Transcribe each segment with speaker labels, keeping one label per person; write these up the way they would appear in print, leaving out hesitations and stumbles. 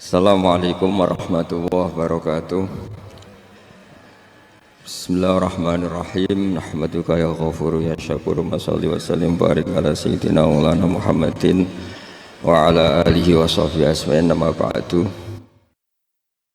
Speaker 1: Assalamualaikum warahmatullahi wabarakatuh. Bismillahirrahmanirrahim. Nahmaduka ya ghafuru ya syakuru. Mashalli wa sallim barik ala sayyidina maulana Muhammadin wa ala alihi wa sahbihi asma'in. Nama ba'du.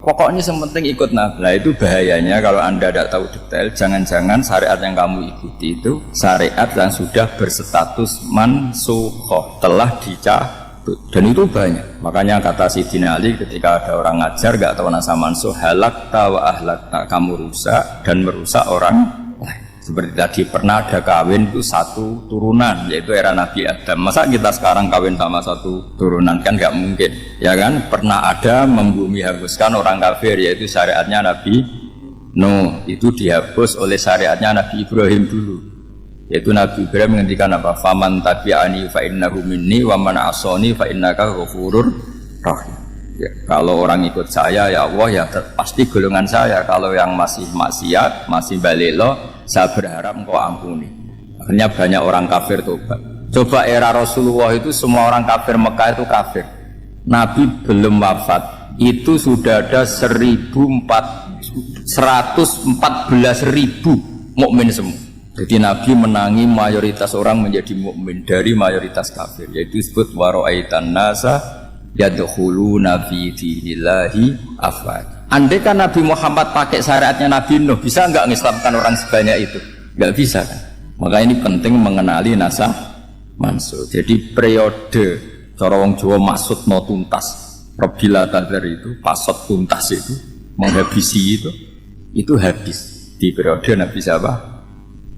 Speaker 1: Pokoknya yang penting ikut Nabi. Nah itu bahayanya kalau anda tidak tahu detail. Jangan-jangan syariat yang kamu ikuti itu syariat yang sudah berstatus mansukhoh, telah dicabut. Dan itu banyak. Makanya kata Sidina Ali ketika ada orang ngajar gak tahu nasa mansuh, halakta wa ahlakta, kamu rusak dan merusak orang lain. Seperti tadi pernah ada kawin itu satu turunan, yaitu era Nabi Adam. Masa kita sekarang kawin sama satu turunan, kan gak mungkin, ya kan? Pernah ada membumi hanguskan orang kafir, yaitu syariatnya Nabi Nuh. Itu dihapus oleh syariatnya Nabi Ibrahim dulu, yaitu Nabi Ibrahim menghentikan apa? Faman tabi'ani fa innahu minni wa man asani fa innaka ghafurur rahim. Ya, kalau orang ikut saya ya Allah ya pasti golongan saya. Kalau yang masih maksiat, masih balelo, saya berharap engkau ampuni. Akhirnya banyak orang kafir tobat. Coba era Rasulullah itu semua orang kafir Mekah itu kafir. Nabi belum wafat itu sudah ada 114.000 mukmin semua. Jadi Nabi menangi mayoritas orang menjadi mukmin dari mayoritas kafir, yaitu disebut wara'aitan nasa yadkhuluna fi dinillahi afwaj. Andai kan Nabi Muhammad pakai syariatnya Nabi Nuh, bisa enggak mengislamkan orang sebanyak itu? Enggak bisa kan? Maka ini penting mengenali nasah mansuh. Jadi periode cara wong Jawa maksud no tuntas. Rabbil tadar itu pasot tuntas itu menghabisi itu habis di periode Nabi siapa?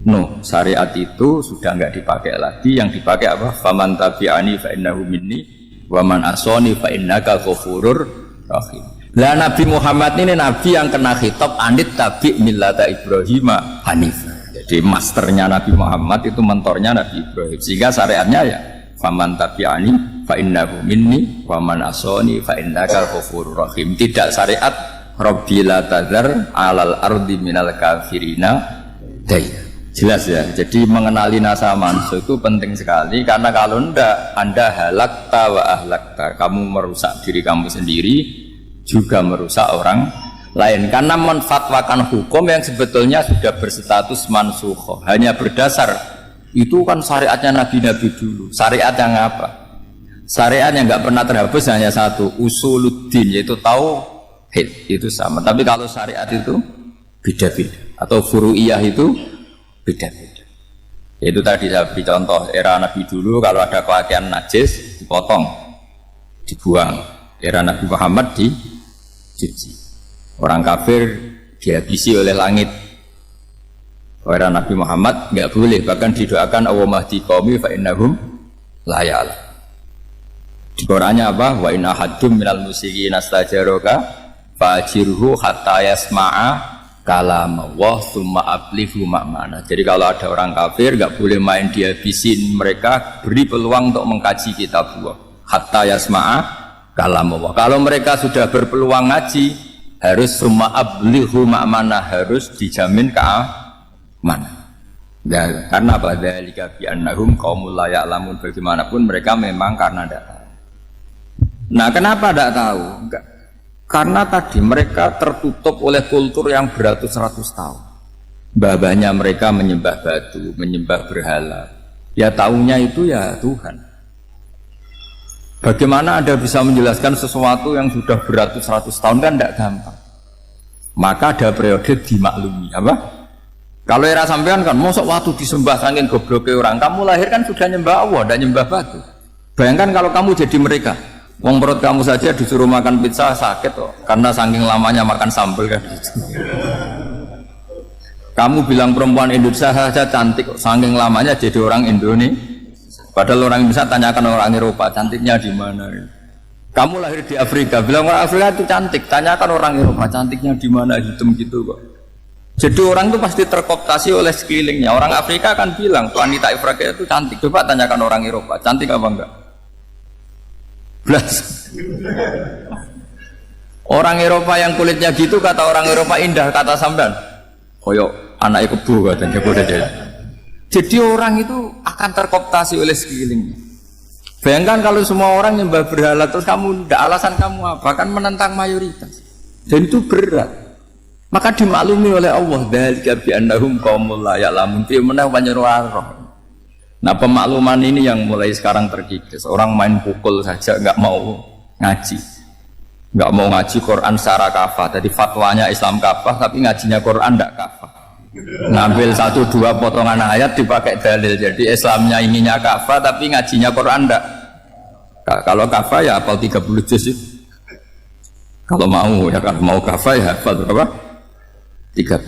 Speaker 1: No, syariat itu sudah enggak dipakai lagi. Yang dipakai apa? Faman tabi'ani fa innahu minni wa man asani fa innaka ghafurur rahim. Lah Nabi Muhammad ini nabi yang kena khitab anit tabi' millata Ibrahim hanif. Jadi masternya Nabi Muhammad itu mentornya Nabi Ibrahim. Sehingga syariatnya ya faman tabi'ani fa innahu minni wa man asani fa innaka ghafurur rahim. Tidak syariat rabbil tadzar alal ardi minal kafirina dayya. Jelas ya, jadi mengenali nasa mansuh itu penting sekali. Karena kalau tidak, anda halakta wa ahlakta, kamu merusak diri kamu sendiri, juga merusak orang lain. Karena menfatwakan hukum yang sebetulnya sudah berstatus mansukhoh, hanya berdasar, itu kan syariatnya Nabi-Nabi dulu. Syariat yang apa? Syariat yang nggak pernah terhapus hanya satu, usuluddin, yaitu tauhid, itu sama. Tapi kalau syariat itu beda-beda, atau furu'iyah itu beda-beda. Itu tadi saya beri contoh era Nabi dulu, kalau ada pakaian najis dipotong, dibuang. Era Nabi Muhammad dicuci. Orang kafir dihabisi oleh langit. Era Nabi Muhammad nggak boleh, bahkan didoakan Allahumma hdi qaumi fa innahum la ya'lam. Di Qur'annya apa? Wa in ahadum minal musyrikin astajaraka fa'jirhu hatta yasma'a kalam Allah summa ablihu ma'mana. Jadi kalau ada orang kafir gak boleh main dihabisin, mereka beri peluang untuk mengkaji kitab Allah hatta yasma'a kalam Allah. Kalau mereka sudah berpeluang ngaji, harus summa ablihu ma'mana, harus dijamin keamanan. Ya, karena apa? Dzalika bi annahum qaumul la ya'lamun. Bagaimanapun mereka memang karena tidak tahu. Nah, kenapa tidak tahu? Enggak. Karena tadi mereka tertutup oleh kultur yang beratus-ratus tahun. Babanya mereka menyembah batu, menyembah berhala. Ya taunya itu ya Tuhan. Bagaimana Anda bisa menjelaskan sesuatu yang sudah beratus-ratus tahun, kan tidak gampang. Maka ada periode dimaklumi. Apa? Kalau era sampean kan, mosok waktu disembah saking gobloknya orang, kamu lahir kan sudah nyembah Allah, tidak nyembah batu. Bayangkan kalau kamu jadi mereka. Wong perut kamu saja disuruh makan pizza sakit kok, karena saking lamanya makan sambal kan. Kamu bilang perempuan Indonesia saja cantik kok, saking lamanya jadi orang Indonesia. Padahal orang Indonesia tanyakan orang Eropa, cantiknya di mana? Kamu lahir di Afrika, bilang orang Afrika itu cantik, tanyakan orang Eropa, cantiknya di mana, hitam gitu kok. Jadi orang itu pasti terkooptasi oleh sekelilingnya. Orang Afrika kan bilang wanita Afrika itu cantik. Coba tanyakan orang Eropa, cantik apa enggak? Orang Eropa yang kulitnya gitu, kata orang Eropa indah, kata sampean koyok anak kebu katanya. Jadi orang itu akan terkooptasi oleh sekelilingnya. Bayangkan kalau semua orang nyembah berhala terus kamu tidak, alasan kamu apa? Kan menentang mayoritas. Dan itu berat. Maka dimaklumi oleh Allah dzalika bi annahum qaumul la ya'lamun fi manah panyeruaro. Nah, pemakluman ini yang mulai sekarang terkikis. Orang main pukul saja enggak mau ngaji. Enggak mau ngaji Quran secara kafah. Jadi fatwanya Islam kafah tapi ngajinya Quran enggak kafah. Ngambil 1-2 potongan ayat dipakai dalil. Jadi Islamnya ininya kafah tapi ngajinya Quran enggak. Kalau kafah ya hafal 30 juz itu. Kalau mau ya, kalau mau kafah ya hafal berapa? 30.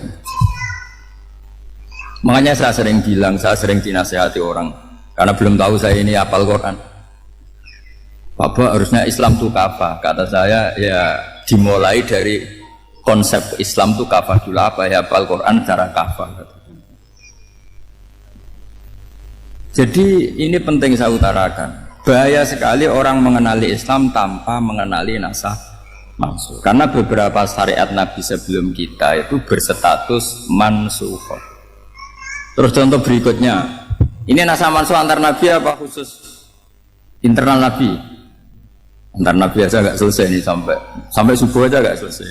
Speaker 1: Makanya saya sering bilang, saya sering dinasihati orang karena belum tahu saya ini hafal Quran. Bapak harusnya Islam itu kafah. Kata saya ya dimulai dari konsep Islam itu kafah dulu, apa ya hafal Quran secara kafah. Jadi ini penting saya utarakan. Bahaya sekali orang mengenali Islam tanpa mengenali nasah mansukh. Karena beberapa syariat Nabi sebelum kita itu berstatus mansukh. Terus contoh berikutnya, ini nasah mansukh antar Nabi apa khusus internal Nabi? Antar Nabi aja nggak selesai ini sampai subuh aja nggak selesai.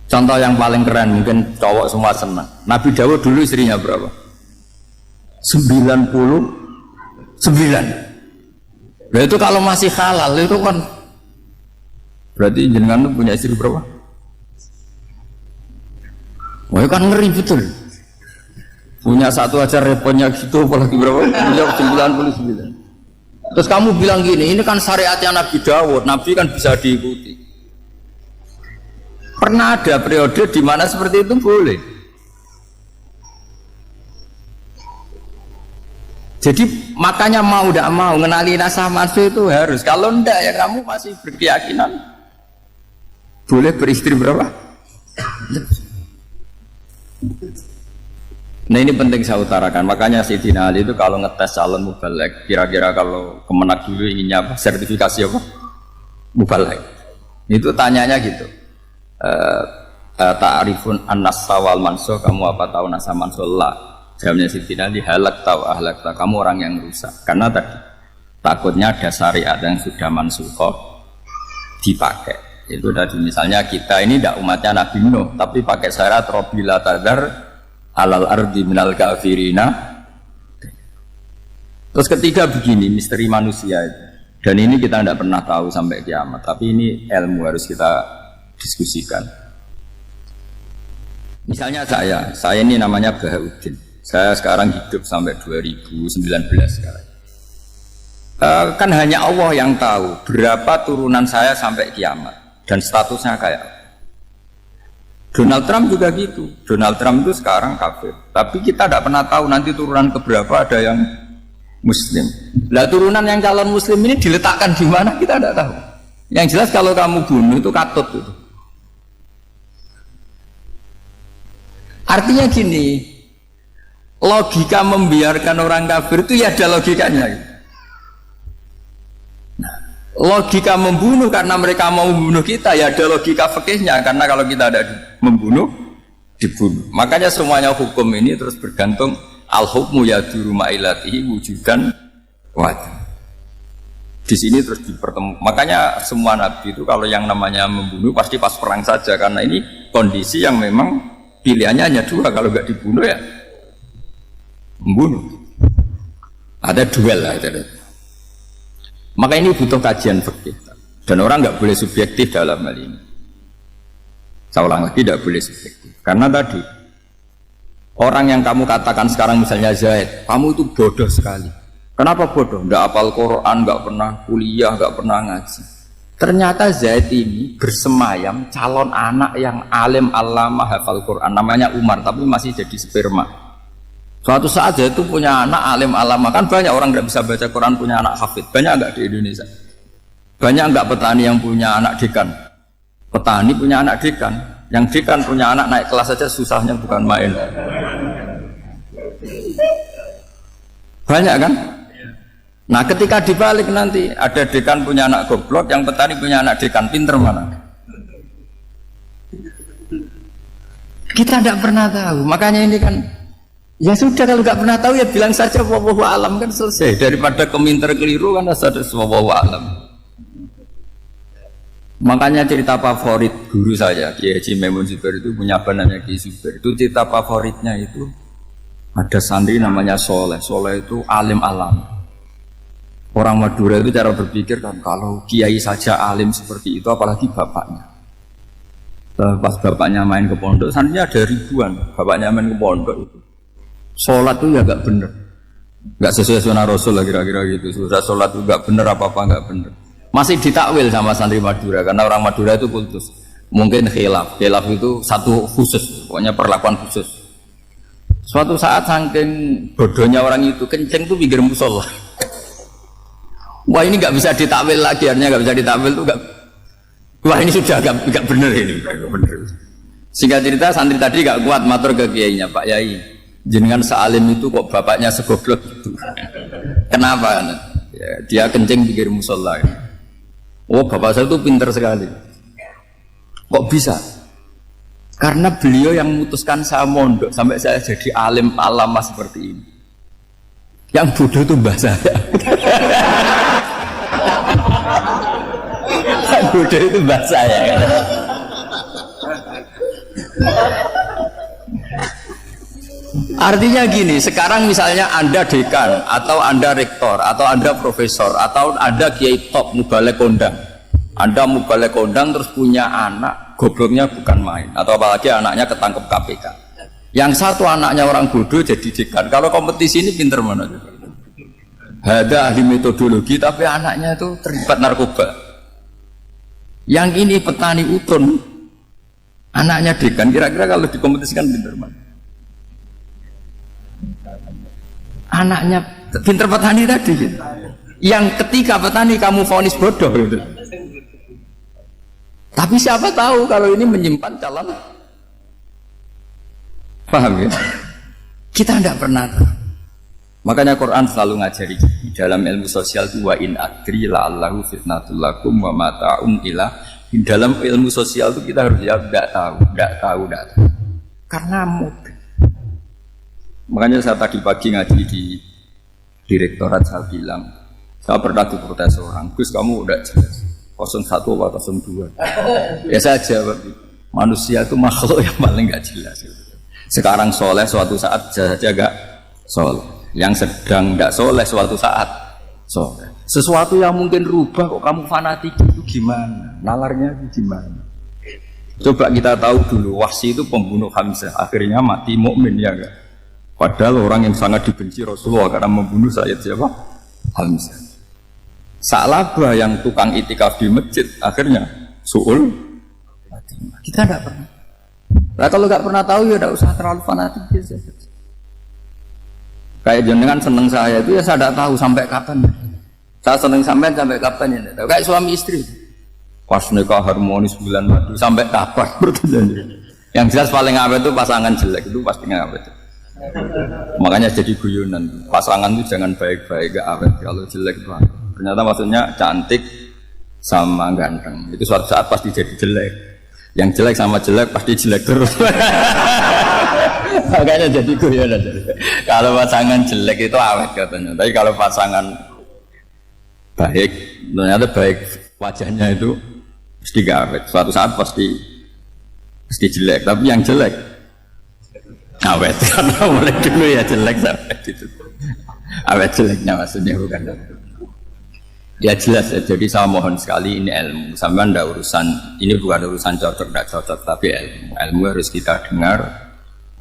Speaker 1: Contoh yang paling keren mungkin cowok semua senang. Nabi Dawud dulu istrinya berapa? 99. Nah itu kalau masih halal itu kan berarti jenengan punya istri berapa? Wah kan ngeri betul. Punya satu aja repotnya gitu, apalagi berapa? Punya 99. Terus kamu bilang gini, ini kan syariatnya Nabi Dawud, Nabi kan bisa diikuti. Pernah ada periode di mana seperti itu boleh. Jadi makanya mau tidak mau mengenali nasah mansukh itu harus. Kalau enggak ya kamu masih berkeyakinan boleh beristri berapa? Nah ini penting saya utarakan. Makanya Sayyidina Ali itu kalau ngetes calon mubaligh, kira-kira kalau kemenak dulu inginnya apa? Sertifikasi apa? Mubaligh. Itu tanyanya gitu. Ta'rifun an-nassa wal mansukh, kamu apa tahu nasah mansukh? La. Jawabnya Sayyidina Ali, halak tahu ahlak tahu, kamu orang yang rusak. Karena tadi takutnya ada syariat yang sudah mansukh dipakai. Itu tadi misalnya kita ini tidak umatnya Nabi Nuh, tapi pakai syariat robila tadar alal ardi minal kafirina. Terus ketiga begini, misteri manusia itu. Dan ini kita tidak pernah tahu sampai kiamat, tapi ini ilmu harus kita diskusikan. Misalnya saya ini namanya Bahauddin. Saya sekarang hidup sampai 2019 sekarang. Kan hanya Allah yang tahu berapa turunan saya sampai kiamat dan statusnya kayak. Donald Trump juga gitu. Donald Trump itu sekarang kafir. Tapi kita tidak pernah tahu nanti turunan keberapa ada yang Muslim. Lah turunan yang calon Muslim ini diletakkan di mana kita tidak tahu. Yang jelas kalau kamu bunuh itu katut itu. Artinya gini. Logika membiarkan orang kafir itu ya ada logikanya. Nah, logika membunuh karena mereka mau membunuh kita ya ada logika fikihnya, karena kalau kita ada membunuh dibunuh. Makanya semuanya hukum ini terus bergantung al-hukmu yaduru ma'ilatihi wujudan wajib. Di sini terus dipertemukan. Makanya semua nabi itu kalau yang namanya membunuh pasti pas perang saja, karena ini kondisi yang memang pilihannya hanya dua, kalau nggak dibunuh ya membunuh. Ada duel lah itu. Maka ini butuh kajian fikih dan orang nggak boleh subjektif dalam hal ini. Saya ulang lagi, tidak boleh subjektif karena tadi orang yang kamu katakan sekarang misalnya Zaid, kamu itu bodoh sekali. Kenapa bodoh? Nggak hafal Quran, nggak pernah kuliah, nggak pernah ngaji. Ternyata Zaid ini bersemayam calon anak yang alim alama hafal Quran, namanya Umar, tapi masih jadi sperma. Suatu saat Zaid itu punya anak alim alama, kan banyak orang nggak bisa baca Quran punya anak hafid, banyak nggak di Indonesia? Banyak nggak petani yang punya anak dekan? Petani punya anak dekan, yang dekan punya anak naik kelas saja susahnya bukan main. Banyak kan? Nah ketika dibalik nanti ada dekan punya anak goblok, yang petani punya anak dekan, pinter mana? Kita tidak pernah tahu. Makanya ini kan Ya sudah, kalau nggak pernah tahu ya bilang saja wallahu alam, kan selesai. Daripada komentar keliru kan ada wallahu alam. Makanya cerita favorit guru saya Kiai Haji Maimun Zubair itu punya apa namanya Kiai Zubair. Itu cerita favoritnya itu ada santri namanya Soleh. Soleh itu alim alam. Orang Madura itu cara berpikir kan kalau kiai saja alim seperti itu, apalagi bapaknya. Pas bapaknya main ke pondok, santrinya ada ribuan. Bapaknya main ke pondok itu. Sholat itu ya gak bener, gak sesuai sunnah Rasul lah kira-kira gitu. Sudah sholat itu gak bener, apa-apa gak bener. Masih ditakwil sama santri Madura, karena orang Madura itu kultus. Mungkin khilaf itu satu khusus, pokoknya perlakuan khusus. Suatu saat saking bodohnya orang itu, kenceng tuh pinggir musola. Wah ini gak bisa ditakwil lagi, artinya gak bisa ditakwil tuh gak. Wah ini sudah gak bener ini, gak bener. Singkat cerita santri tadi gak kuat matur ke kiainya, Pak Yai. Jenengan sealim itu kok bapaknya segoblok itu. Kenapa? Ya, dia kencing pikir musola. Oh bapak saya itu pinter sekali. Kok bisa? Karena beliau yang memutuskan saya mondok sampai saya jadi alim alama seperti ini. Yang bodoh itu mbah saya. Yang bodoh itu mbah saya. Artinya gini, sekarang misalnya Anda dekan, atau Anda rektor, atau Anda profesor, atau Anda kiai top mubalek kondang. Anda mubalek kondang terus punya anak, gobloknya bukan main, atau apalagi anaknya ketangkep KPK. Yang satu anaknya orang bodoh jadi dekan. Kalau kompetisi ini pinter mana? Ada ahli metodologi, tapi anaknya itu terlibat narkoba. Yang ini petani utun, anaknya dekan. Kira-kira kalau dikompetisikan pinter mana? Anaknya pinter petani tadi gitu. Yang ketika petani kamu vonis bodoh gitu. Tapi siapa tahu kalau ini menyimpan calon. Paham ya? Kita tidak pernah tahu. Makanya Quran selalu ngajari dalam ilmu sosial itu wa in adri la'allahu fitnatul lakum wa mata'um ila. Dalam ilmu sosial itu kita harus ya tidak tahu. Karena mudah. Makanya saya tadi pagi ngaji di direktorat, saya bilang saya pernah diprotes orang, Gus kamu udah jelas 01 atau 02. Ya saya jawab, manusia itu makhluk yang paling gak jelas. Sekarang soleh suatu saat saja gak soleh, yang sedang gak soleh suatu saat soleh. Sesuatu yang mungkin rubah kok kamu fanatik itu gimana? Nalarnya itu gimana? Coba kita tahu dulu, Wahsy itu pembunuh Hamzah, akhirnya mati mukmin ya gak? Padahal orang yang sangat dibenci Rasulullah karena membunuh Sayyid siapa? Hamzah. Sa'labah yang tukang itikaf di masjid akhirnya su'ul. Kita tidak pernah. Nah kalau nggak pernah tahu ya tidak usah terlalu fanatik biasa. Kayak jenengan seneng saya itu ya saya tidak tahu sampai kapan. Saya seneng sampai kapan ya. Kayak suami istri. Pas nikah harmonis bulan madu sampai kapan berarti. Yang jelas paling awet itu pasangan jelek itu pasti awet. Makanya jadi guyonan, pasangan itu jangan baik-baik gak awet, kalau jelek banget. Ternyata maksudnya cantik sama ganteng itu suatu saat pasti jadi jelek. Yang jelek sama jelek pasti jelek terus. Makanya jadi guyonan. Kalau pasangan jelek itu awet katanya, tapi kalau pasangan baik, ternyata baik wajahnya itu pasti gak awet. Suatu saat pasti jelek, tapi yang jelek awet, karena mulai dulu ya jelek sampai itu. Awet jeleknya maksudnya bukan. Ya jelas ya, jadi saya mohon sekali ini ilmu. Sampai anda urusan, ini bukan urusan cocok tidak cocok, tapi ilmu. Ilmu harus kita dengar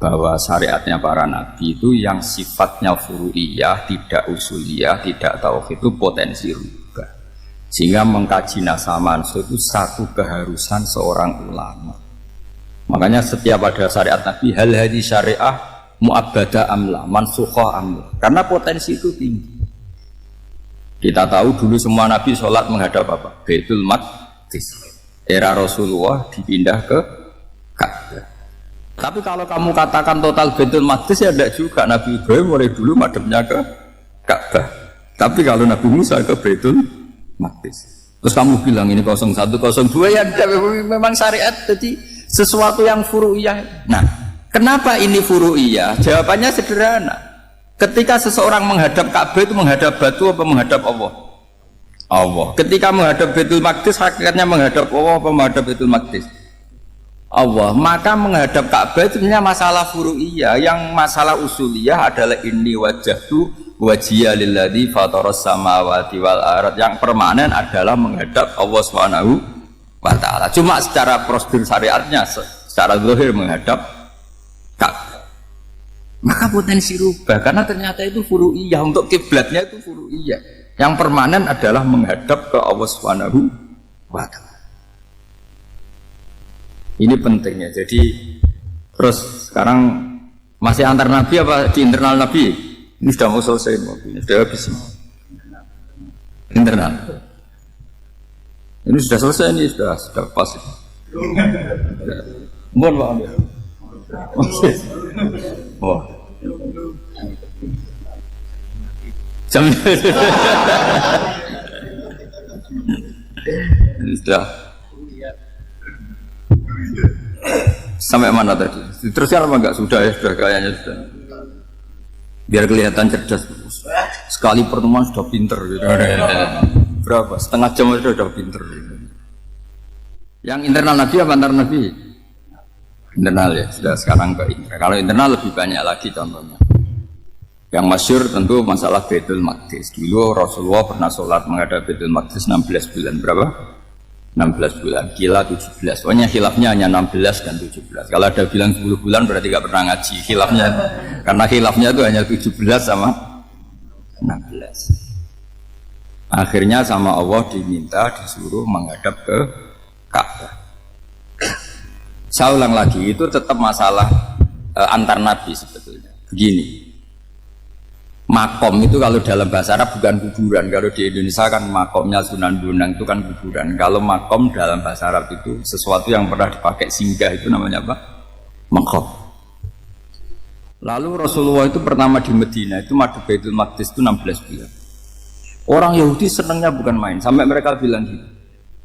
Speaker 1: bahwa syariatnya para nabi itu yang sifatnya furu'iyah, tidak usuliyah, tidak tauhid itu potensi rubah. Sehingga mengkaji nasab mansukh itu satu keharusan seorang ulama. Makanya setiap ada syariat Nabi hal hadhi syariah mu'abbada amla mansukhah amla, karena potensi itu tinggi. Kita tahu dulu semua Nabi sholat menghadap apa? Baitul Maqdis. Era Rasulullah dipindah ke Ka'bah. Tapi kalau kamu katakan total Baitul Maqdis ya tidak juga. Nabi Ibrahim mulai dulu madhabnya ke Ka'bah. Tapi kalau Nabi Musa ke Baitul Maqdis. Terus kamu bilang ini 01, 02 ya memang syariat jadi sesuatu yang furu'iyah. Nah, Kenapa ini furu'iyah? Jawabannya sederhana. Ketika seseorang menghadap Ka'bah itu menghadap batu apa menghadap Allah? Allah. Ketika menghadap Baitul Maqdis hakikatnya menghadap Allah apa menghadap Baitul Maqdis? Allah. Maka menghadap Ka'bah itu sebenarnya masalah furu'iyah. Yang masalah usuliyah adalah inni wajjahtu wajhiya lilladzi fataras samawati wal ardh. Yang permanen adalah menghadap Allah Subhanahu wa taala. Cuma secara prosedur syariatnya secara zahir menghadap Ka'bah. Maka potensi rubah karena ternyata itu furu'iyah, untuk kiblatnya itu furu'iyah. Yang permanen adalah menghadap ke Allah Subhanahu wa taala. Ini pentingnya. Jadi terus sekarang masih antar nabi apa di internal nabi? Ini sudah mau selesai, ini sudah habis. Internal. Ini sudah selesai, ini sudah pas. Mohon maaf ya. Oh. Jam sudah sampai mana tadi? Teruskan apa enggak? Sudah ya, sudah kayaknya sudah. Biar kelihatan cerdas. Sekali pertemuan sudah pinter gitu. Berapa? Setengah jam sudah pinter gitu. Yang internal nabi apa antar nabi? Internal ya, sudah sekarang ke internal. Kalau internal lebih banyak lagi contohnya. Yang masyhur tentu masalah Baitul Maqdis. Dulu Rasulullah pernah sholat menghadap Baitul Maqdis 16 bulan. Berapa? 16 bulan. Kila 17. Pokoknya khilafnya hanya 16 dan 17. Kalau ada bilang 10 bulan berarti gak pernah ngaji. Khilafnya, karena khilafnya itu hanya 17 sama 16. Akhirnya sama Allah diminta, disuruh menghadap ke Ka'bah. Saya ulang lagi, itu tetap masalah antar nabi sebetulnya. Begini, makom itu kalau dalam bahasa Arab bukan kuburan. Kalau di Indonesia kan makomnya Sunan Bonang itu kan kuburan. Kalau makom dalam bahasa Arab itu sesuatu yang pernah dipakai singgah, itu namanya apa? Makom. Lalu Rasulullah itu pertama di Medina itu madhab Baitul Maqdis itu 16 bulan. Orang Yahudi senangnya bukan main, sampai mereka bilang gitu,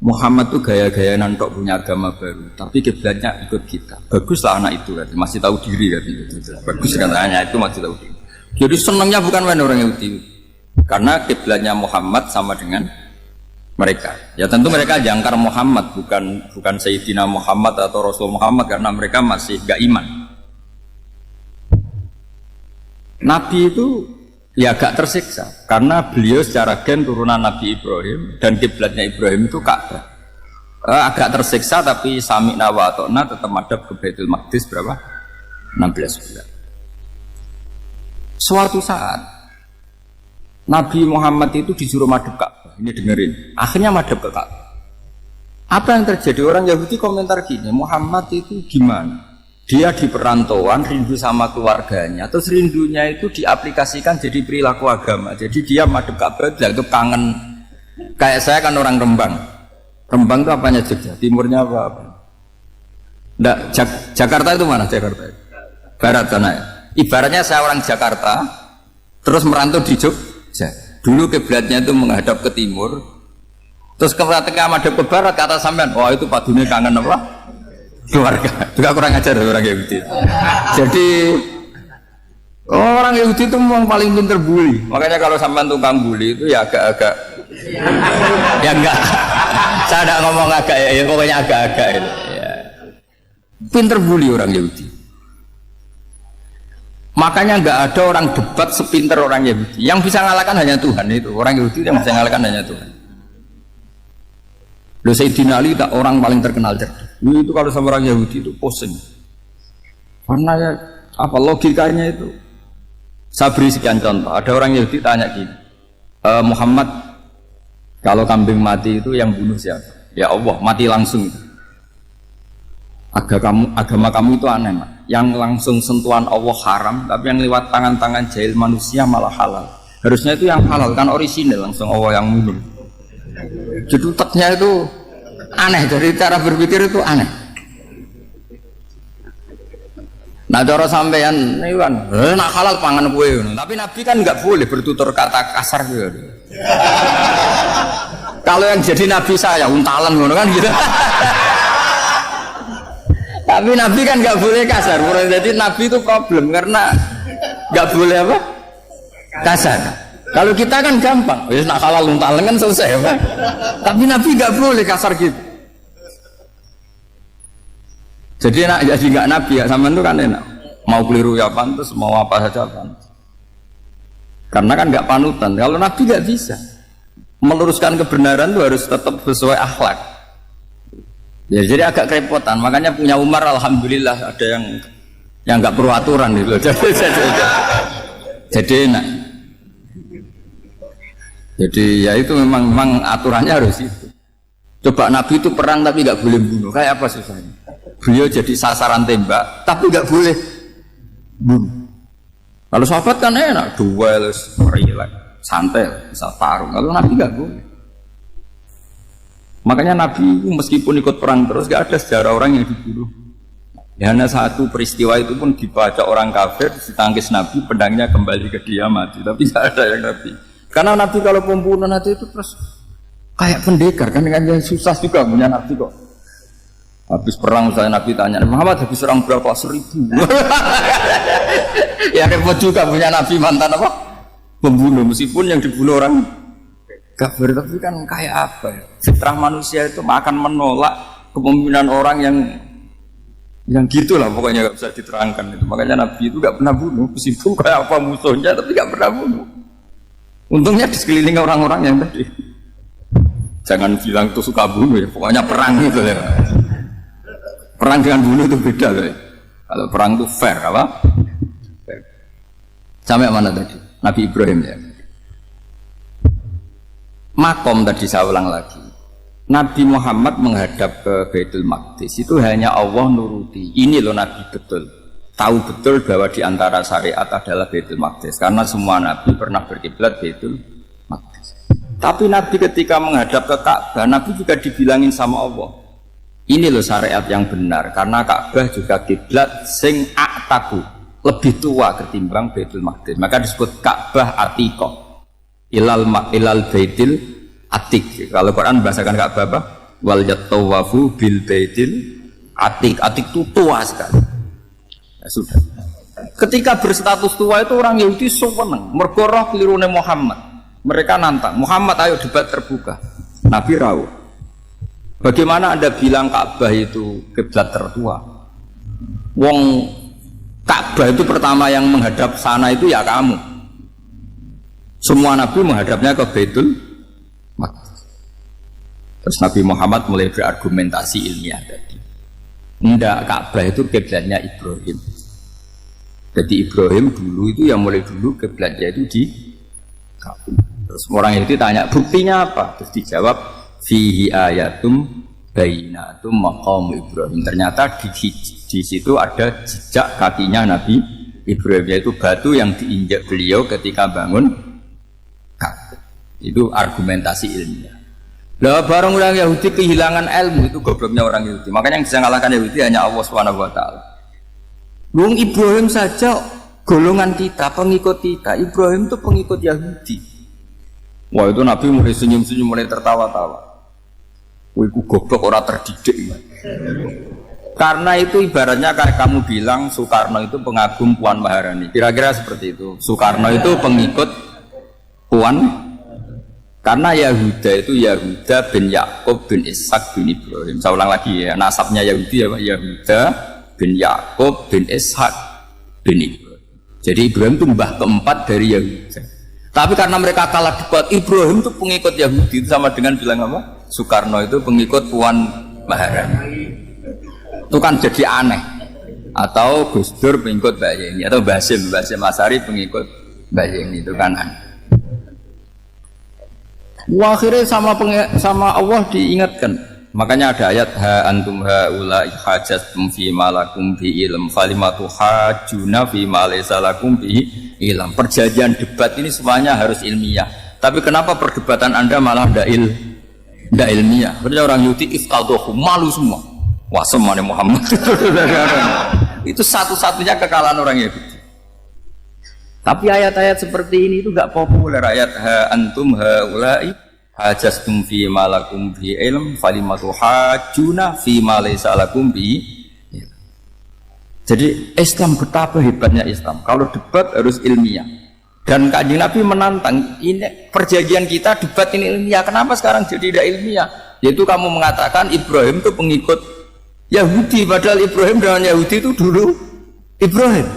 Speaker 1: Muhammad tuh gaya-gaya nantok punya agama baru, tapi kiblatnya ikut kita. Baguslah anak itu, kan masih tahu diri kan. Bagus katanya itu masih tahu diri. Jadi senangnya bukan main orang Yahudi, karena kiblatnya Muhammad sama dengan mereka. Ya tentu mereka jangkar Muhammad, bukan Sayyidina Muhammad atau Rasul Muhammad, karena mereka masih gak iman. Nabi itu ya agak tersiksa karena beliau secara gen turunan Nabi Ibrahim dan kiblatnya Ibrahim itu Ka'bah. Agak tersiksa tapi sami'na wa ata'na tetap madhab ke Baitul Maqdis berapa? 16 bulan. Suatu saat Nabi Muhammad itu disuruh madhab Ka'bah. Ini dengerin. Akhirnya madhab ke Ka'bah. Apa yang terjadi? Orang Yahudi komentar gini, Muhammad itu gimana? Dia di perantauan rindu sama keluarganya, terus rindunya itu diaplikasikan jadi perilaku agama. Jadi dia madhab Ka'bah itu kangen. Kayak saya kan orang Rembang. Rembang itu apanya Jogja? Timurnya apa? Nggak, Jakarta itu mana Jakarta? Barat sana ya. Ibaratnya saya orang Jakarta, terus merantau di Jogja. Dulu kiblatnya itu menghadap ke timur, terus ketika madhab ke barat kata sampean, wah itu padunya kangen apa? Keluarga. Juga kurang ajar orang Yahudi. Jadi orang Yahudi itu memang paling pinter bully. Makanya kalau sampean tukang bully itu ya agak-agak ya enggak. Saya tidak ngomong agak ya pokoknya agak-agak itu. Ya. Pinter bully orang Yahudi. Makanya enggak ada orang debat sepinter orang Yahudi. Yang bisa ngalahkan hanya Tuhan itu. Orang Yahudi yang bisa ngalahkan hanya Tuhan. Loh Sayyidina Ali tak orang paling terkenal cerdas. Itu kalau sama orang Yahudi itu pusing. Karena ya apa logikanya itu? Saya beri sekian contoh. Ada orang Yahudi tanya gini, Muhammad kalau kambing mati itu yang bunuh siapa? Ya Allah, mati langsung. Agama kamu itu aneh, Mak. Yang langsung sentuhan Allah haram, tapi yang lewat tangan-tangan jahil manusia malah halal. Harusnya itu yang halal kan orisinil, langsung Allah yang bunuh. Jeduteknya itu aneh, dari cara berpikir itu aneh. Nah cara sampean ini kan, nak halal pangan kue, tapi Nabi kan nggak boleh bertutur kata kasar gitu. Kalau yang jadi Nabi saya untalan gitu kan gitu. Tapi Nabi kan nggak boleh kasar. Jadi Nabi itu problem karena nggak boleh apa? Kasar. Kalau kita kan gampang, wis nak halal luntalan kan selesai, Pak. Tapi Nabi nggak boleh kasar gitu. Jadi nak jadi nggak Nabi ya sama itu kan enak. Mau keliru ya pantas, mau apa saja pantas. Karena kan nggak panutan. Kalau Nabi nggak bisa meluruskan kebenaran itu harus tetap sesuai akhlak. Ya, jadi agak kerepotan. Makanya punya Umar alhamdulillah ada yang nggak perlu aturan gitu. Jadi enak. Jadi ya itu memang aturannya harus itu. Coba Nabi itu perang tapi nggak boleh bunuh. Kayak apa susahnya? Beliau jadi sasaran tembak tapi nggak boleh bunuh. Kalau sahabat kan enak, duel, relax, santai, bisa tarung. Kalau Nabi nggak boleh. Makanya Nabi meskipun ikut perang terus gak ada sejarah orang yang dibunuh. Ya, hanya satu peristiwa itu pun dibaca orang kafir, ditangkis Nabi, pedangnya kembali ke dia mati. Tapi gak ada yang Nabi. Karena Nabi kalau pembunuh nanti itu terus kayak pendekar kan, dengan susah juga punya Nabi kok. Habis perang misalnya Nabi tanya, Muhammad habis serang berapa? 1000. Ya repot juga punya Nabi mantan apa? Pembunuh, meskipun yang dibunuh orang kafir, tapi kan kayak apa ya? Fitrah manusia itu akan menolak kepemimpinan orang yang gitulah pokoknya, gak bisa diterangkan itu. Makanya Nabi itu gak pernah bunuh, meskipun kayak apa musuhnya tapi gak pernah bunuh. Untungnya di sekeliling orang-orang yang tadi. Jangan bilang itu suka bunuh ya, pokoknya perang itu ya. Perang dengan bunuh itu beda loh. Kalau perang itu fair apa? Fair. Sampai mana tadi? Nabi Ibrahim ya. Makom tadi saya ulang lagi. Nabi Muhammad menghadap ke Baitul Maqdis itu hanya Allah nuruti. Ini loh Nabi betul. Tahu betul bahwa di antara syariat adalah Baitul Maqdis karena semua Nabi pernah berkiblat Baitul Maqdis. Tapi Nabi ketika menghadap ke Ka'bah, Nabi juga dibilangin sama Allah. Ini loh syariat yang benar karena Ka'bah juga kiblat sing a'taku, lebih tua ketimbang Baitul Maqdis. Maka disebut Ka'bah Atiqah. Ilal baitil atik. Kalau Quran bahasakan Ka'bah apa? Wal yatawafu bil baitil atik. Atik itu tua sekali. Ya sudah. Ketika berstatus tua itu orang Yahudi seneng. Mergo roh kelirune Muhammad. Mereka nantang, Muhammad ayo debat terbuka. Nabi rawuh. Bagaimana Anda bilang Ka'bah itu kiblat tertua? Wong Ka'bah itu pertama yang menghadap sana itu ya kamu. Semua Nabi menghadapnya ke Baitul Maqdis. Terus Nabi Muhammad mulai berargumentasi ilmiah tadi. Enggak, Ka'bah itu kiblatnya Ibrahim. Jadi Ibrahim dulu itu yang mulai dulu kiblatnya itu di Ka'bah. Terus orang itu tanya buktinya apa? Terus dijawab fihi ayatum bainatum maqam Ibrahim. Ternyata di situ ada jejak kakinya Nabi Ibrahim, yaitu batu yang diinjak beliau ketika bangun Ka'bah. Itu argumentasi ilmiah. Lah barang orang Yahudi kehilangan ilmu, itu gobloknya orang Yahudi. Makanya yang bisa mengalahkan Yahudi hanya Allah Subhanahu wa taala. Wong Ibrahim saja golongan kita, pengikut kita. Ibrahim itu pengikut Yahudi. Wah itu Nabi mulai senyum-senyum, mulai tertawa-tawa. Wah itu goblok, orang terdidik. Karena itu ibaratnya kayak kamu bilang Soekarno itu pengagum Puan Maharani. Kira-kira seperti itu. Soekarno itu pengikut Puan. Karena Yahuda itu Yahuda bin Yakub bin Ishak bin Ibrahim. Saya ulang lagi ya, nasabnya Yahudi ya, Yahuda bin Yakub bin Ishak bin Ibrahim. Jadi Ibrahim itu mbah keempat dari Yahuda. Tapi karena mereka kalah debat, Ibrahim itu pengikut Yahudi, itu sama dengan bilang apa? Soekarno itu pengikut Puan Maharani. Itu kan jadi aneh. Atau Gus Dur pengikut Mbak Yeni, atau Basim Asari pengikut Mbak Yeni, itu kan aneh. Akhirnya sama Allah diingatkan. Makanya ada ayat ha antum haula hajjatum fi malakum bi ilm falimatu hajjuna fi ma laysa lakum bi ilm. Perjanjian debat ini semuanya harus ilmiah. Tapi kenapa perdebatan Anda malah ndak ilmiah? Berarti orang Yahudi iftadhu malu semua. Wah semuanya Muhammad. Itu satu-satunya kekalahan orang Yahudi. Tapi ayat-ayat seperti ini itu enggak populer. Ayat ha antum haula hajastum fi malakum bi ilm falimatu hajjuna fi ma laysa lakum bi. Jadi Islam betapa hebatnya Islam. Kalau debat harus ilmiah. Dan Kanjeng Nabi menantang, ini perjanjian kita debat ini ilmiah. Kenapa sekarang jadi tidak ilmiah? Yaitu kamu mengatakan Ibrahim itu pengikut Yahudi, padahal Ibrahim dengan Yahudi itu dulu Ibrahim.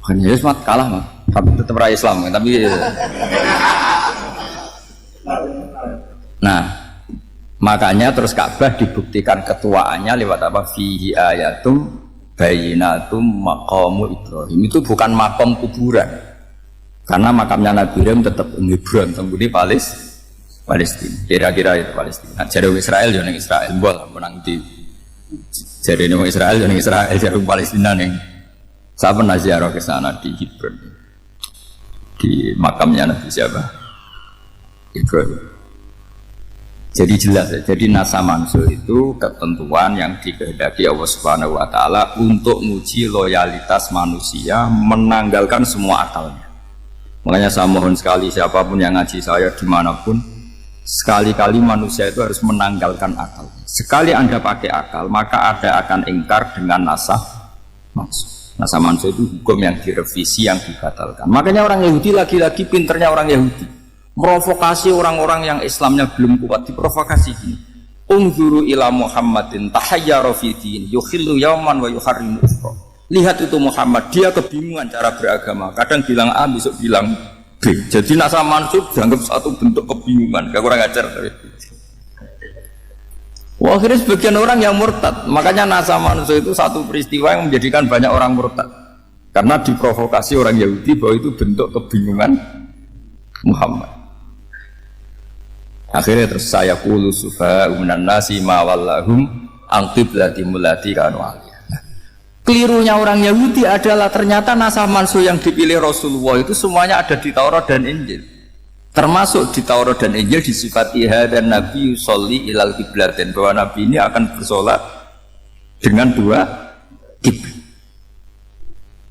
Speaker 1: Makanya Yesus kalah mah, tapi tetap rakyat Islam. Tapi nah, makanya terus Ka'bah dibuktikan ketuaannya lewat apa? Fihi ayatum bayinatum maqamu Ibrahim. Itu bukan makam kuburan, karena makamnya Nabi Ibrahim tetap Hebron, tenggudi Palestina. Kira-kira itu Palestina. Nah, jadi Israel jadi Israel, boleh menang di. Jadi orang Israel jadi Israel, jadi Palestina nih. Saya pernah ziarah ke sana di Hebron, di makamnya Nabi siapa? Ibrahim. Jadi jelas ya, jadi nasa mansuh itu ketentuan yang dikehendaki Allah Subhanahu wa taala untuk menguji loyalitas manusia, menanggalkan semua akalnya. Makanya saya mohon sekali siapapun yang ngaji saya dimanapun, sekali-kali manusia itu harus menanggalkan akal. Sekali Anda pakai akal, maka Anda akan ingkar dengan nasa mansuh. Nasa mansuh itu hukum yang direvisi, yang dibatalkan. Makanya orang Yahudi lagi-lagi pinternya orang Yahudi. Provokasi orang-orang yang Islamnya belum kuat, diprovokasi gini. Unzuru ila Muhammadin tahayyara fi din yukhillu yawman wa yuharrimu ukhra. Lihat itu Muhammad, dia kebingungan cara beragama. Kadang bilang A, besok bilang B. Jadi nasa mansub dianggap satu bentuk kebingungan. Gak kurang ajar. Wah, akhirnya sebagian orang yang murtad. Makanya nasa mansub itu satu peristiwa yang menjadikan banyak orang murtad. Karena diprovokasi orang Yahudi bahwa itu bentuk kebingungan Muhammad. Akhirnya terus saya qulu sufa'u minan nasi ma wallahum an qiblatimul lati kanu alaiha. Kelirunya orang Yahudi adalah ternyata nasah mansuh yang dipilih Rasulullah itu semuanya ada di Taurat dan Injil. Termasuk di Taurat dan Injil disifati dan Nabi sholli ilal qiblatin, bahwa Nabi ini akan bersolat dengan dua kiblat.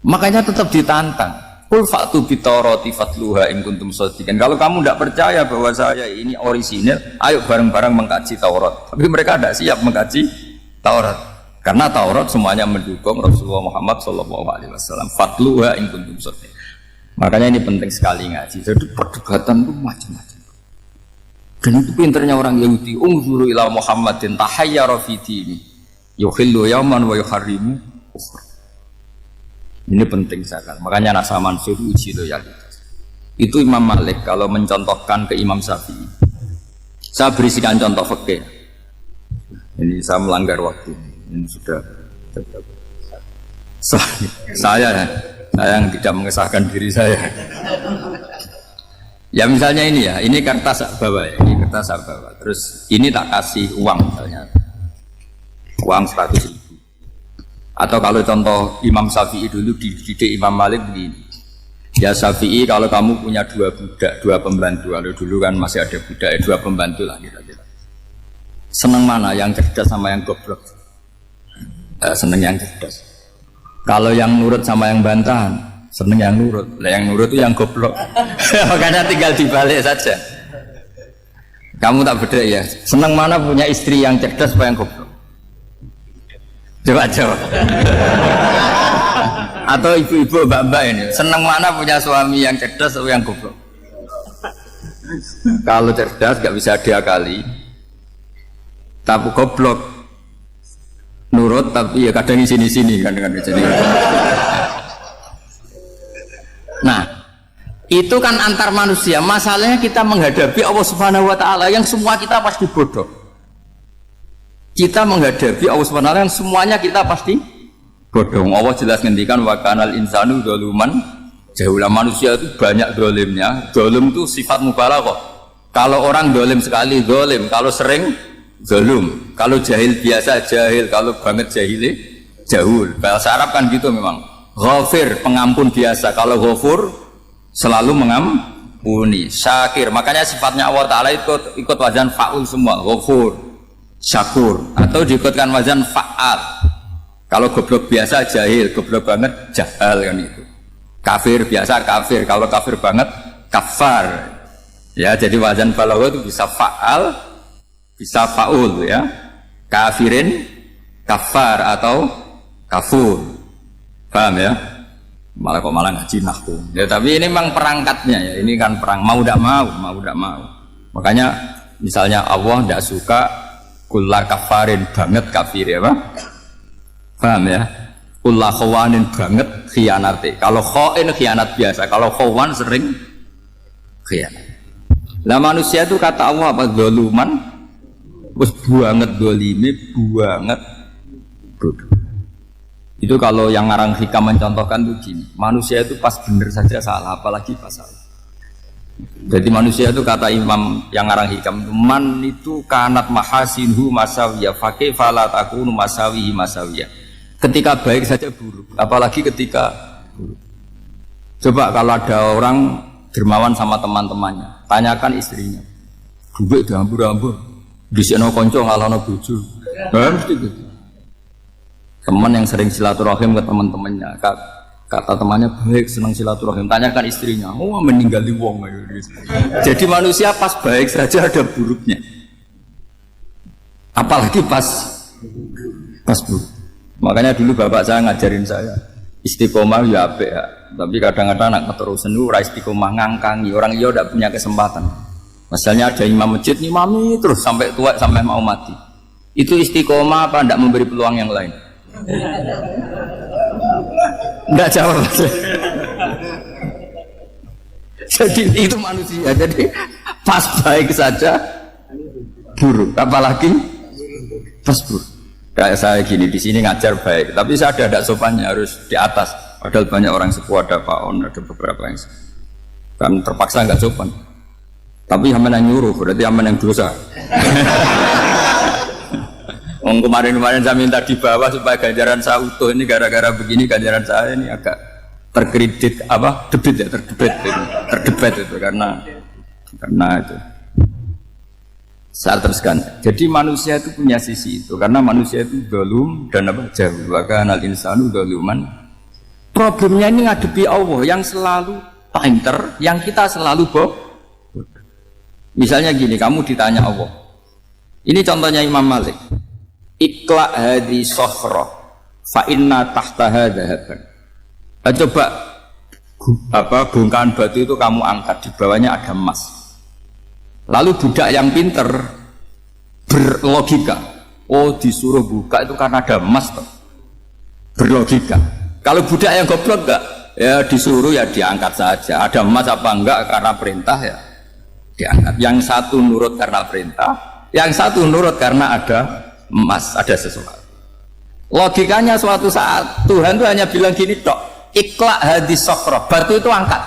Speaker 1: Makanya tetap ditantang. Qul fa'tu bitaurati fatluha in kuntum shadiqin. Kalau kamu tidak percaya bahwa saya ini orisinil, ayo bareng-bareng mengkaji Taurat. Tapi mereka tidak siap mengkaji Taurat, karena Taurat semuanya mendukung Rasulullah Muhammad SAW. Fatluha in kuntum shadiqin. Makanya ini penting sekali ngaji. Jadi perdebatan itu macam-macam. Dan itu pinternya orang Yahudi. Unzuru ila Muhammadin tahayyara fi dini yukhillu yawman wa yuharrimu ukhra. Ini penting sekali. Makanya nasa mansuh uji loyalitas. Itu Imam Malik kalau mencontohkan ke Imam Syafi'i. Saya berisikan contoh fikih. Ini saya melanggar waktu. Ini sudah. Saya yang tidak mengesahkan diri saya. Ya misalnya ini ya, ini kertas saya bawa ya, ini kertas saya bawa. Terus ini tak kasih uang misalnya, uang 100.000. Atau kalau contoh Imam Syafi'i dulu dididik Imam Malik begini. Ya Syafi'i, kalau kamu punya dua budak, dua pembantu, kalau dulu kan masih ada budak, dua pembantu lah kira-kira. Seneng mana, yang cerdas sama yang goblok? Seneng yang cerdas. Kalau yang nurut sama yang bantahan, seneng yang nurut. Lah yang nurut itu yang goblok. Makanya tinggal dibalik saja. Kamu tak beda ya. Seneng mana punya istri yang cerdas apa yang goblok? Coba. Atau ibu-ibu mbak-mbak ini, seneng mana punya suami yang cerdas atau yang goblok? Kalau cerdas gak bisa diakali, tapi goblok nurut, tapi ya kadang di sini kan dengan sini. Nah, itu kan antar manusia. Masalahnya kita menghadapi Allah Subhanahu wa taala yang semua kita pasti bodoh. Kita menghadapi Allah Subhanahu wa taala yang semuanya kita pasti bodoh. Allah jelas ngendikan wa kanal insanu dzaluman jahula. Manusia itu banyak dolimnya. Dolim itu sifat mubalaghah. Kalau orang dolim sekali dolim, kalau sering zalum, kalau jahil biasa jahil, kalau banget jahili jahul. Bahasa Arab kan gitu memang. Ghafir, pengampun biasa. Kalau ghafur selalu mengampuni. Syakir, makanya sifatnya Allah Ta'ala ikut wazan fa'ul semua. Ghafur, syakur, atau diikutkan wazan fa'al. Kalau goblok biasa jahil, goblok banget jahal kan itu. Kafir biasa kafir, kalau kafir banget kafar. Ya, jadi wazan balagha itu bisa fa'al, bisa fa'ul ya. Kafirin, kafar atau kafur. Paham ya? Malah kok malah ngaji nahwu. Ya tapi ini memang perangkatnya ya. Ini kan perang mau tidak mau. Makanya misalnya Allah tidak suka kullar kafarin banget kafir ya Pak. Paham ya? Kullar khawanin banget khianat. Kalau khain khianat biasa, kalau khawan sering khianat. Lah manusia itu kata Allah apa? Dzuluman wis banget dolime banget bodoh. Itu kalau yang ngarang hikam mencontohkan tuh gini, manusia itu pas bener saja salah, apalagi pas salah. Jadi manusia itu kata imam yang ngarang hikam, man itu kanat mahasinhu masawiyah, fakih fala takunu masawihi masawiyah. Ketika baik saja buruk, apalagi ketika buruk. Coba kalau ada orang dermawan sama teman-temannya, tanyakan istrinya, duit diambur-ambur, disikno konco ngalono bojo, mesti gitu. Teman yang sering silaturahim ke teman-temannya, kata temannya baik, senang silaturahim, tanyakan istrinya, oh meninggal di wong. Jadi manusia pas baik saja ada buruknya, apalagi pas buruk. Makanya dulu bapak saya ngajarin saya istiqomah ya apik ya, tapi kadang-kadang anak keterusan itu istiqomah ngangkangi orang dia tidak punya kesempatan. Misalnya ada imam masjid, imami terus sampai tua sampai mau mati, itu istiqomah apa tidak memberi peluang yang lain? Enggak jawab. Jadi itu manusia. Jadi pas baik saja buruk, apalagi pas buruk. Kayak saya gini di sini ngajar baik, tapi saya ada sopannya harus di atas. Padahal banyak orang sepuh, ada Pak On, ada beberapa yang kan terpaksa nggak sopan. Tapi aman yang nyuruh, berarti aman yang dosa. Kemarin-kemarin saya minta di bawah supaya ganjaran saya utuh, ini gara-gara begini ganjaran saya ini agak terkredit apa terdebat itu karena itu. Saya teruskan. Jadi manusia itu punya sisi itu karena manusia itu dzulum dan apa jahul. Wa kanal insanu dzaluman. Problemnya ini ngadepi Allah yang selalu pinter, yang kita selalu bodoh. Misalnya gini, kamu ditanya Allah. Ini contohnya Imam Malik. Ikla hadi sokhroh fa inna tahtaha dhahaban. Coba bongkahan batu itu kamu angkat, di bawahnya ada emas. Lalu budak yang pinter berlogika, oh disuruh buka itu karena ada emas toh. Berlogika. Kalau budak yang goblok enggak, ya disuruh ya diangkat saja. Ada emas apa enggak karena perintah ya diangkat. Yang satu nurut karena perintah, yang satu nurut karena ada emas, ada sesuatu. Logikanya suatu saat Tuhan itu hanya bilang gini tok, ikla hadis sokhroh, batu itu angkat.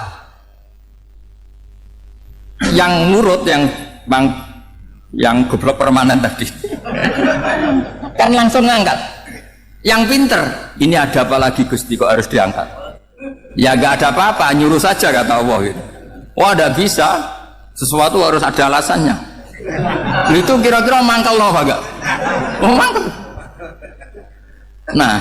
Speaker 1: Yang nurut yang goblok permanen tadi kan langsung ngangkat. Yang pinter, ini ada apa lagi Gusti kok harus diangkat? Ya gak ada apa-apa, nyuruh saja kata Allah gitu. Wah tidak bisa, sesuatu harus ada alasannya. Itu kira-kira mangkal loh agak. Oh mangkal. Nah,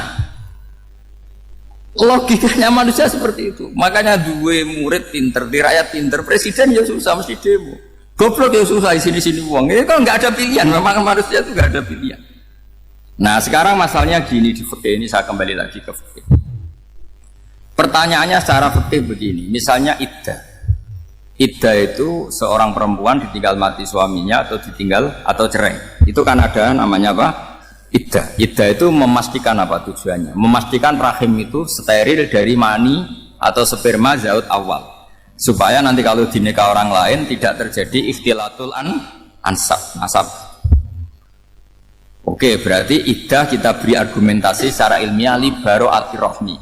Speaker 1: logikanya manusia seperti itu. Makanya dua murid pinter, di rakyat pinter, presiden ya susah mesti demo. Goblok ya susah di sini-sini uang. Ini kan nggak ada pilihan. Memang manusia itu nggak ada pilihan. Nah sekarang masalahnya gini di fikih ini, saya kembali lagi ke fikih. Pertanyaannya secara fikih begini. Misalnya iddah. Iddah itu seorang perempuan ditinggal mati suaminya atau ditinggal atau cerai. Itu kan ada namanya apa? Iddah. Iddah itu memastikan apa tujuannya? Memastikan rahim itu steril dari mani atau sperma zaut awal. Supaya nanti kalau dinikah orang lain tidak terjadi ikhtilatul ansab. Oke, berarti iddah kita beri argumentasi secara ilmiah li baro'ati rohmi.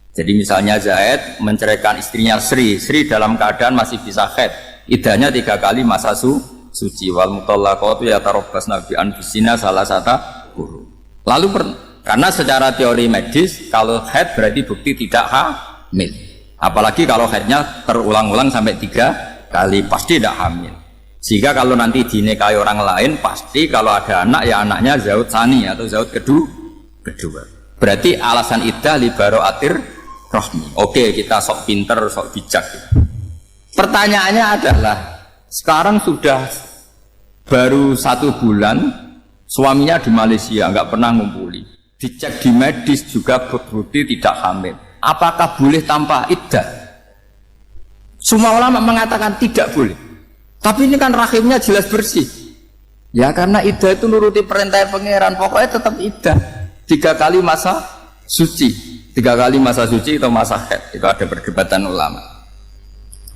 Speaker 1: Jadi misalnya Zaid menceraikan istrinya Sri dalam keadaan masih bisa haid, iddahnya 3 kali masa suci. Wal mutallaqatu yatarabbasna bi anfusina salasata quru. Lalu karena secara teori medis kalau haid berarti bukti tidak hamil. Apalagi kalau haidnya terulang-ulang sampai 3 kali pasti tidak hamil. Sehingga kalau nanti dinikahi orang lain pasti kalau ada anak ya anaknya zaud sani atau zaud kedua. Berarti alasan iddah li baro'atir rohmi. Oke, kita sok pinter, sok bijak. Pertanyaannya adalah sekarang sudah baru 1 bulan Suaminya di Malaysia, nggak pernah ngumpuli. Dicek di medis juga berbukti tidak hamil. Apakah boleh tanpa iddah? Semua ulama mengatakan tidak boleh. Tapi ini kan rahimnya jelas bersih. Ya karena iddah itu nuruti perintah pangeran. Pokoknya tetap iddah. 3 kali masa suci. 3 kali masa suci atau masa haid. Itu ada perdebatan ulama.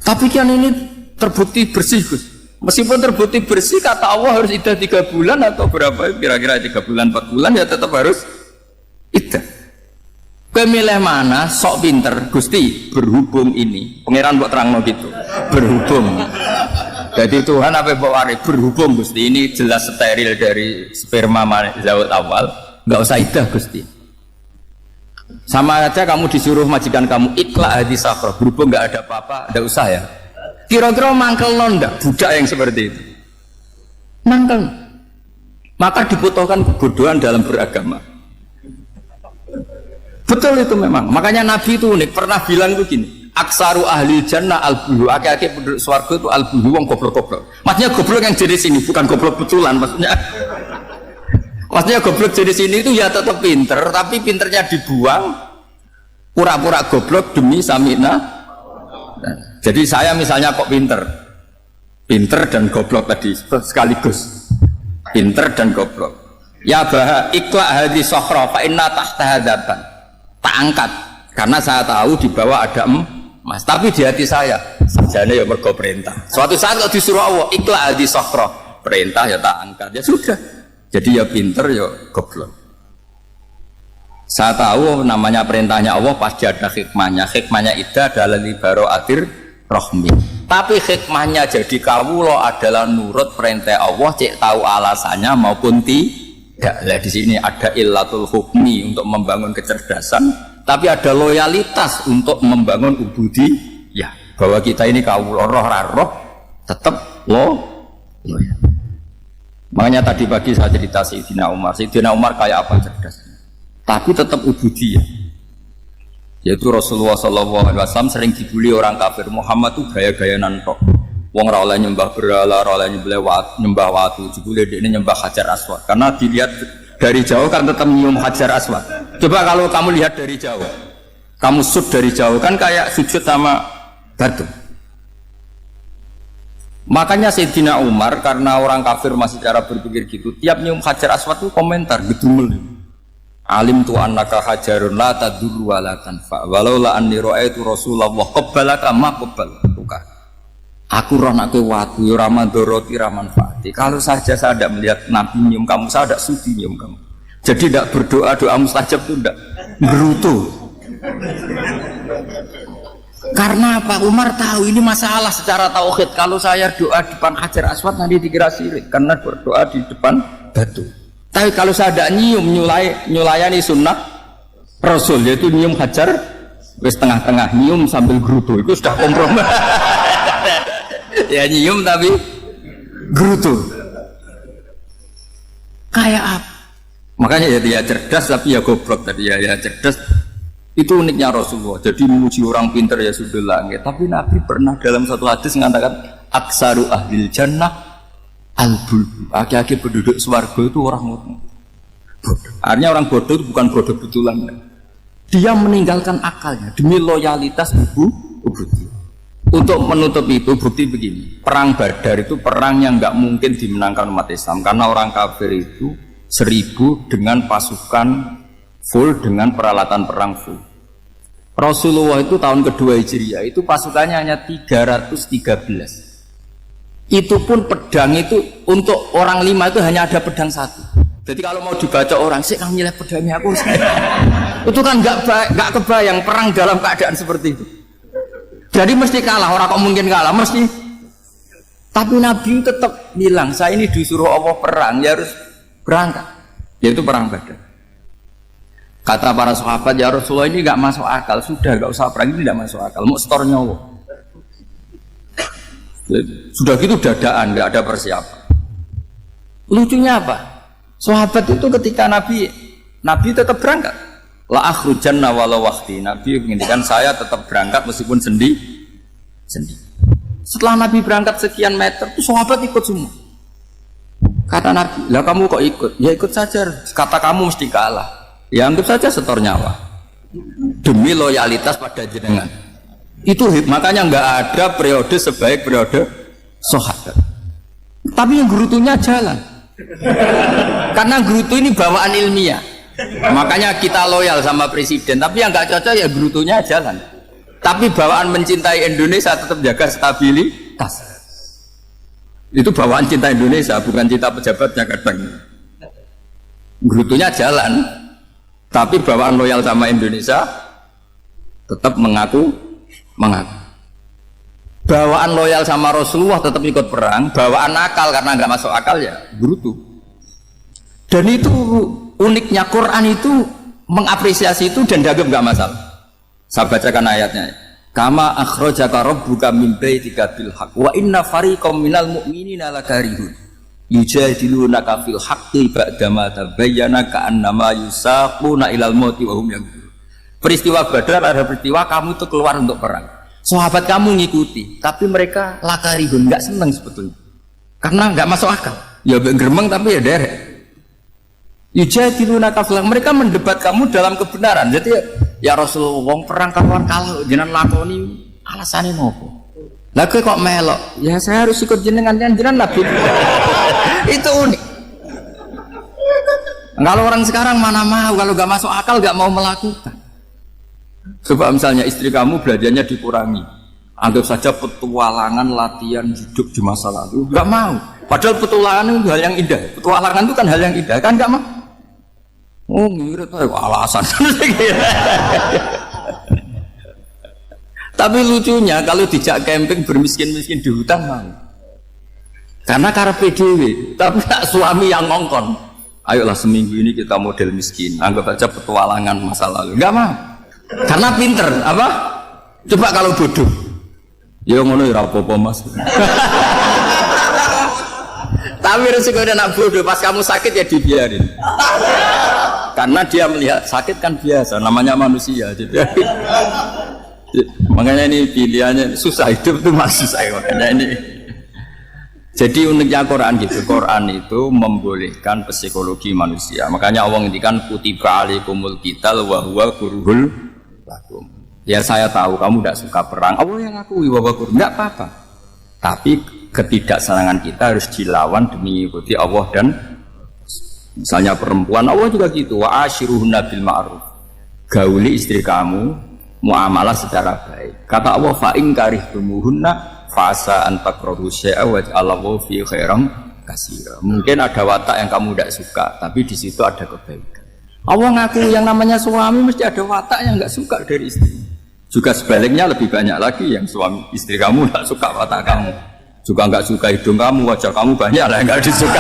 Speaker 1: Tapi kan ini terbukti bersih, Gus. Meskipun terbukti bersih, kata Allah harus iddah 3 bulan atau berapa? Kira-kira 3 bulan, 4 bulan ya tetap harus iddah. Kemilih mana? Sok pinter, Gusti. Berhubung ini, pangeran buat terang gitu. Berhubung. Jadi Tuhan apa bawa berhubung Gusti ini jelas steril dari sperma zaut awal, nggak usah iddah Gusti. Sama aja kamu disuruh majikan kamu ikhla hadis safra, berhubung nggak ada apa-apa, nggak usah ya. Kira-kira mangkel nondak budak yang seperti itu. Mangkel. Maka dibutuhkan kebodohan dalam beragama. Betul itu memang. Makanya Nabi itu unik, pernah bilang begini, aksaru ahli jannah al-buhu, aki-aki penduduk swarga itu al-buhu, wong goblok-goblok. Maksudnya goblok yang jadi sini, bukan goblok betulan maksudnya. Maksudnya goblok jadi sini itu ya tetap pinter, tapi pinternya dibuang, pura-pura goblok demi samina. Jadi saya misalnya kok pinter dan goblok tadi sekaligus, pinter dan goblok. Ya bah ikhla hadis sokhra fa inna tahta hadapan. Tak angkat karena saya tahu di bawah ada emas, tapi di hati saya sajane ya mergo perintah. Suatu saat kalau disuruh Allah ikhla hadis sokhra, perintah ya tak angkat, ya sudah. Jadi ya pinter ya goblok. Saya tahu namanya perintahnya Allah pasti ada hikmahnya. Hikmahnya iddah adalah libaro atir rohmi. Tapi hikmahnya jadi kawula adalah nurut perintah Allah, cek tahu alasannya maupun tidak. Lah di sini ada illatul hukmi untuk membangun kecerdasan, tapi ada loyalitas untuk membangun ubudi. Ya, bahwa kita ini kawula roh tetap loyal. Makanya tadi pagi saya cerita Sayyidina Umar. Sayyidina Umar kayak apa cerdasnya? Tapi tetap ubudiyah. Yaitu Rasulullah SAW sering dibully orang kafir. Muhammad itu gaya-gaya nantok. Wong ra oleh nyembah berhala, ra oleh nyembah watu, dibully ini nyembah Hajar Aswad. Karena dilihat dari jauh kan tetap nyium Hajar Aswad. Coba kalau kamu lihat dari jauh, kamu sujud dari jauh kan kayak sujud sama batu. Makanya Sayyidina Umar karena orang kafir masih cara berpikir gitu, tiap nyium Hajar Aswad itu komentar gedumel. Alim tu annaka hajarun la tadur wa la tanfa walau la anni ra'aitu Rasulullah qabbalaka ma qabbaltuka. Aku roh nak kowe watu ora mandoroti ora manfaati. Kalau saja saya tidak melihat Nabi nyium kamu, saya tidak sudi nyium kamu. Jadi tidak berdoa doa mustajab itu tidak berutu. Karena Pak Umar tahu ini masalah secara tauhid. Kalau saya doa di depan Hajar Aswad nanti dikira syirik karena berdoa di depan batu. Tapi kalau saya tidak nyium nyulayani sunnah Rasul, yaitu nyium Hajar wis tengah-tengah nyium sambil gerutu, itu sudah kompromi. Ya nyium tapi gerutu. Kayak apa? Makanya ya dia cerdas tapi ya goblok tadi ya cerdas. Itu uniknya Rasulullah. Jadi memuji orang pintar ya sudah langit. Tapi Nabi pernah dalam satu hadis mengatakan aksaru ahlil jannah al-bulbu. Aki-aki penduduk swarga itu orang bodoh. Artinya orang bodoh itu bukan bodoh betulan. Dia meninggalkan akalnya demi loyalitas ubudi. Untuk menutup itu bukti begini. Perang Badar itu perang yang nggak mungkin dimenangkan umat Islam karena orang kafir itu 1000 dengan pasukan full dengan peralatan perang full. Rasulullah itu tahun kedua Hijriah itu pasukannya hanya 313. Itu pun pedang itu untuk orang 5 itu hanya ada pedang 1. Jadi kalau mau dibaca orang sih kamu nyileh pedangnya aku. Itu kan nggak kebayang perang dalam keadaan seperti itu. Jadi mesti kalah, orang kok mungkin kalah mesti. Tapi Nabi tetap bilang saya ini disuruh Allah perang ya harus berangkat. Yaitu perang Badar. Kata para sahabat ya Rasulullah ini nggak masuk akal, sudah nggak usah perang ini nggak masuk akal, mau setor nyawa. Sudah gitu dadaan, nggak ada persiapan. Lucunya apa? Sahabat itu ketika Nabi tetap berangkat. La akhrujanna walau waqti. Nabi menginginkan saya tetap berangkat meskipun sendi. Setelah Nabi berangkat sekian meter, itu sahabat ikut semua. Kata Nabi, lah kamu kok ikut? Ya ikut saja. Kata kamu mesti kalah. Ya anggap saja setor nyawa. Demi loyalitas pada jenengan. Itu makanya nggak ada periode sebaik periode sahabat. Tapi yang gerutunya jalan. Karena gerutu ini bawaan ilmiah. Makanya kita loyal sama presiden. Tapi yang nggak cocok ya gerutunya jalan. Tapi bawaan mencintai Indonesia tetap jaga stabilitas. Itu bawaan cinta Indonesia, bukan cinta pejabatnya kadang. Gerutunya jalan, tapi bawaan loyal sama Indonesia tetap mengaku. Bawaan loyal sama Rasulullah tetap ikut perang, bawaan akal karena nggak masuk akal ya gerutu. Dan itu uniknya Quran itu mengapresiasi itu dan dianggap nggak masalah. Saya bacakan ayatnya. Kama akhrajaka rabbuka min baitika bil haqq wa inna fariqam minal mu'minina lakarihun yujadilunaka fil haqqi ba'dama tabayyana ka'annama yusaquna ilal mauti wa hum yanzurun. Peristiwa Badar ada peristiwa kamu itu keluar untuk perang. Sahabat kamu ngikuti, tapi mereka lakarihun, enggak senang sebetulnya. Karena enggak masuk akal. Ya geremeng tapi ya derek. Yujadilunaka fil haqq, mereka mendebat kamu dalam kebenaran. Jadi ya Rasulullah wong perang kawan kalau jenengan lakoni alasane nopo? Lah kowe kok melok? Ya saya harus ikut jenengan Nabi. Itu unik. Kalau orang sekarang mana mau kalau nggak masuk akal nggak mau melakukan. Coba misalnya istri kamu belajarnya dikurangi, anggap saja petualangan latihan hidup di masa lalu, nggak mau. Padahal petualangan itu hal yang indah. Petualangan itu kan hal yang indah kan nggak mau. Oh ngirit alasan. Tapi lucunya kalau dijak camping bermiskin-miskin di hutan mau. Karena karepe dhewe, tapi tak suami yang ngongkon. Ayolah seminggu ini kita model miskin, anggap aja petualangan masa lalu. Enggak mau. Karena pinter, apa? Coba kalau bodoh. Ya ngono ya apa-apa Mas. Tapi resikonya nak bodoh pas kamu sakit ya dibiarin. Karena dia melihat sakit kan biasa, namanya manusia. Makanya ini pilihannya susah, hidup itu masih susah. Makanya ini. Jadi uniknya Quran gitu. Quran itu membolehkan psikologi manusia. Makanya Allah ngendikan kutiba alaikumul qital wa huwa kurhul lakum. Ya saya tahu kamu tidak suka perang. Allah yang akui bahwa enggak apa-apa. Tapi ketidaksenangan kita harus dilawan demi mengikuti Allah dan misalnya perempuan, Allah juga gitu. Wa ashiruhunna bil ma'ruf. Gauli istri kamu muamalah secara baik. Kata Allah fa in karihtumuhunna fasa an takrahu syai'a wa ja'alallahu fi khairan katsira. Mungkin ada watak yang kamu tidak suka, tapi di situ ada kebaikan. Allah ngaku yang namanya suami mesti ada watak yang enggak suka dari istri. Juga sebaliknya lebih banyak lagi yang suami istri kamu enggak suka watak kamu. Juga enggak suka hidung kamu, wajah kamu banyak lah enggak disuka.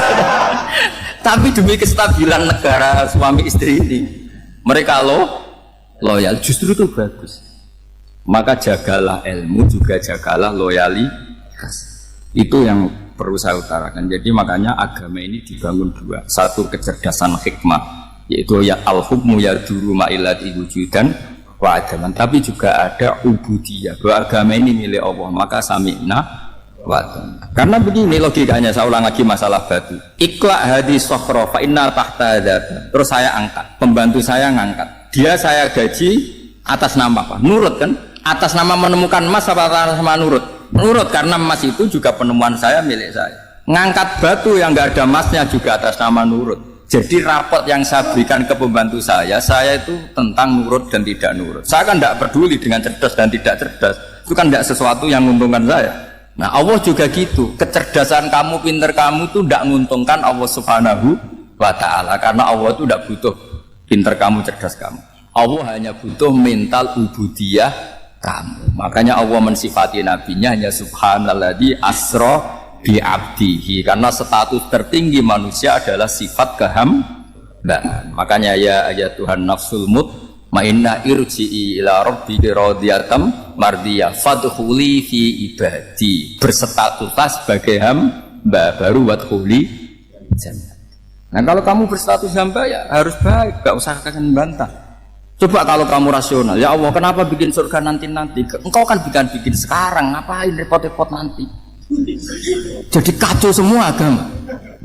Speaker 1: Tapi demi kestabilan negara suami istri ini, mereka loyal, justru itu bagus. Maka jagalah ilmu, juga jagalah loyalitas. Itu yang perlu saya utarakan. Jadi makanya agama ini dibangun dua. Satu kecerdasan hikmah, yaitu ya al-hukmu yaduru ma'ilati wujudan wa adaman. Tapi juga ada ubudiyah, bahwa agama ini milik Allah. Maka sami'na. Karena begini logikanya, saya ulang lagi masalah batu. Iqla hadis sokhro fa inna tahta hadza. Terus saya angkat, pembantu saya ngangkat. Dia saya gaji atas nama apa? Nurut kan? Atas nama menemukan emas apa atas nama nurut? Nurut karena emas itu juga penemuan saya, milik saya. Ngangkat batu yang nggak ada emasnya juga atas nama nurut. Jadi rapot yang saya berikan ke pembantu saya itu tentang nurut dan tidak nurut. Saya kan tidak peduli dengan cerdas dan tidak cerdas. Itu kan tidak sesuatu yang menguntungkan saya. Nah Allah juga gitu, kecerdasan kamu, pinter kamu itu tidak menguntungkan Allah Subhanahu wa Ta'ala. Karena Allah itu tidak butuh pinter kamu, cerdas kamu. Allah hanya butuh mental ubudiyah kamu. Makanya Allah mensifati nabinya hanya subhanalladzi asra bi'abdihi. Karena status tertinggi manusia adalah sifat kehambaan. Makanya ya Tuhan nafsul mut ma'inna irji'i ila rabbiki radhiyatam mardiyah fadkhuli fi ibadi, berstatuslah sebagai hamba baru wadkhuli jannah. Nah kalau kamu berstatus hamba ya harus baik, gak usah kalian bantah. Coba kalau kamu rasional, ya Allah kenapa bikin surga nanti-nanti? Engkau kan bikin sekarang, ngapain repot-repot nanti? Jadi kacau semua agama.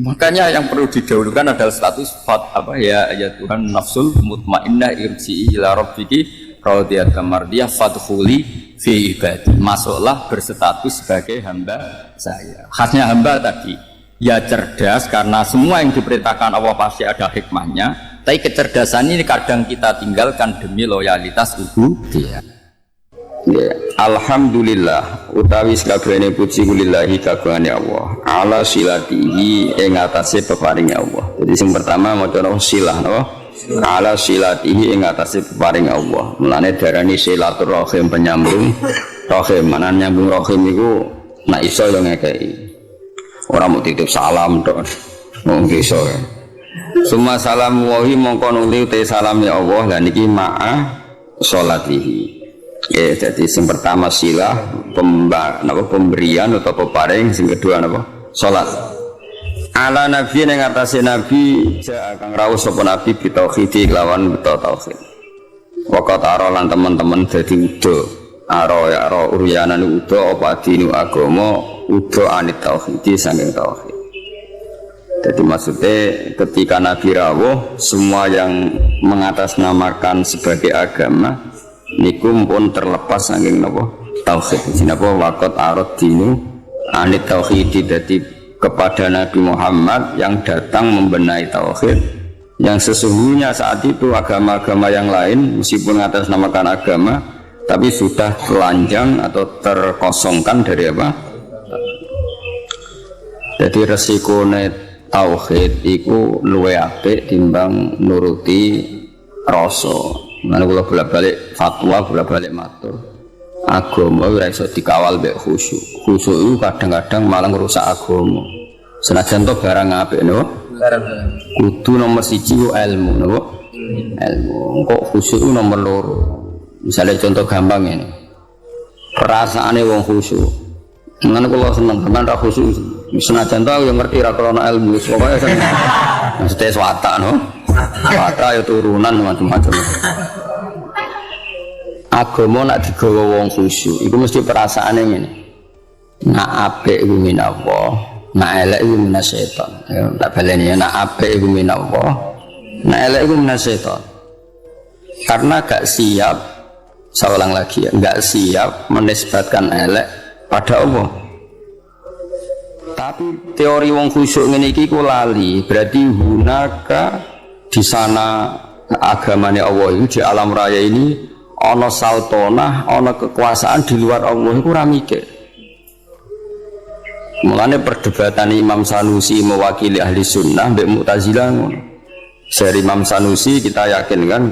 Speaker 1: Makanya yang perlu didahulukan adalah status apa ya Tuhan nafsul mutmainnah irji'i ila rabbiki radiyatan mardiyah fadkhuli fi ibadi. Masuklah berstatus sebagai hamba saya. Khasnya hamba tadi ya cerdas karena semua yang diperintahkan Allah pasti ada hikmahnya. Tapi kecerdasan ini kadang kita tinggalkan demi loyalitas ubudiyah. Ya, alhamdulillah utawi sakabehane puji kulillahi kagungane Allah ala silatihi ing atase peparinge Allah. Jadi sing pertama maca silah napa? Ala silatihi ing atase peparinge Allah. Mulane darani silaturahim penyambung rahim. Mana nyambung rahim iku nek iso yo ngekeki. Ora mau titip salam tok. Wong iso. Summa salam wahi mongko nuli te salam ya Allah lan iki ma'a sholatihi. Ya, jadi yang pertama silah pemberian atau peparing, yang kedua apa? Salat. Ala nabi yang atasnya nabi akan rawuh sapa nabi bitauhid lawan beto tauhid. Waqat arolan teman-teman jadi udo aro uryanan udo apa dinu agama udo anit tauhid saking tauhid. Jadi maksudnya ketika nabi rawuh semua yang mengatasnamakan sebagai agama niku pun terlepas saking napa tauhid. Sinapa waqat arad dinu anit tauhid. Jadi kepada Nabi Muhammad yang datang membenahi tauhid yang sesungguhnya saat itu agama-agama yang lain meskipun mengatasnamakan agama tapi sudah telanjang atau terkosongkan dari apa? Jadi resikone tauhid iku luwe apik timbang nuruti rasa. Mana kula bolak-balik fatwa, bolak-balik matur. Agama ora iso dikawal mek khusyuk. Khusyuk itu kadang-kadang malah ngrusak agama. Senajan to barang apik no. Kudu nomor 1 ku ilmu no. Ilmu. Kok khusyuk itu nomor 2. Misalnya contoh gampang ini. Perasaane wong khusyuk. Mana kula seneng tenan ra khusyuk. Senajan to yo ngerti ra krana ilmu. Pokoke mesti swata no. Swata ya turunan macam-macam. Agama nak digawa wong khusyuk iku mesti perasaane ngene. Nak apik iku minallah, nak elek iku minasyaiton. Ya tak baleni ya, nak apik iku minallah, nak elek iku minasyaiton. Karena gak siap, saya ulang lagi ya, gak siap menisbatkan elek pada Allah. Tapi teori wong khusyuk ngene iki ku lali, berarti hunaka di sana agamanya Allah itu di alam raya ini ana saltonah, ana kekuasaan di luar Allah itu ora mikir. Mulane perdebatan Imam Sanusi mewakili ahli sunnah mbek Mu'tazilah ngono. Dari Imam Sanusi kita yakin kan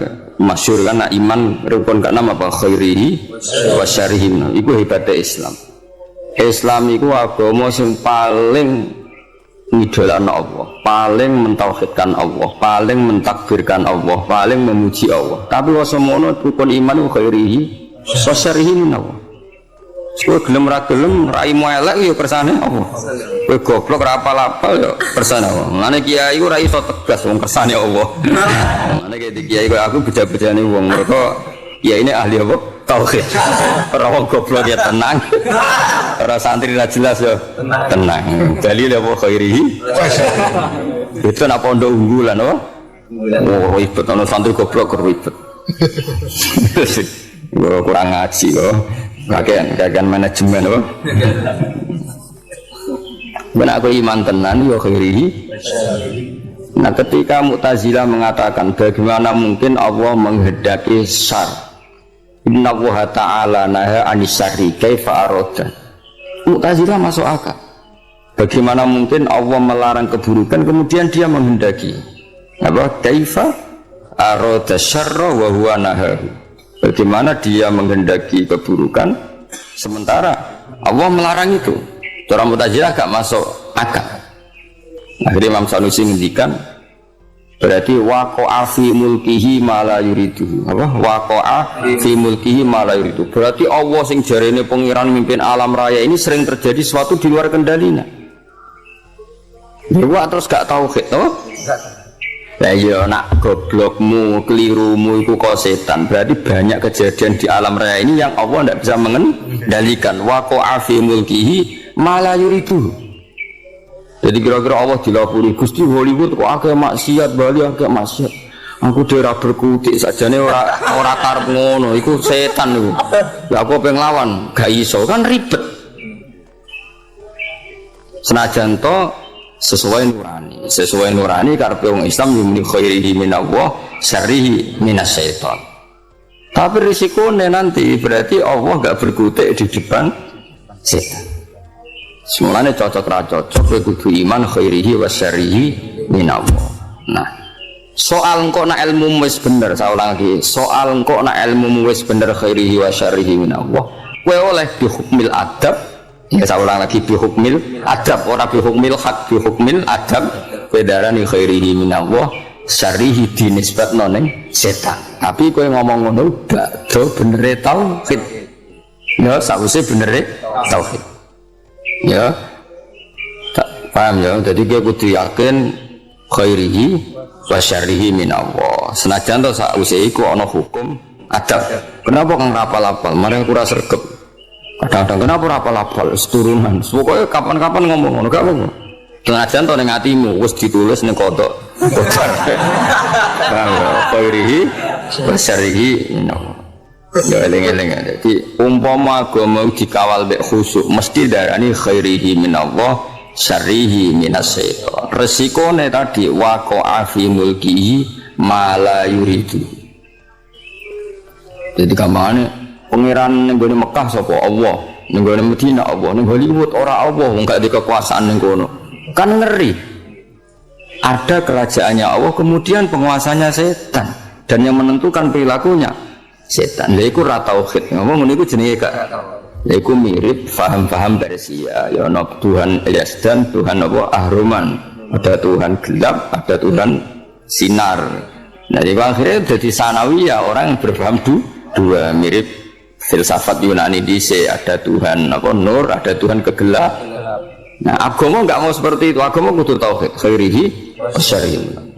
Speaker 1: masyhur kan iman rukun keenam apa khairihi wa syarrihi. Iku hebatnya Islam. Islam iku agama sing paling ngidolakno Allah, paling mentauhidkan Allah, paling mentakbirkan Allah, paling memuji Allah. Tapi wasamono rukun iman khairihi wa syarrihi min Allah. Kowe gelem ra gelem raimu elek ya kersane Allah. Kowe goblok ra apal-apal ya kersane Allah. Mane kiai ku ra iso tegas wong kersane Allah. Mane kiai kok aku beda-bedane wong mergo kiai ini ahli apa? Tauhid. Ora wong goblok ya tenang. Ora santri ra jelas ya tenang. Dalil apa khairihi? Itu nak pondok unggulan apa? Oh ribet ana santri goblok ribet. Kurang ngaji kok. Kakean manajemen apa? Benar aku iman tenan ya khairihi. Nah ketika Mu'tazilah mengatakan bagaimana mungkin Allah menghendaki syar, Inna Allah Ta'ala naha anisari kaifa aroda. Mu'tazilah masuk akal. Bagaimana mungkin Allah melarang keburukan kemudian dia menghendaki apa? Kaifa aroda syarra wa huwa nahahu. Bagaimana dia menghendaki keburukan sementara Allah melarang itu. Cara Mu'tazilah gak masuk akal. Akhirnya Imam Sanusi ngendikan berarti waqa'a fi mulkihi ma la yuridu. Apa? Waqa'a fi mulkihi ma la yuridu. Berarti Allah sing jarene pengiran mimpin alam raya ini sering terjadi sesuatu di luar kendalinya. Dewa terus gak tauhid, toh? Lah iya nak goblokmu, kelirumu iku kok setan. Berarti banyak kejadian di alam raya ini yang Allah tidak bisa mengendalikan. Waqa'a fi mulkihi ma la yuridu.
Speaker 2: Jadi kira-kira Allah dilapuri Gusti Hollywood kok akeh maksiat, Bali akeh maksiat. Aku daerah berkutik sajane ora karep ngono, iku setan iku. Ya aku pengen lawan, gak iso kan ribet. Senajan to sesuai nurani karepe wong Islam yumni khairihi minallah syarrihi minasyaiton. Tapi risikonya nanti berarti Allah gak berkutik di depan setan. Semuanya cocok ra cocok kudu iman khairihi wa syarrihi minallah. Nah, soal engko nak ilmu wis bener, saya ulang lagi. Soal engko nak ilmu wis bener khairihi wa syarrihi minallah, kowe oleh bi hukmil adab. Ya saya ulang lagi bi hukmil adab, ora bi hukmil hak, bi hukmil adab. Kowe darani khairihi minallah, syarrihi dinisbatno ning setan. Tapi kowe ngomong ngono gak do benere tauhid. Ya sakwise benere tauhid. Ya. Paham ya? Jadi kowe kudu yakin khairihi wa syarrihi minallah. Senajan to sakwise iku ana hukum adab. Kenapa kang rapal-apal? Mari aku ora sregep. Kadang-kadang kenapa rapal-apal seturunan. Pokoke kapan-kapan ngomong ngono gak apa-apa. Senajan to ning atimu wis ditulis ning kodok. Khairihi wa syarrihi minallah. Ya eling-eling. Jadi umpama agama dikawal mek khusyuk mesti darani khairihi minallah syarrihi minasyaiton. Resikone tadi waqa'a fi mulkihi ma la yuridu. Jadi kampane pangeran ning gone Mekah sapa Allah, ning gone Madinah Allah, ning Hollywood ora Allah, wong gak di kekuasaan ning kono. Kan ngeri. Ada kerajaannya Allah kemudian penguasanya setan dan yang menentukan perilakunya setan. Lha iku ra tauhid. Ngomong ngene iku jenenge gak. Lha iku mirip faham-faham Persia. Ya ana Tuhan Yazdan, Tuhan apa Ahruman. Ada Tuhan gelap, ada Tuhan sinar. Nah, di akhirnya jadi sanawiyah orang yang berpaham dua mirip filsafat Yunani dhisik, ada Tuhan apa nur, ada Tuhan kegelap. Nah, agama enggak mau seperti itu. Agama kudu tauhid, khairihi wasyarrihi.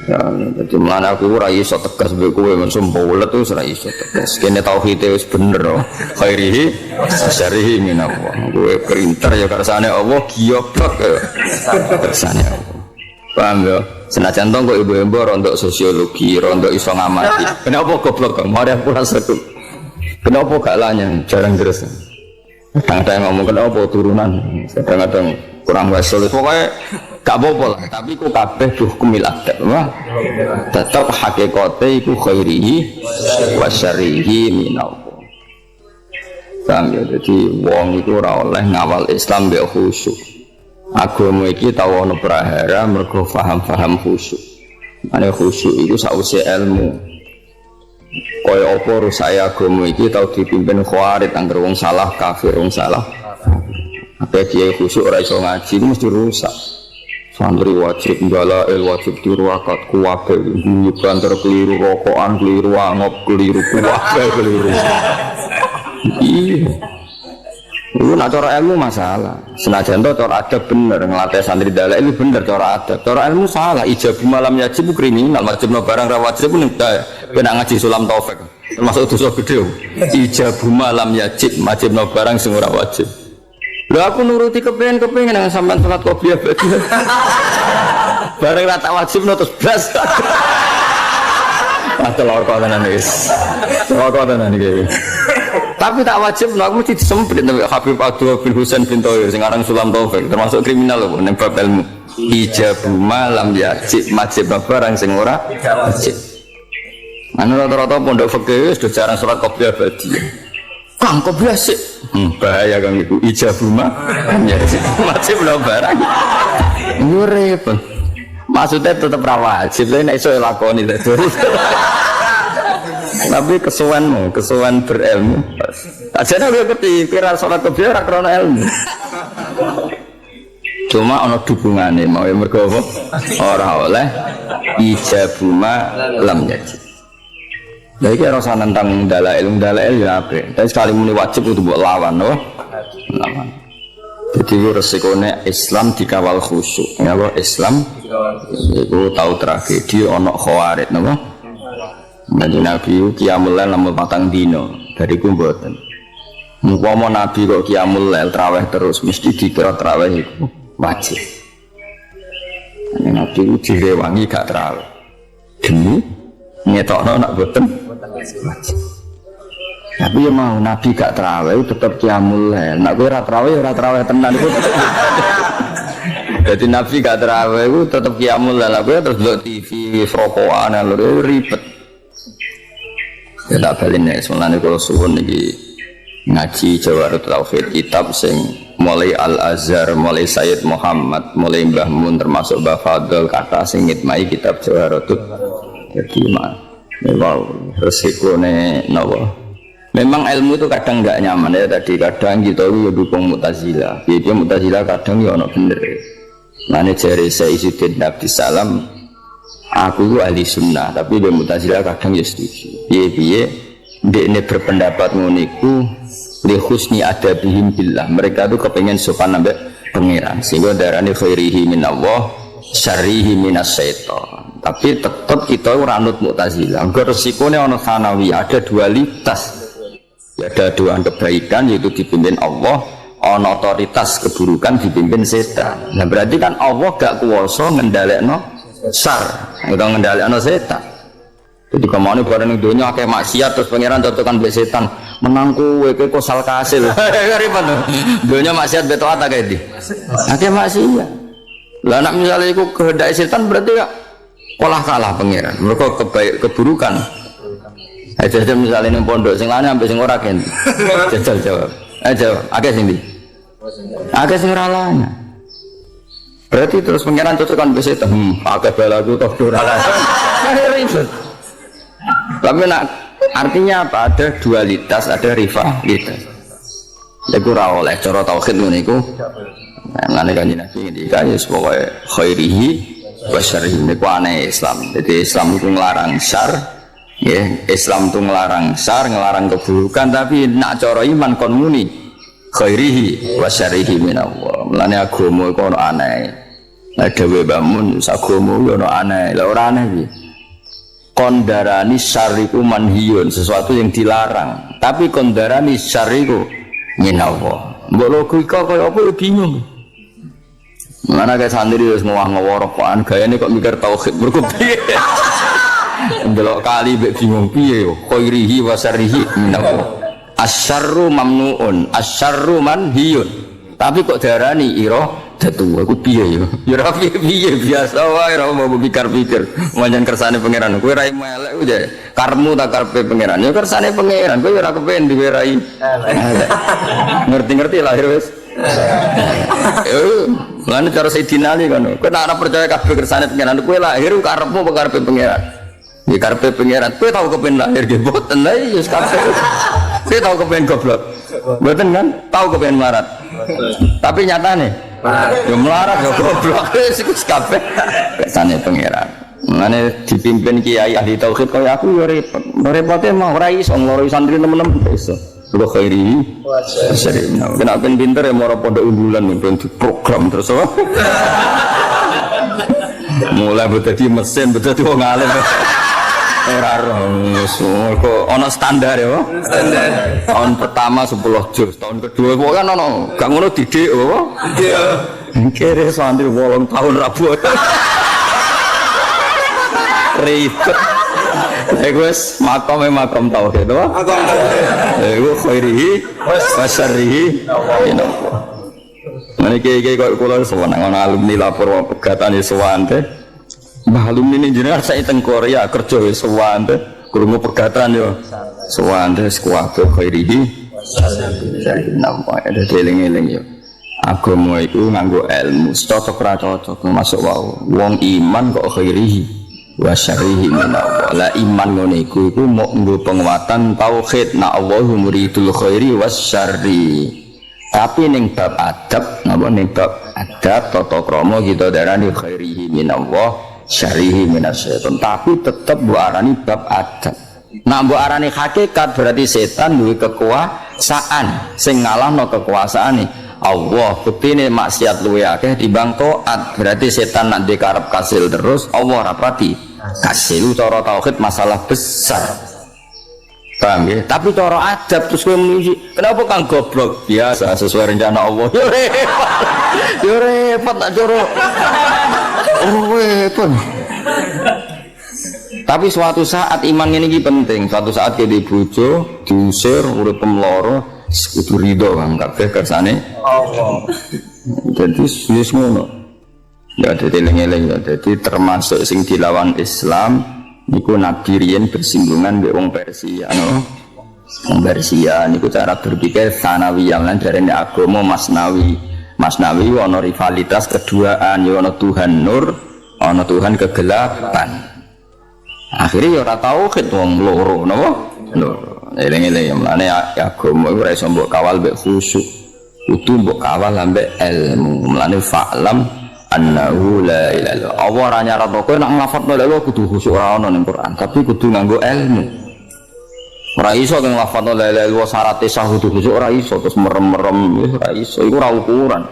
Speaker 2: Ya, jadi mana aku ora iso tegas mbek kowe mensum bulet terus ora iso tegas. Kene tauhide wis bener, khairihi wasyarrihi minallah. Kowe perinter ya kersane Allah, giyoblok ya kersane Allah. Paham ya? Senajan to kok ibu-ibu rontok sosiologi, rontok iso ngamati. Kenapa goblok kok? Mari aku rasa tuh. Kenapa gak lanya? Jarang terus. Kadang-kadang ngomong kenapa turunan, kadang-kadang kurang wasul. Pokoknya gak apa-apa lah. Tapi ku kabeh hukumil adab. Tetap hakikate iku khairihi wa syarrihi minallah. Paham ya? Jadi wong iku ora oleh ngawal Islam mbek khusyuk. Agama iki tau ana prahara mergo paham-paham khusyuk. Ane khusyuk iku sausé ilmu. Kaya apa rusake agama iki tau dipimpin khawarid angger wong salah kafir wong salah. Apa kiai khusyuk ora iso ngaji mesti rusak. Santri wajib ndalail wajib dirwakat kuwabe bunyi banter keliru rokokan keliru angop keliru kuwabe keliru. Iya. Itu nak cara ilmu masalah. Senajan to cara adab bener ngelatih santri dalil itu bener cara adab. Cara ilmu salah. Ijab malam yajib kriminal, wajibno barang ra wajib ning kena ngaji sulam taufik. Termasuk dosa gede. Ijab malam yajib wajibno barang sing ora wajib. Lho aku nuruti kepengin nang sampean salat qobliyah badi. Barang ra tak wajibno terus blas. Telur kok tenan wis. Telur kok tenan iki. Tapi tak wajib aku mesti disemprit sampai Habib Abdul bin Husain bin Thohir sing aran Sulam Taufik termasuk kriminal lho ning bab ilmu. Ijab malam yajib wajib barang sing ora wajib. Anu rata-rata pondok fikih wis jarang salat qobliyah badi. Kang qobliyah sik. Bahaya kang iku ijab yajib wajib lho barang. Yo repot. Maksudnya tetap ra wajib, nek iso lakoni terus. Tapi kesuwen berilmu. Ajane aku ngerti kira salat qobliyah ora krana ilmu. Cuma ana dukungane mau mergo apa? Ora oleh ijabuma lam yajib. Lha iki ora usah nentang dalail ya apik. Tapi sekali muni wajib kudu mbok lawan, no? Lawan. Jadi resikone Islam dikawal khusyuk. Ya apa Islam itu tahu tragedi ana khawarid napa? Nabi Nabi qiyamul lail lamun 4 dina dari ku mboten. Mumpama Nabi kok qiyamul lail traweh terus mesti dikira traweh iku wajib. Nabi itu direwangi gak traweh. Demi ngetokno nak boten wajib. Tapi ya mau Nabi gak traweh tetep qiyamul lail. Nak kowe ora traweh tenan iku. Jadi Nabi gak traweh itu tetep qiyamul lail. Kowe terus delok TV rokokan lho ribet. Ya tak balen nek semulane kula suwun iki ngaji Jawarut Tauhid kitab sing mulai Al-Azhar, mulai Sayyid Muhammad, mulai Mbah Mun termasuk Mbah Fadl kata sing ngitmai kitab Jawarut. Jadi memang resikone napa? Memang ilmu itu kadang enggak nyaman ya tadi kadang kita itu dukung Mu'tazilah. Dia Mu'tazilah kadang ya ono bener. Mane jare Sayyidina Nabi Salam aku itu ahli sunnah tapi dia Mu'tazilah kadang ya setuju. Piye-piye ndekne berpendapat ngono iku li husni adabihim billah. Mereka tuh kepengen sopan ambek pangeran sehingga darane khairihi minallah syarrihi minasyaiton. Tapi tetap kita ora anut Mu'tazilah. Engko resikone ana sanawi, ada dualitas. Ya, ada dua kebaikan yaitu dipimpin Allah, ana otoritas keburukan dipimpin setan. Nah berarti kan Allah gak kuwasa ngendhalekno syar, utawa ngendhalekno setan. Jadi kemana barang yang dunia kayak maksiat terus pangeran cocokkan mbek setan menangku kowe kosal kasil. Ribet tuh. Dunia maksiat beto ata kayak di. Akeh maksiat. Lah nek misale iku kehendak setan berarti ya kalah pangeran. Mergo keburukan. Jajal misalnya ning pondok sing lanang ambek sing ora gen. Jajal jawab. Jawab. Akeh sing ndi? Akeh sing ora lanang. Berarti terus pangeran cocokkan mbek setan. Akeh balaku toh ora lanang. Ribet. Tapi nak artinya apa? Ada dualitas, ada rivalitas. Iku ora oleh cara tauhid ngene iku. Ngene kanjeng Nabi ngendika ya pokoke khairihi wa syarrihi niku aneh Islam. Jadi Islam itu ngelarang syar, ya, Islam itu ngelarang syar, ngelarang keburukan tapi nak cara iman kon muni khairihi wa syarrihi minallah. Mulane agama iku ono aneh. Lah dhewe bangun agama yo ono aneh. Lah ora aneh piye? Kondarani syariku manhiyun sesuatu yang dilarang tapi kondarani syariku minallah mbok logika kaya apa ya bingung mana kayak santri wis ngowah-ngowah gayane kok mikir tauhid mergo piye ndelok kali mbek bingung piye yo khairihi wa syarrihi minallah asyarru mamnuun asyarru manhiyun tapi kok diarani ira datu aku piye yo ya ora piye biasa wae ora mau pikir-pikir manjan kersane pangeran kowe ra melek udah karmu tak karepe pangeran ya kersane pangeran kowe ora kepen diwerai ngerti-ngerti lahir wis lan cara Sayyidina Ali kan kowe nek ora percaya kabeh kersane pangeran kowe lahir karepmu apa karepe pangeran ya karepe pangeran kowe tau kepen lahir ge mboten lha ya kabeh kowe tau kepen goblok mboten kan tau kepen melarat tapi nyatane ya melarat ya goblok wis kabeh kersane pangeran. Mane dipimpin kiai ahli tauhid kaya aku ya repot. Repote mah ora iso ngloroi santri temen-temen iso. Lho khairi. Serina. Kena ben pinter ya moro pondok unggulan ben diprogram terus apa. Mulai dadi mesin, dadi wong alim. Ora roh kok ana standar ya. Standar. Tahun pertama 10 juz, tahun kedua kok kan ono gak ngono didik apa? Iya. Kere santri 8 tahun rabu. Ribet. Wis makom tauhid to. Makom tauhid. Iku khairihi wa syarrihi. Meniki kok kula seneng ana alumni lapor pegatane sowan teh. Mbah alumni ning jenengan sak teng Korea kerja wis sowan teh. Krungu pegatan yo. Sowan teh kuwabe khairihi. Nampak ada eling-eling yo. Agama iku nganggo ilmu, cocok ra cocok masuk wae. Wong iman kok khairihi wa syarrihi minallah. La iman ngene iku mok nggo penguatan tauhid na Allahu muridul khairi wasyarri. Tapi ning bab adab napa ning bab adab tata krama kita darani khairihi minallah syarrihi minasyaiton. Tapi tetep mbok arani bab adab. Nak mbok arani hakikat berarti setan duwe kekuasaan sing ngalahno kekuasaane Allah. Buktine maksiat luwe akeh timbang taat. Berarti setan nak dikarep kasil terus Allah rapati kasil. Cara tauhid masalah besar. Paham ya? Tapi cara adab terus kowe muni kenapa kang goblok? Biasa sesuai rencana Allah. Yo repot tak cara. Repot. Tapi suatu saat iman ini penting. Suatu saat kita dibojo, diusir, urip pemloro, kudu ridho kan kabeh kersane Allah. Jadi wis ngono. Ya dadi eling-eling ya. Dadi termasuk sing dilawan Islam niku Nabi riyen bersinggungan mbek wong Persia no. Wong Persia niku cara berpikir sanawiyah lan jarene agama masnawi. Masnawi ana rivalitas keduaan ya ana Tuhan nur, ana Tuhan kegelapan. Akhirnya ya ora tauhid wong loro napa? Loro. Eling-eling mlane agama iku ora iso mbok kawal mbek khusyuk. Kudu mbok kawal ambek ilmu. Mlane fa'lam annahu la ilaha illallah. Allah ora nyarat kowe nek nglafadzno la ilaha kudu khusyuk ora ana ning Quran, tapi kudu nganggo ilmu. Ora iso kang nglafadzno la ilaha illallah syaraté sah kudu khusyuk ora iso terus merem-merem wis ora iso. Iku ora ukuran.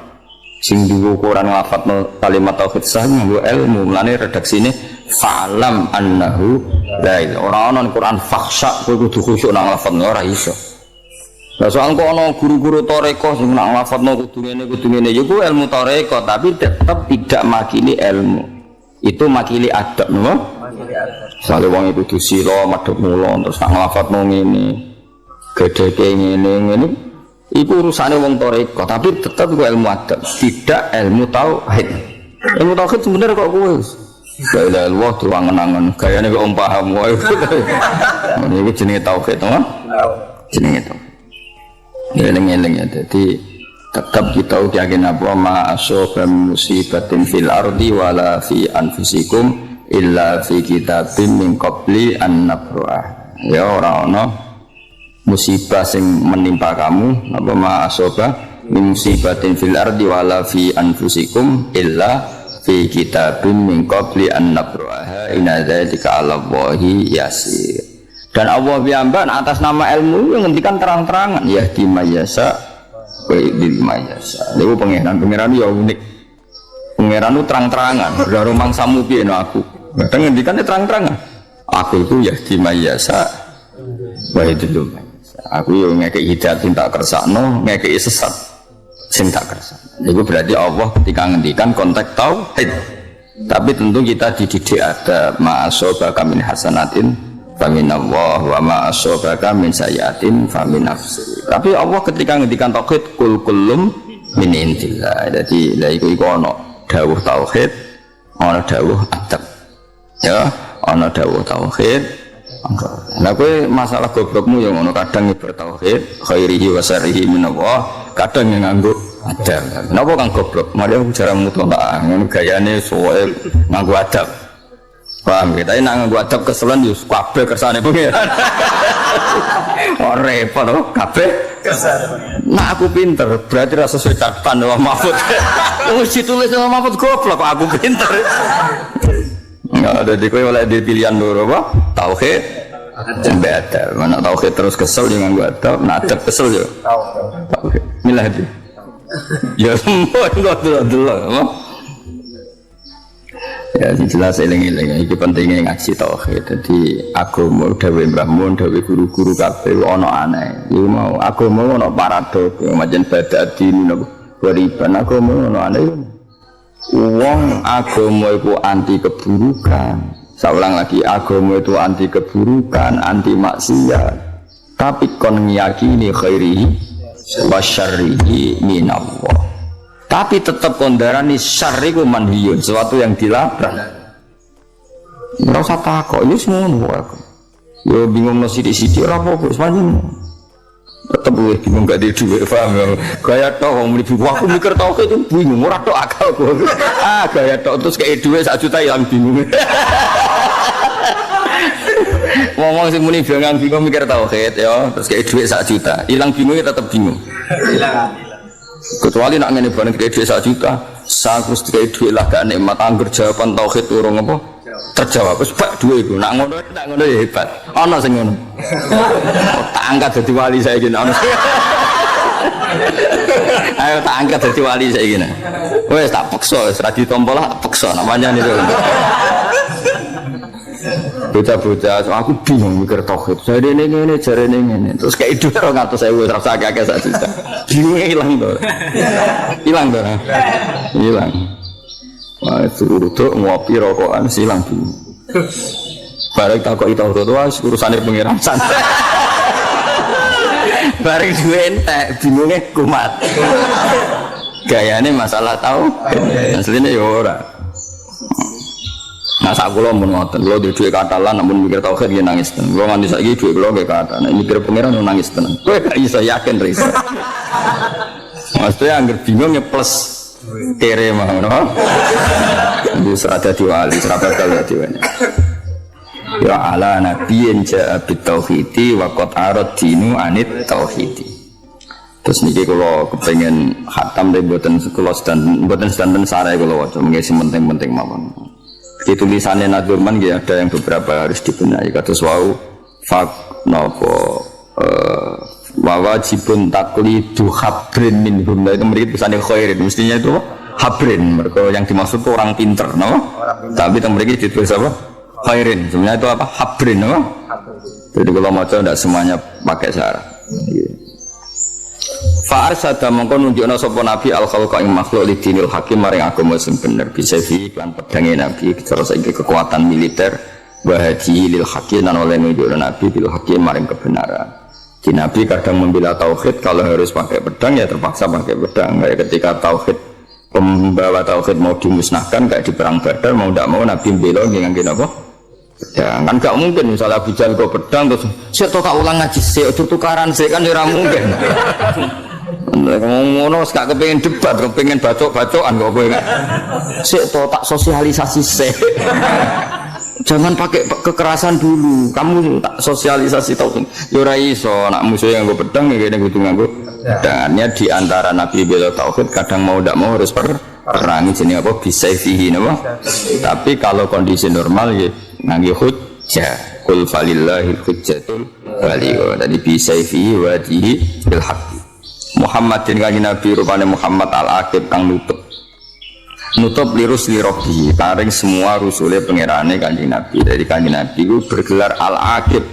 Speaker 2: Sing duwe ukuran nglafadzno kalimat tauhid sah nganggo ilmu. Mulane redaksine fa'lam annahu la ilaha. Ora ana ning Quran fakhsha kowe kudu khusyuk nek nglafadzno ora iso. Lah soal kok ana guru-guru tarekah sing nak nglafadzno kudu ngene ya ku ilmu tarekah tapi tetap tidak makili ilmu. Itu makili adab napa? Makili adab. Sale wong itu sila madhep mula terus nak nglafadzno ngene. Gedheke ngene. Iku urusane wong tarekah tapi tetap ku ilmu adab, tidak ilmu tauhid. Ilmu tauhid sebenarnya kok kowe la ilaha illallah tuangen-angen gayane kok om paham wae. Ini jenenge tauhid to? Jenenge tauhid. Eling-eling ya, jadi tetap kita yakin apa ma'asoba musibatin fil ardi wala fi anfusikum illa fi kitabim min qabli an nabra'ah. Ya orang-orang musibah sing menimpa kamu apa ma'asoba musibatin fil ardi wala fi anfusikum illa fi kitabim min qabli an nabra'ah inna dzalika 'ala Allahi yasir. Dan Allah piyambak atas nama ilmu yang ngendikan terang-terangan ya di mayasa wa bil mayasa. Niku pangeran ya unik. Pangeran itu terang-terangan, ora rumangsamu piye no aku. Kadang ngendikan terang-terangan. Aku itu ya di mayasa wa bil mayasa. Aku yo ngekeki hidayat sing tak kersakno, ngekeki sesat sing tak kersakno. Niku berarti Allah ketika ngendikan konteks tauhid. Tapi tentu kita dididik ada ma'asobaka min hasanatin faminallah wa ma asobaka min sayyatin famin nafsi. Tapi Allah ketika ngendikan tauhid kul kullum min indillah. Jadi lha iku ana dawuh tauhid, ana dawuh adab. Ya, ana dawuh tauhid. Lah kowe masalah goblokmu yang ngono kadang bertauhid khairihi wa syarrihi minallah, kadang yang nganggo adab. Napa kang goblok? Malah jarang mutolaah ngono gayane soe nganggo adab. Paham kita ini nganggo adab keselan yo kabeh kersane pengiran. Ora repot to kabeh kersane. Nah aku pinter berarti rasa sesuai catatan wa Mahfud. Wis ditulis sama Mahfud goblok kok aku pinter. Enggak ada di kowe oleh di pilihan loro apa? Tauhid adab. Mana tauhid terus kesel yo nganggo adab, nah adab kesel yo. Tauhid. Milah iki. Ya semua enggak delok apa? Ya jelas eling-eling iki pentingnya ngaji tauhid. Jadi agama dawuh Mbah Mun, dawuh guru-guru kabeh ana aneh. Iku mau agama ana paradok, macam badadi niku beriban agama ana aneh. Wong agama iku anti keburukan. Saulang lagi agama itu anti keburukan, anti maksiat. Tapi kon ngiyakini khairihi wa syarrihi minallah. Tapi tetap kondarani syarriku manhiyun, sesuatu yang dilarang. Ora usah takok, ini semua aku. Yo bingung nasi di sini, ora apa-apa, semuanya. Tetap gue bingung gak di duit, paham ya? Gaya tok, ngomong ibu, aku mikir tau itu bingung, ora tok akal gue. Gaya tok terus kayak duit 1 juta hilang bingung. Ngomong sih muni bingung mikir tauhid ya, terus kayak duit 1 juta, hilang bingungnya tetap bingung. Kecuali nak ngene bareng kayak duit 1 juta, sakus kayak duit lah gak nikmat angger jawaban tauhid urung apa? Terjawab wis bak duwe iku. Nak ngono ya hebat. Ana sing ngono. Tak angkat dadi wali saiki ana. Ayo tak angkat dadi wali saiki. Wis tak peksa, wis ra ditompo lah, tak peksa namanya niku. Bocah-bocah, aku bingung mikir tauhid. Jare ngene, jare ngene. Terus kayak itu 200.000 rasa akeh sak juta. Bingungnya hilang to. Hilang to. Hilang. Wah, suruh tuh ngopi rokokan silang bingung. Bareng takoki tauhid wae urusane pangeran santai. Bareng duwe entek bingungnya kumat. Gayane masalah tahu. Asline ya ora. Nah sak kula mun ngoten, kula duwe katalan namun mikir tauhid nggih nangis tenan. Kula nganti saiki duwe kula nggih kata, nek mikir pangeran nangis tenan. Kowe gak iso yakin ra iso. Maksudnya angger bingung ya plus kere mah ngono. Ndi serada diwali, serada kala diwane. Ya ala nabiyyin ja'a bit tauhidi wa qad arad dinu anit tauhidi. Terus niki kula kepengin khatam deh mboten kula mboten sedanten sare kula waca mengki penting-penting mawon. Di tulisannya Nadurman ya ada yang beberapa harus dibenahi. Kata wau fak nopo wajibun taklidu habrin min hum. Itu mereka pesannya khairin. Mestinya itu habrin. Mereka yang dimaksud itu orang pinter, no? Tapi yang mereka ditulis apa? Khairin. Sebenarnya itu apa? Habrin, no? Jadi kalau mau tidak semuanya pakai syarat. Fa'arsada mongko nunjukna sapa nabi al-khalqa ing makhluk lidinil hakim maring agama sing bener bisa fi lan pedange nabi terus iki kekuatan militer wa hadi lil hakim lan oleh nunjukna nabi bil hakim maring kebenaran. Di nabi kadang membela tauhid kalau harus pakai pedang ya terpaksa pakai pedang. Kayak ketika tauhid pembawa tauhid mau dimusnahkan kayak di perang Badar mau ndak mau nabi bela ngangge apa? Ya kan gak mungkin misalnya Abu Jahal kok pedang terus sik tok tak ulang ngaji sik tukaran sik kan ora mungkin. Ngono gak kepengin debat, kepengin bacok-bacokan kok kowe gak. Sik to tak sosialisasi sik. Jangan pakai kekerasan dulu. Kamu tak sosialisasi tau. Yo ora iso, nak musuh yang nggo pedang ngene kudu nganggo. Dangannya di antara Nabi bela tauhid kadang mau ndak mau harus perangi jenenge apa bisaifihi napa. Tapi kalau kondisi normal ya nganggo hujjah. Qul falillahil hujjatul baligh. Tadi bisaifihi wa dihi bil haqq. Muhammadin kanjeng Nabi rupane Muhammad al-Aqib kang nutup lirus lirobi taring semua rusule pangerane kanjeng Nabi. Dari kanjeng Nabi itu bergelar al-Aqib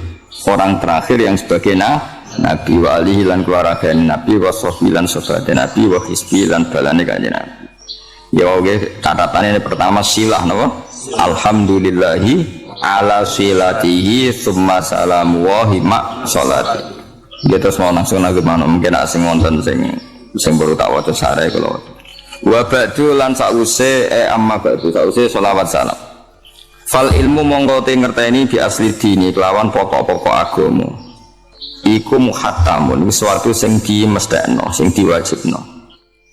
Speaker 2: orang terakhir yang sebagai Nabi wa alihi lan keluargane Nabi wa sahbilan sahabate Nabi wa hisbi lan balane kanjeng Nabi. Ya oke catatannya pertama silah napa? Alhamdulillahi ala silatihi tsumma salamu wa hima sholati. Dia terus mau langsung lagi mana mungkin asing wonten sing baru tak waca sare kula. Wa ba'du lan sause amma ba'du sause selawat salam. Fal ilmu monggo te ngerteni bi asli dini kelawan pokok-pokok agama. Iku muhattamun sesuatu sing dimestekno, sing diwajibno.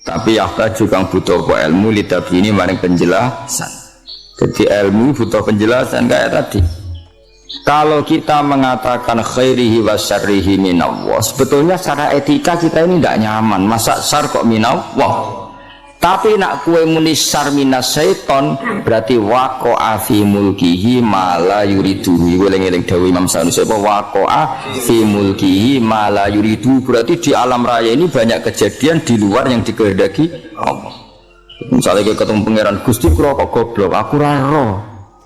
Speaker 2: Tapi yakta juga butuh ilmu lidabini maring penjelasan. Jadi ilmu butuh penjelasan kayak tadi. Kalau kita mengatakan khairihi wa syarrihi minallah, sebetulnya secara etika kita ini tidak nyaman. Masa syar kok minallah? Tapi nak kue muni syar minas syaiton berarti waqa'a fi mulkihi ma la yuridu. Eling-eling dawuh Imam Sanusi apa waqa'a fi mulkihi ma la yuridu, berarti di alam raya ini banyak kejadian di luar yang dikehendaki Allah. Misalnya ketemu pangeran Gusti kula kok goblok, aku ora roh.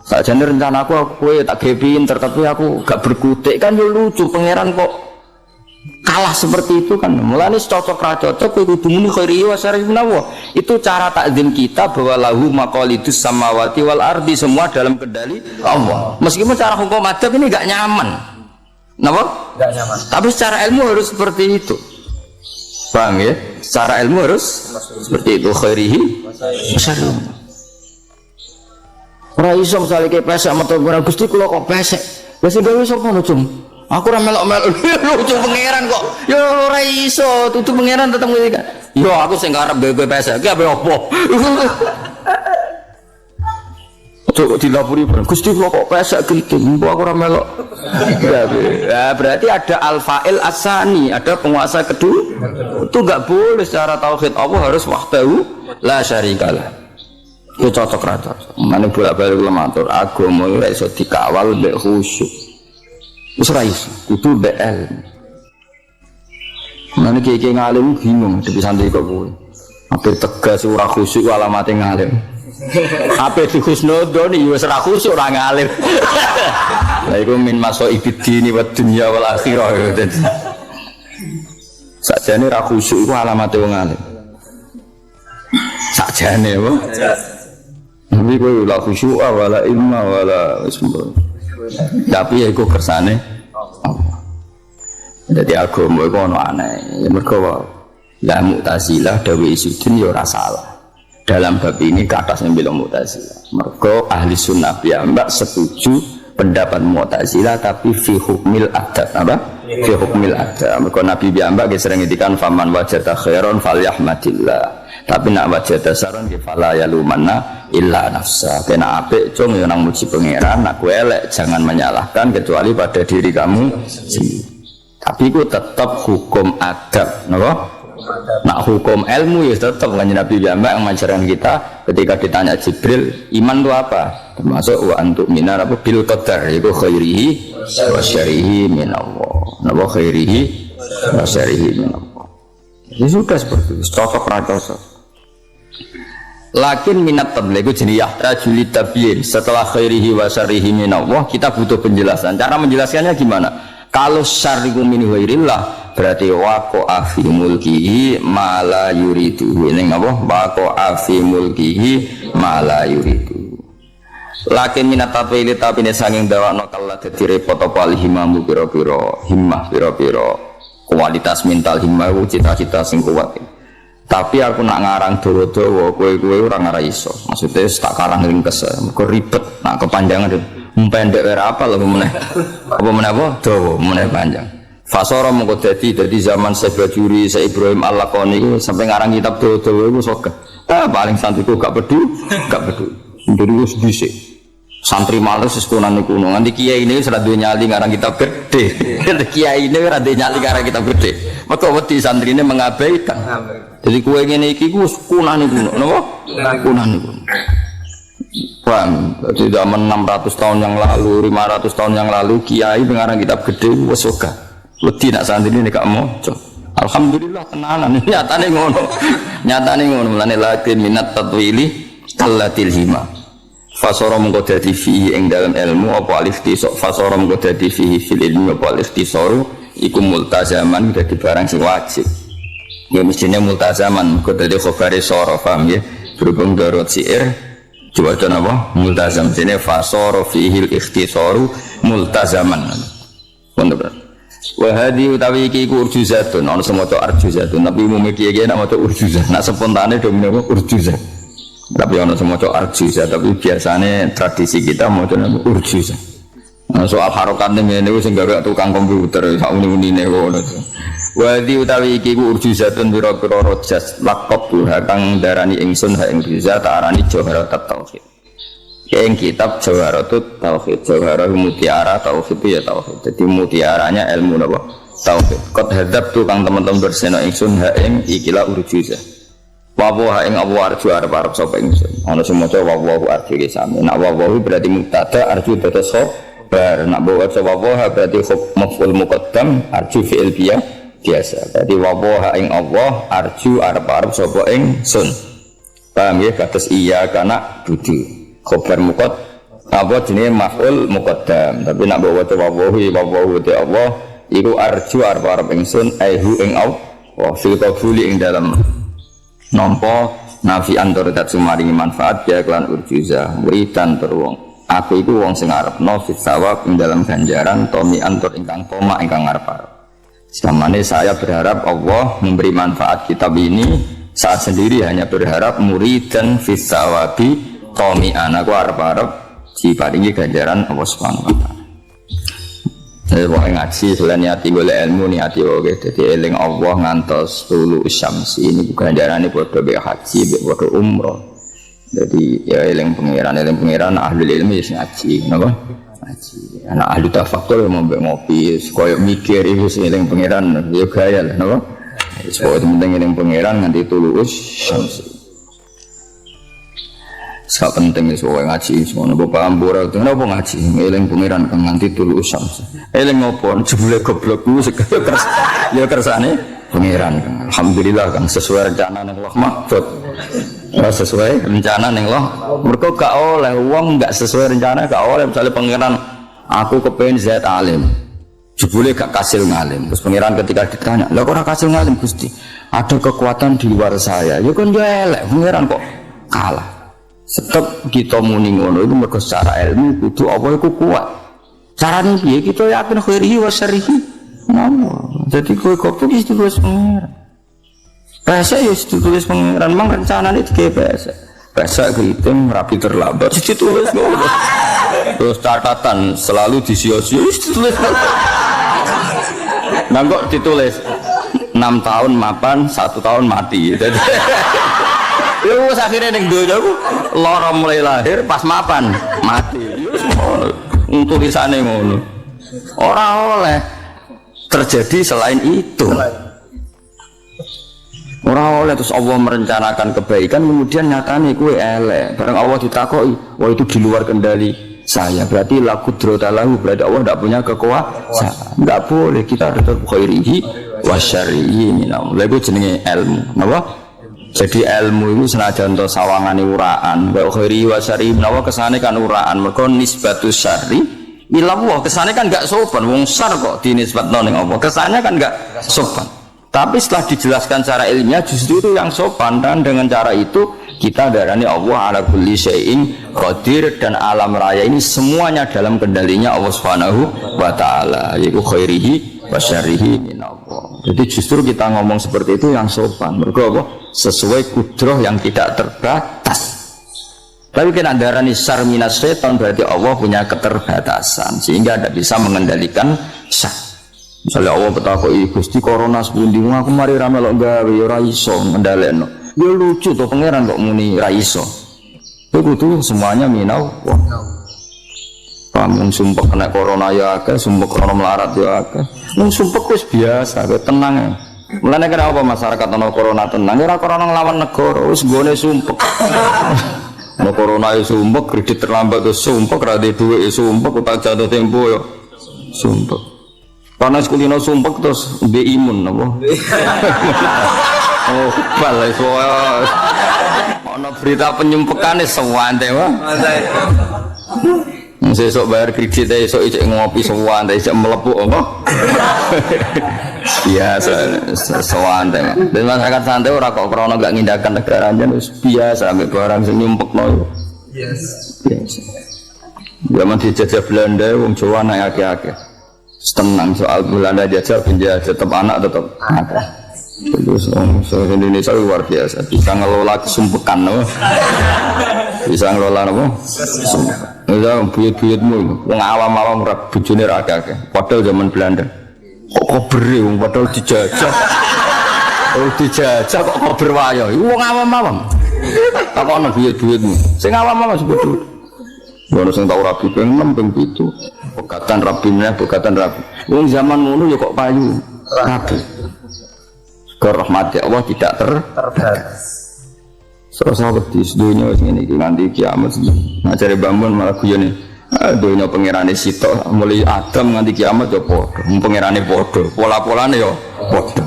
Speaker 2: Sakjane rencana aku tak gawe pinter tapi aku gak berkutik kan yo lucu pangeran kok kalah seperti itu kan. Mulane cocok ra cocok kowe kudu muni khairi wa syarri minallah. Itu cara takzim kita bahwa lahu maqalidus samawati wal ardi, semua dalam kendali Allah. Meskipun cara hukum adab ini gak nyaman. Napa? Gak nyaman. Tapi secara ilmu harus seperti itu. Paham ya? Secara ilmu harus seperti itu khairihi wa syarri. Ora iso misale ke pesek metu ora Gusti kula kok pesek. Wis dhewe sapa ngono cum. Aku ora melok-melok lucu pangeran kok. Yo ora iso, tutu pangeran tetep ngene kan. Yo aku sing karep gawe pesek, ki ape opo? Cuk dilapuri Gusti kula kok pesek kriting, mbok aku ora melok. Ya berarti ada al-fa'il as-sani, ada penguasa kedua. Itu enggak boleh secara tauhid Allah harus wahdahu la syarikalah. Itu cocok rata. Mana bolak-balik kula matur, agama ora iso dikawal mbek khusyuk. Wis ora iso, kudu mbek ilmu. Mana kiye ngalim bingung, tapi santri kok kowe. Hampir tegas ora khusyuk alamate ngalim. Ape di husnudzon iki wis ra khusuk ora ngalim. Lah iku min masaibid dini wa dunya wal akhirah. Sakjane ra khusuk iku alamate wong alim. Sakjane apa? Tapi kowe la khusyuk wala ilma wala ismu. Tapi iku kersane Allah. Jadi agama iku ono aneh. Mergo la Mu'tazilah dawe Isudin ya ora salah. Dalam bab ini ke atas yang bilang Mu'tazilah. Mergo ahli sunnah piyambak setuju pendapat Mu'tazilah tapi fi hukmil adat apa? Fi hukmil adat. Mergo Nabi piyambak sering ngendikan faman wajada khairon falyahmadillah. Tapi nak wajada saron ki fala yalumanna illa nafsa. Kena apik cung ya nang muji pangeran, nak kowe elek jangan menyalahkan kecuali pada diri kamu sendiri. Tapi itu tetap hukum adab, napa? Nak hukum ilmu ya tetap kan Nabi Muhammad yang mengajarkan kita ketika ditanya Jibril, iman itu apa? Termasuk wa antuk minar apa bil qadar, itu khairihi wa syarrihi min Allah. Napa khairihi wa syarrihi min Allah. Ya sudah seperti itu, cocok ra cocok. Lakin minat tabligh itu jenis yahtaju litabyin. Setelah khairihi wa syarrihi min Allah, kita butuh penjelasan. Cara menjelaskannya gimana? Kalau syarriku min ghairillah berarti waqa'a fi mulkihi ma la yuridu. Ini apa? Waqa'a fi mulkihi ma la yuridu. Lakin minat tabligh tapi ne sanging dawakno kala dadi repot apa himamu pira-pira himmah pira-pira kualitas mental himmah cita-cita sing kuat. Tapi aku nak ngarang dawa-dawa kowe ora ngarah iso. Maksudnya tak karang ringkes, kok ribet, nak kepanjangan pendek ora apa lho meneh. Apa meneh apa? Dawa, meneh panjang. Fasara mengko dadi zaman Sebajuri, Syekh Ibrahim Al-Laqani iku sampai ngarang kitab dawa-dawa iku sogah. Paling santriku gak peduli. Jadi wis dhisik. Santri males wis kunane kuno. Nganti kiai ini ora duwe nyali ngarang kitab gede. Kiai ini ora duwe nyali ngarang kitab gede. Maka wedi santrine mengabaikan. Jadi kue ngene iki ku kunane kuno, napa? Kunane kuno. Paham? Di zaman 600 tahun yang lalu, 500 tahun yang lalu kiai pengarang kitab gede wis ogah. Wedi nak santri ini gak moco. Alhamdulillah tenanan. Nyatane ngono. Nyatane ngono mulane lakin minat tatwili kallatil hima. Fasara mengko dadi fi ing dalam ilmu apa alif tisok fasara mengko dadi fi fil ilmi apa alif tisoru iku multazaman dadi barang sing wajib. Ya mestinya multazaman kok dadi khabare sara paham ya berhubung darurat syair coba apa multazam sine fasara fihi al-ikhtisaru multazaman bener wa hadi utawi iki ku urjuzatun ana semoco arjuzatun tapi umum iki nek maca urjuzah nak spontane domine urjuzah tapi ana semoco arjuzah tapi biasane tradisi kita maca urjuzah soal harokat ngene wis gawe tukang komputer sak uni-unine ngono Wadi utawi iki ku urjuzatun biro-biro rojas lakop tuha kang darani ingsun ha ing urjuzat arani jawharat tauhid. Ing kitab jawharatut tauhid, jawharah mutiara tauhid ya tauhid. Jadi mutiaranya ilmu napa? Tauhid. Qad hadzabtu kang teman-teman berseno ingsun ha ing ikilah urjuzat. Wa ha ing Allah arju arep sapa ingsun. Ana sing maca wa arju iki sami. Nek wa berarti mubtada arju dados khabar. Nek wa berarti maf'ul muqaddam arju fi'il biasa. Jadi wawaha ing Allah arju arep sapa ing sun. Paham ya kados iya kana budu. Khobar muqad apa jenenge maf'ul muqaddam. Tapi nek bawa wawahu te Allah iku arju arep ing sun aihu ing Allah. Wa fil qabuli ing dalam nampa nafi antar dat sumaringi manfaat ya kelan urjuza wiridan terwong. Aku iku wong sing arepno fit sawab ing dalam ganjaran tomi antar ingkang koma ingkang arep. Selama ini saya berharap Allah memberi manfaat kitab ini. Saya sendiri hanya berharap murid dan fisawabi tomi'an. Aku harap-harap diparingi ganjaran Allah Subhanahu wa ta'ala. Saya mau ngaji selain niati boleh ilmu niati oke. Jadi eling Allah ngantos tulu syamsi ini ganjaran ini bodoh be haji bodoh umroh. Jadi ya eling pangeran ahli ilmu ya ngaji, napa? Ngaji. Anak ahli tafakkur mau ngopi, koyo mikir iku sing eling pangeran ya gaya lah, napa? Supaya penting eling pangeran nganti tulus syams. Sak penting wis wae ngaji, semono bapak ambura itu napa ngaji, eling pangeran kang nganti tulus syams. Eling ngopo jebule goblok ku ya kersane pangeran. Alhamdulillah kan sesuai rencana Allah mahfud. sesuai rencana ning loh. Mergo gak oleh wong gak sesuai rencana gak oleh. Misalnya pangeran aku kepengin Zaid alim. Jebule gak kasil ngalim. Terus pangeran ketika ditanya, "Lah kok ora kasil ngalim, Gusti? Ada kekuatan di luar saya." Ya kan yo elek, pangeran kok kalah. Sebab kita muni ngono itu mergo secara ilmu kudu apa iku kuat. Carane piye kita yakin khairihi wa syarrihi. Jadi kowe goblok iki ditulis pangeran. Pesek ya ditulis pangeran, mang rencanane dikek pesek. Pesek kehitung rapi terlambat ditulis ngono. Terus catatan selalu disio-sio ditulis. Nah kok ditulis 6 tahun mapan, 1 tahun mati. Jadi ya wis akhire ning donya ku lara mulai lahir pas mapan mati. Ya wis ngono. Tulisane ngono. Ora oleh terjadi selain itu. Ora oleh terus Allah merencanakan kebaikan kemudian nyatane kuwi elek. Bareng Allah ditakoki, wah itu di luar kendali saya. Berarti la qudrata lahu, berarti Allah tidak punya kekuasaan. Enggak boleh kita tetap khairihi wa syarrihi minam. Lha iku jenenge ilmu. Napa? Jadi ilmu itu senajan to sawangane uraan, wa khairihi wa syarrihi menawa kesane kan uraan. Mergo nisbatus syarri ila Allah, kesane kan enggak sopan. Wong syar kok dinisbatno ning Allah. Kesane kan enggak sopan. Tapi setelah dijelaskan secara ilmiah justru itu yang sopan, dan dengan cara itu kita darani Allah ala kulli syai'in qadir, dan alam raya ini semuanya dalam kendalinya Allah Subhanahu wa taala, yaitu khairihi wa syarrihi min Allah. Jadi justru kita ngomong seperti itu yang sopan. Mergo apa? Sesuai kudrah yang tidak terbatas. Tapi kena darani syarr minas syaitan berarti Allah punya keterbatasan sehingga tidak bisa mengendalikan syarr. Misalnya Allah betakoki Gusti corona sepundi aku mari ra melok gawe ya ora iso ngendhalekno. Ya lucu to pangeran kok muni ra iso. Kudu semuanya minau. Kamu sumpah kena corona ya akeh, sumpah corona melarat ya akeh. Wong sumpah wis biasa, tenang ya. Mulane kira apa masyarakat ana corona tenang, ora corona nglawan negara, wis nggone sumpah. Ana corona ya sumpah, kredit terlambat ya sumpah, ra duwe dhuwit ya sumpah, utang jatuh tempo ya sumpah. Panas kulino sumpek terus be imun apa? Oh, balai soal. Ono berita penyumpekane sewante wae. Sesuk bayar kredit esuk isuk ngopi sewante isuk mlebu apa? Biasa sewante. Dan masyarakat santai ora kok krana gak ngindakan negaranya wis biasa ambek barang sing nyumpekno. Yes. Biasa. Zaman dijajah Belanda wong Jawa naik akeh-akeh. Tenang soal Belanda jajah penjajah tetap anak tetap ada. Terus Indonesia luar biasa bisa ngelola kesumpekan, no? Bisa ngelola apa? Bisa buyut-buyutmu, wong awam-awam rak bujune ra akeh. Padahal zaman Belanda kok kobere wong padahal dijajah. Oh dijajah kok kober wayo. Wong awam-awam. Takokno buyut-buyutmu. Sing awam-awam sebut. Ono sing tau rabi ping 6 ping 7. Pegatan rabine, pegatan rabi. Wong zaman ngono ya kok payu rabi. Ke rahmat Allah tidak terbatas. Serasa wedi sedunya wis ngene iki nganti kiamat. Nah jare Bambun malah guyone. Donya pangerane sitok mulai Adam nganti kiamat ya padha. Pangerane padha, pola-polane ya padha.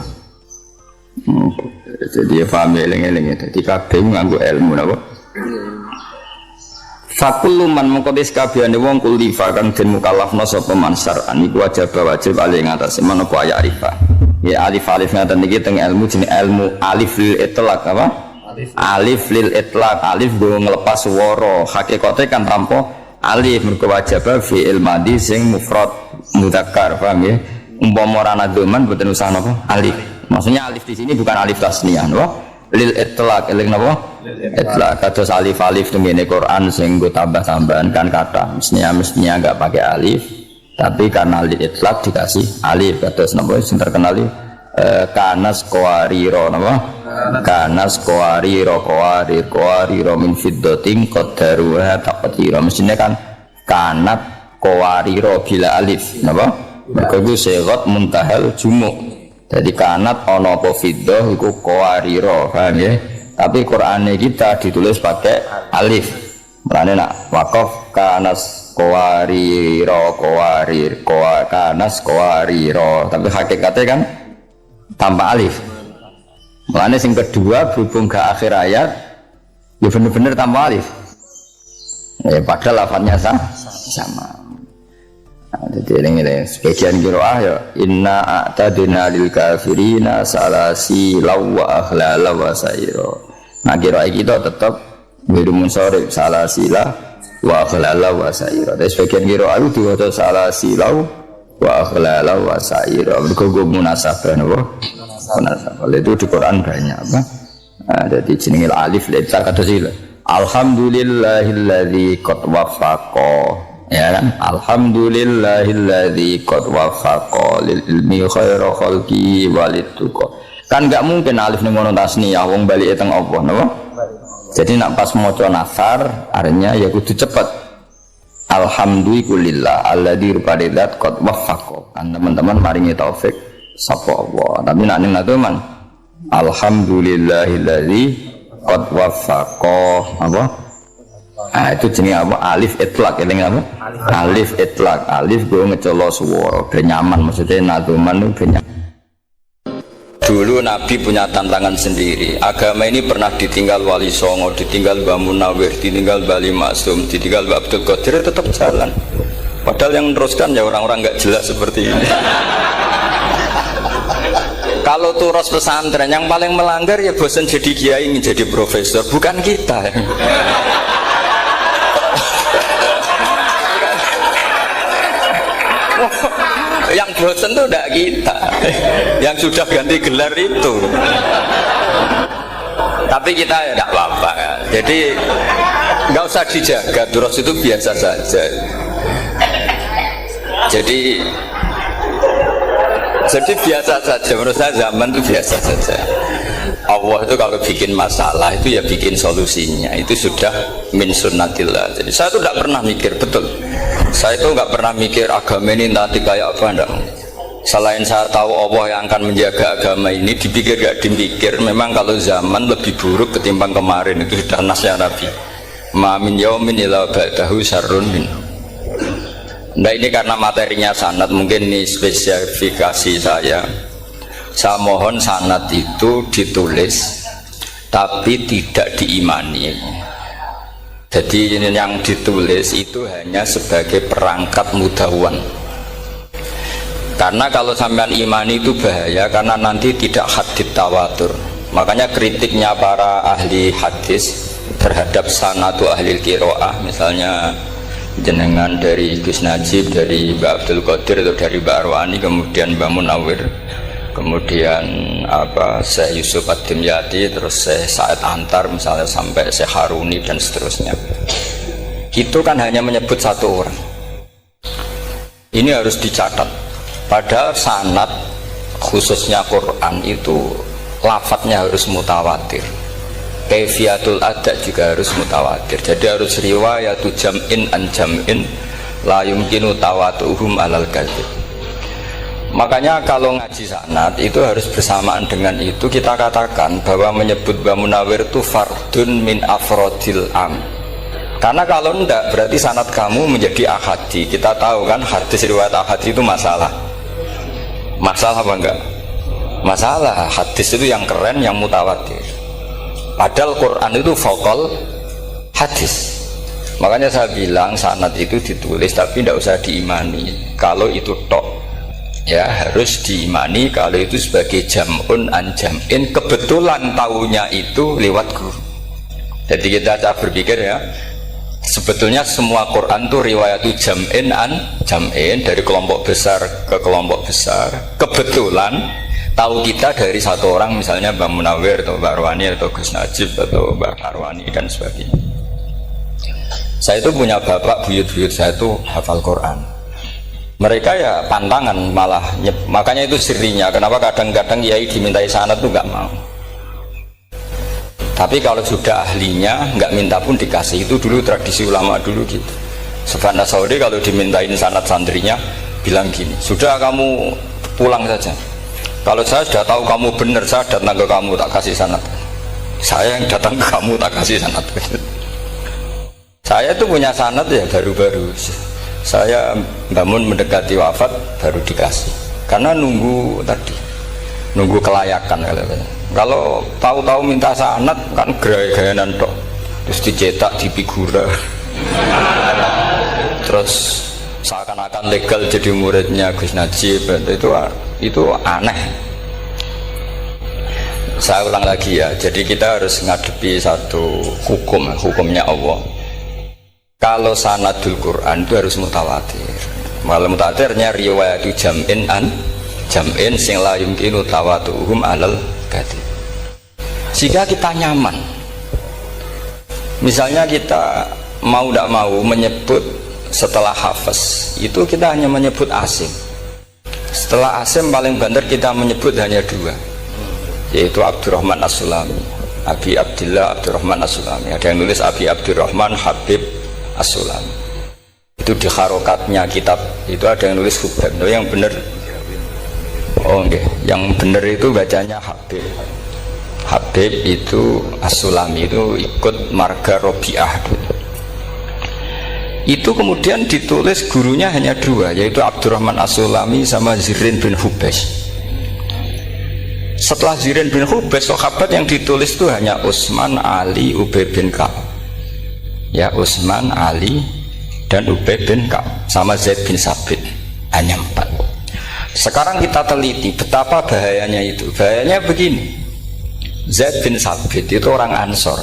Speaker 2: Jadi ya paham eling-eling dadi kabeh nganggo ilmu napa? Fakul man mengkodis kabehane wong kulifa kang den mukallafna sapa mansar iku wajib ali ngatasi menapa ya arifa. Ya alif alif ngaten niki teng ilmu jeneng ilmu alif lil itlaq apa? Alif lil itlaq, alif go ngelepas swara. Hakikate kan tanpa alif mergo wajib fi'il madhi sing mufrad mudzakkar, paham ya? Umpama ora nadzuman boten usah napa? Alif. Maksudnya alif di sini bukan alif tasniyah, napa? Lil itlaq, eling napa? Itlaq kados alif-alif tengene Quran sing nggo tambah-tambahan kan kata. Mestinya enggak pakai alif, tapi karena lil itlaq dikasih alif kados napa sing terkenal kanas qawariro napa? Kanas qawariro qawariro min fiddatin qaddaruha taqdira. Mestinya kan kanat qawariro bila alif napa? Mergo iku segot muntahal jumuk. Jadi kanat ono apa fiddah iku qawariro, paham ya? Tapi Quran kita ditulis pakai alif. Mulane nak waqaf kanas qawariro kanas qawariro, tapi hakikatnya kan tanpa alif. Mulane sing kedua berhubung ke akhir ayat Ya bener-bener tanpa alif. Ya padahal lafadznya sama. Nah, jadi ini sebagian qiraah ya inna a'tadna lil kafirina salasila wa aghlala wa sa'ira. Nah qiraah kita tetap birumun sharif salasila wa aghlala wa sa'ira. Tapi sebagian qiraah itu diwaca salasila wa aghlala wa sa'ira. Mergo munasabah napa? Munasabah. Itu di Quran banyak apa? Nah, jadi jenenge alif letter kata sila. Alhamdulillahilladzi qad waffaqa. Ya kan? Alhamdulillahilladzi qad waffaqa lil ilmi khaira khalqi walituqa. Kan enggak mungkin alif ning ngono tasniyah wong balik teng apa napa? Jadi nak pas maca nasar artinya ya kudu cepet. Alhamdulillah alladzi rupadidat qad waffaqa. Kan teman-teman maringi taufik sapa Allah. Tapi nak ning man alhamdulillahilladzi qad waffaqa apa? Nah itu jenis apa? Alif itlaq, eling apa? Alif itlaq, alif gue ngecolo suworo, benyaman maksudnya nazuman itu benyaman. Dulu Nabi punya tantangan sendiri. Agama ini pernah ditinggal Wali Songo, ditinggal Mbah Munawir, ditinggal Mbah Maksum, ditinggal Mbah Abdul Qadir, tetap jalan. Padahal yang meneruskan ya orang-orang nggak jelas seperti ini. Kalau turus pesantren yang paling melanggar ya bosan jadi kiai ingin jadi profesor, bukan kita. Yang bosan tuh tidak kita, yang sudah ganti gelar itu. Tapi kita ya tidak apa-apa ya. Jadi nggak usah dijaga, terus itu biasa saja. Jadi biasa saja, menurut saya zaman itu biasa saja. Allah itu kalau bikin masalah itu ya bikin solusinya, itu sudah min sunnatillah. Jadi saya itu tidak pernah mikir, betul, saya itu nggak pernah mikir agama ini nanti kayak apa, enggak. Selain saya tahu Allah yang akan menjaga agama ini, dipikir gak dipikir, memang kalau zaman lebih buruk ketimbang kemarin, itu sudah nasnya Nabi. Ma min yaumin illa ba'dahu syarrun min. Nah ini karena materinya sanad, mungkin ini spesifikasi saya. Saya mohon sanad itu ditulis tapi tidak diimani. Jadi ini yang ditulis itu hanya sebagai perangkat mudawwan. Karena kalau sampean imani itu bahaya, karena nanti tidak hadits tawatur. Makanya kritiknya para ahli hadis terhadap sanadu ahli qiraah, misalnya jenengan dari Gus Najib, dari Mbak Abdul Qadir atau dari Mbak Arwani, kemudian Mbak Munawir, kemudian Syekh Yusuf Ad-Dimyati, terus Syekh Said Antar misalnya, sampai Syekh Haruni dan seterusnya. Itu kan hanya menyebut satu orang. Ini harus dicatat. Padahal sanad khususnya Quran itu lafadznya harus mutawatir. Kaifiyatul ada juga harus mutawatir. Jadi harus riwayatu jam'in an jam'in la yumkinu tawatuhum alal kadzib. Makanya kalau ngaji sanad itu harus bersamaan dengan itu kita katakan bahwa menyebut Mbah Munawir itu fardun min afrodil am. Karena kalau enggak berarti sanad kamu menjadi ahadi. Kita tahu kan hadis riwayat ahadi itu masalah. Masalah apa enggak? Masalah. Hadis itu yang keren, yang mutawatir. Padahal Quran itu faqal hadis. Makanya saya bilang sanad itu ditulis tapi tidak usah diimani. Kalau itu tok ya harus diimani kalau itu sebagai jam'un an jam'in, kebetulan tahunya itu lewat guru. Jadi kita cara berpikir ya, sebetulnya semua Quran itu riwayat jam'in an jam'in, dari kelompok besar ke kelompok besar. Kebetulan tahu kita dari satu orang, misalnya Mbak Munawir atau Mbak Arwani atau Gus Najib atau Mbak Arwani dan sebagainya. Saya itu punya bapak, buyut-buyut saya itu hafal Quran. Mereka ya pantangan malah, makanya itu sirinya. Kenapa kadang-kadang kiai dimintai sanad tuh nggak mau. Tapi kalau sudah ahlinya nggak minta pun dikasih. Itu dulu tradisi ulama dulu gitu. Subhanallah Saudi kalau dimintain sanad santrinya bilang gini, sudah kamu pulang saja. Kalau saya sudah tahu kamu benar, saya datang ke kamu tak kasih sanad. Saya yang datang ke kamu tak kasih sanad. Saya itu punya sanad ya baru-baru. Saya bangun mendekati wafat baru dikasih. Karena nunggu tadi, nunggu kelayakan. Kalau tahu-tahu minta sanad kan gaya-gayanan dok. terus dicetak di figura, terus seakan-akan legal jadi muridnya Gus Najib. Itu aneh. Saya ulang lagi ya, jadi kita harus ngadepi satu hukumnya Allah. Kalau sanadul Quran itu harus mutawatir. Malah mutawatirnya riwayat jam'in sing la yumkinu tawatuhum alal gadi. Sehingga kita nyaman. Misalnya kita mau tidak mau menyebut setelah hafaz itu kita hanya menyebut Asim. Setelah Asim paling banter kita menyebut hanya dua, yaitu Abdurrahman As-Sulami, Abi Abdillah Abdurrahman As-Sulami. Ada yang nulis Abi Abdurrahman Habib As-Sulami. Itu di harokatnya kitab itu ada yang nulis Hubab. Yang benar, oh enggak, yang benar itu bacanya Habib. Habib itu As-Sulami, itu ikut marga Robi'ah. Itu kemudian ditulis gurunya hanya dua, yaitu Abdurrahman As-Sulami sama Zirin bin Hubes. Setelah Zirin bin Hubes, sahabat yang ditulis itu hanya Utsman, Ali, Ubay bin Ka'ab. Ya, Utsman, Ali, dan Ubay bin Ka'ab sama Zaid bin Sabit, hanya 4. Sekarang kita teliti betapa bahayanya itu. Bahayanya begini, Zaid bin Sabit itu orang Ansor.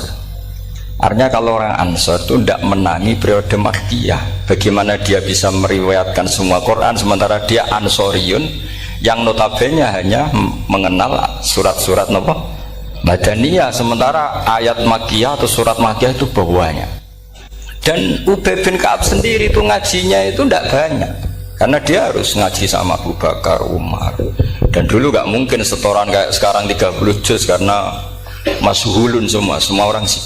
Speaker 2: Artinya kalau orang Ansor itu tidak menangi periode Makkiyah. Bagaimana dia bisa meriwayatkan semua Quran sementara dia Ansoriun yang notabene hanya mengenal surat-surat Madaniyah, sementara ayat Makkiyah atau surat Makkiyah itu bawahnya. Dan Ubay bin Ka'ab sendiri itu ngajinya itu tidak banyak, karena dia harus ngaji sama Abu Bakar, Umar, dan dulu gak mungkin setoran kayak sekarang 30 juz karena masyhulun semua orang sih.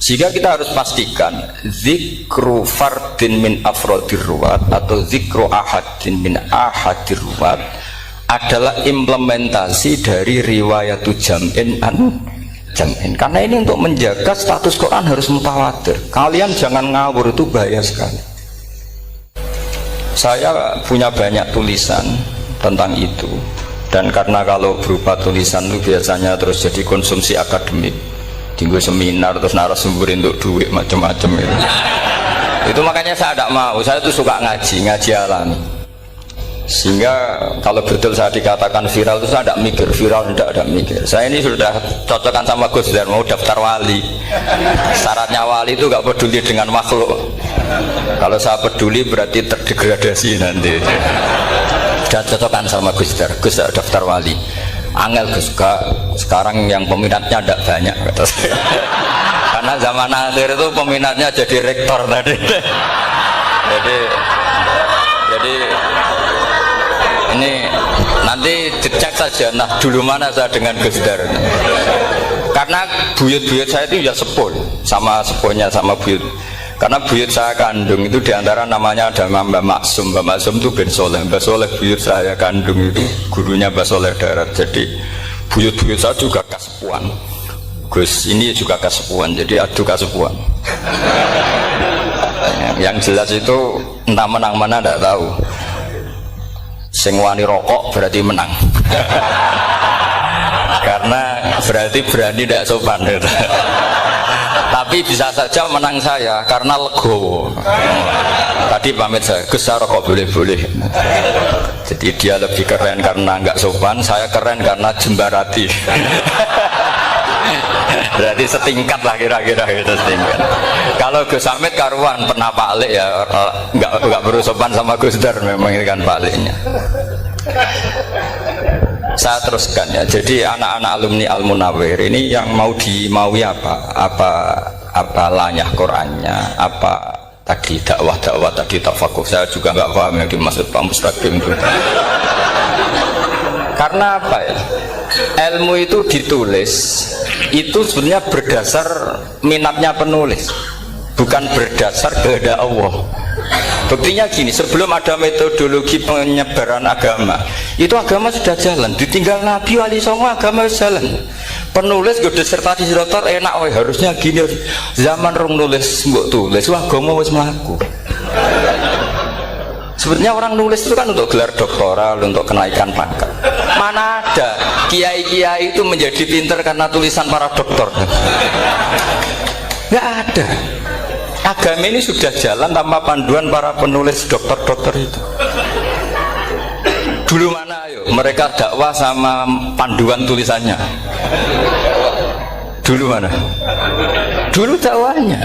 Speaker 2: Sehingga kita harus pastikan zikru fardin min afrodir ruwat atau zikru ahadin min ahadir ruwat adalah implementasi dari riwayatu jam'in jam'in. Karena ini untuk menjaga status Quran harus mutawatir. Kalian jangan ngawur, itu bahaya sekali. Saya punya banyak tulisan tentang itu, dan karena kalau berupa tulisan itu biasanya terus jadi konsumsi akademik, tinggal seminar terus narasumber untuk duit macam-macam itu makanya saya tidak mau. Saya tuh suka ngaji alami, sehingga kalau betul saya dikatakan viral itu saya tidak mikir viral, tidak mikir. Saya ini sudah cocokkan sama Gus Dar, mau daftar wali. Syaratnya wali itu gak peduli dengan makhluk. Kalau saya peduli berarti terdegradasi nanti. Sudah cocokkan sama Gus Dar, Gus daftar wali. Angel Gus, sekarang yang peminatnya tidak banyak kata saya. Karena zaman akhir itu peminatnya jadi rektor tadi. Jadi ini nanti dicek saja. Nah dulu mana saya dengan Gus Dar. Karena buyut-buyut saya itu ya sepul sama sepuhnya sama buyut. Karena buyut saya kandung itu diantara namanya ada Mbak Maksum. Mbak Maksum itu bin Soleh. Mbak Soleh buyut saya kandung itu gurunya Mbak Soleh Darat. Jadi buyut-buyut saya juga kasepuan. Gus ini juga kasepuan. Jadi adu kasepuan. Yang jelas itu entah menang mana tidak tahu. Sing wani rokok berarti menang. Karena berarti berani tidak sopan. Tapi bisa saja menang saya karena legowo. Tadi pamit saya, Gus rokok boleh-boleh. Jadi dia lebih keren karena nggak sopan, saya keren karena jembarati. Berarti setingkat lah kira-kira gitu, setingkat. Kalau Gus Hamid karuan pernah Pak Alik ya, nggak perlu sopan sama Gus Dar, memang ini kan Pak Aliknya. Saya teruskan ya. Jadi anak-anak alumni Al-Munawwir ini yang mau dimaui apa lanyah Qurannya, apa tadi dakwah tadi tafakuh. Saya juga nggak paham yang dimaksud Pak Mustaqim itu. Karena apa ya? Ilmu itu ditulis itu sebenarnya berdasar minatnya penulis, bukan berdasar kehendak Allah. Buktinya gini, sebelum ada metodologi penyebaran agama, itu agama sudah jalan. Ditinggal Nabi Wali Songo agama jalan. Penulis gue disertasi dokter enak, weh harusnya gini. Zaman rong nulis mbok tulis, wah agama wis mlaku. Sebenarnya orang nulis itu kan untuk gelar doktoral, untuk kenaikan pangkat. Mana ada kiai-kiai itu menjadi pinter karena tulisan para dokter.
Speaker 1: Nggak ada. Agama ini sudah jalan tanpa panduan para penulis dokter-dokter itu. Dulu mana ayo mereka dakwah sama panduan tulisannya? Dulu mana? Dulu dakwahnya.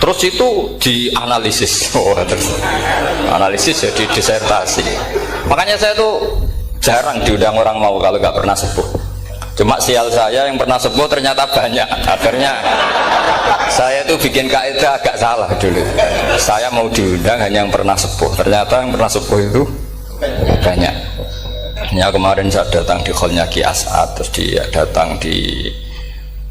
Speaker 1: Terus itu dianalisis. Oh, terus analisis jadi disertasi. Makanya saya tuh jarang diundang orang mau kalau nggak pernah sepuh. Cuma sial saya yang pernah sepuh ternyata banyak. Akhirnya saya tuh bikin kaidah agak salah dulu. Saya mau diundang hanya yang pernah sepuh. Ternyata yang pernah sepuh itu banyak. Ya kemarin saya datang di hallnya Ki As'ad, terus dia datang di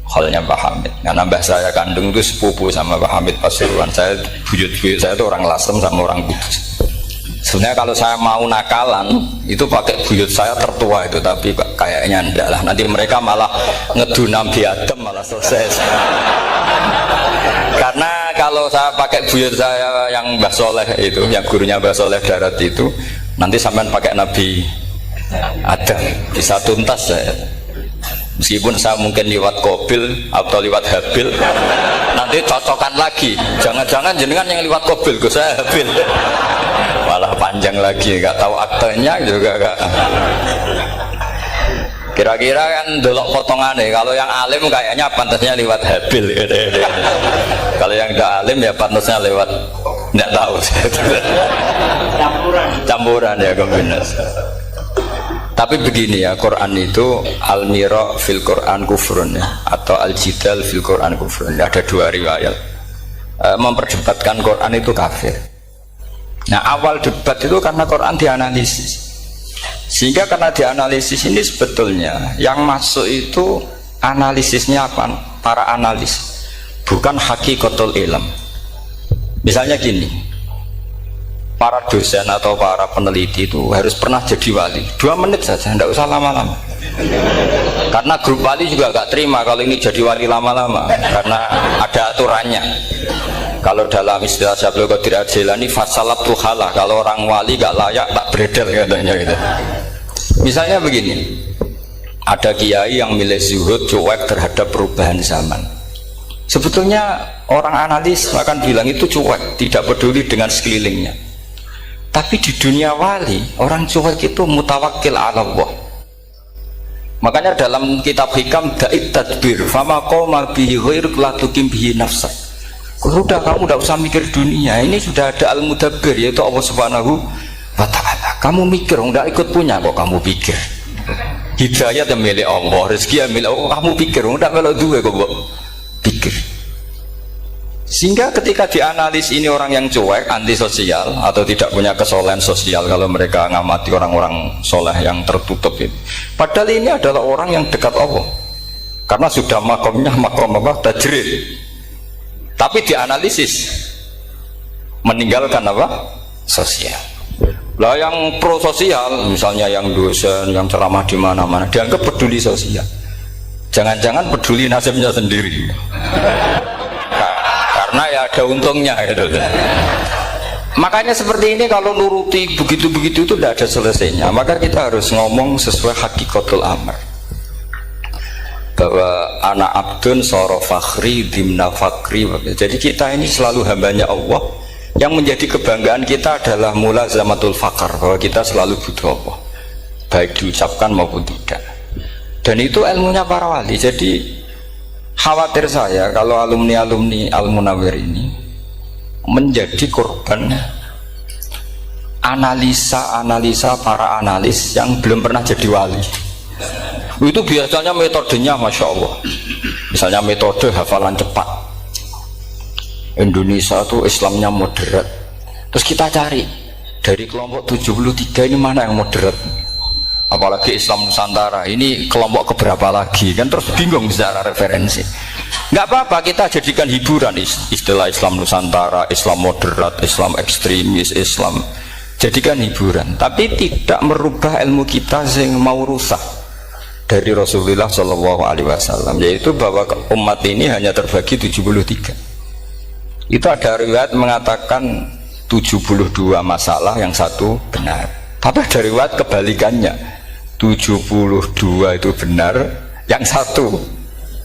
Speaker 1: hallnya Pak Hamid. Karena mbah saya kandung itu sepupu sama Pak Hamid Pasuruan. Saya buyut-buyut saya itu orang Lasem sama orang Kudus. Sebenarnya kalau saya mau nakalan itu pakai buyut saya tertua itu, tapi kayaknya enggak lah. Nanti mereka malah ngedu Nabi Adam malah selesai. Karena kalau saya pakai buyut saya yang Mbah Soleh itu, yang gurunya Mbah Soleh Darat itu, nanti sampean pakai Nabi Adam bisa tuntas saya. Meskipun saya mungkin lewat Kobil atau lewat Habil, nanti cocokan lagi. Jangan-jangan jenengan yang lewat Kobil, gue saya Habil. Malah panjang lagi, nggak tahu aktenya juga nggak. Kira-kira kan delok potongannya. Kalau yang alim kayaknya pantasnya lewat Habil. Kalau yang tidak alim ya pantasnya lewat nggak tahu. Campuran ya kombinasi. Tapi begini ya, Quran itu al-mira fil Quran kufrun ya, atau al-jidal fil Quran kufrun. Ada dua riwayat memperdebatkan Quran itu kafir. Nah awal debat itu karena Quran dianalisis, sehingga karena dianalisis ini sebetulnya yang masuk itu analisisnya apa? Para analis, bukan hakikatul ilm. Misalnya gini, para dosen atau para peneliti itu harus pernah jadi wali 2 menit saja, tidak usah lama-lama, karena grup wali juga gak terima kalau ini jadi wali lama-lama, karena ada aturannya. Kalau dalam istilah Syaikhul Qadir Al-Jilani fasalat tuhalah, kalau orang wali gak layak tak beredel katanya gitu. Misalnya begini, ada kiai yang milih zuhud cuek terhadap perubahan zaman. Sebetulnya orang analis akan bilang itu cuek, tidak peduli dengan sekelilingnya. Tapi di dunia wali, orang cuek itu mutawakkil ala Allah. Makanya dalam kitab hikam da'it tadbir fama qoma bihi ghairuk la tuqim bihi nafsak. Sudah kamu tidak usah mikir dunia, ini sudah ada al-mudabbir yaitu Allah Subhanahu wa ta'ala. Kamu mikir, tidak ikut punya kok kamu pikir. Hidayat yang milik Allah, rezeki yang milik Allah, kamu pikir, tidak melok dua kok pikir. Sehingga ketika dianalis ini orang yang cuek, anti sosial atau tidak punya kesolehan sosial, kalau mereka ngamati orang-orang soleh yang tertutup itu, padahal ini adalah orang yang dekat Allah karena sudah makomnya makom apa? Tajrid. Tapi dianalisis meninggalkan apa? Sosial. Lah yang pro sosial, misalnya yang dosen, yang ceramah di mana-mana, dianggap peduli sosial. Jangan-jangan peduli nasibnya sendiri. Karena ya ada untungnya gitu. Makanya seperti ini kalau nuruti begitu-begitu itu tidak ada selesainya. Maka kita harus ngomong sesuai hakikatul amr, bahwa anak abdun soro fakhri dimna fakri. Jadi kita ini selalu hambanya Allah. Yang menjadi kebanggaan kita adalah mulazamatul fakar, bahwa kita selalu butuh Allah, baik diucapkan maupun tidak. Dan itu ilmunya para wali. Jadi khawatir saya kalau alumni-alumni Al-Munawwir ini menjadi korban analisa para analis yang belum pernah jadi wali. Itu biasanya metodenya Masya Allah. Misalnya metode hafalan cepat. Indonesia itu Islamnya moderat. Terus kita cari dari kelompok 73 ini mana yang moderat. Apalagi Islam Nusantara ini kelompok keberapa lagi, kan terus bingung secara referensi. Nggak apa-apa, kita jadikan hiburan istilah Islam Nusantara, Islam moderat, Islam ekstremis, Islam, jadikan hiburan, tapi tidak merubah ilmu kita yang mau rusak dari Rasulullah SAW, yaitu bahwa umat ini hanya terbagi 73. Itu ada riwayat mengatakan 72 masalah, yang satu benar. Tapi ada riwayat kebalikannya, 72 itu benar, yang satu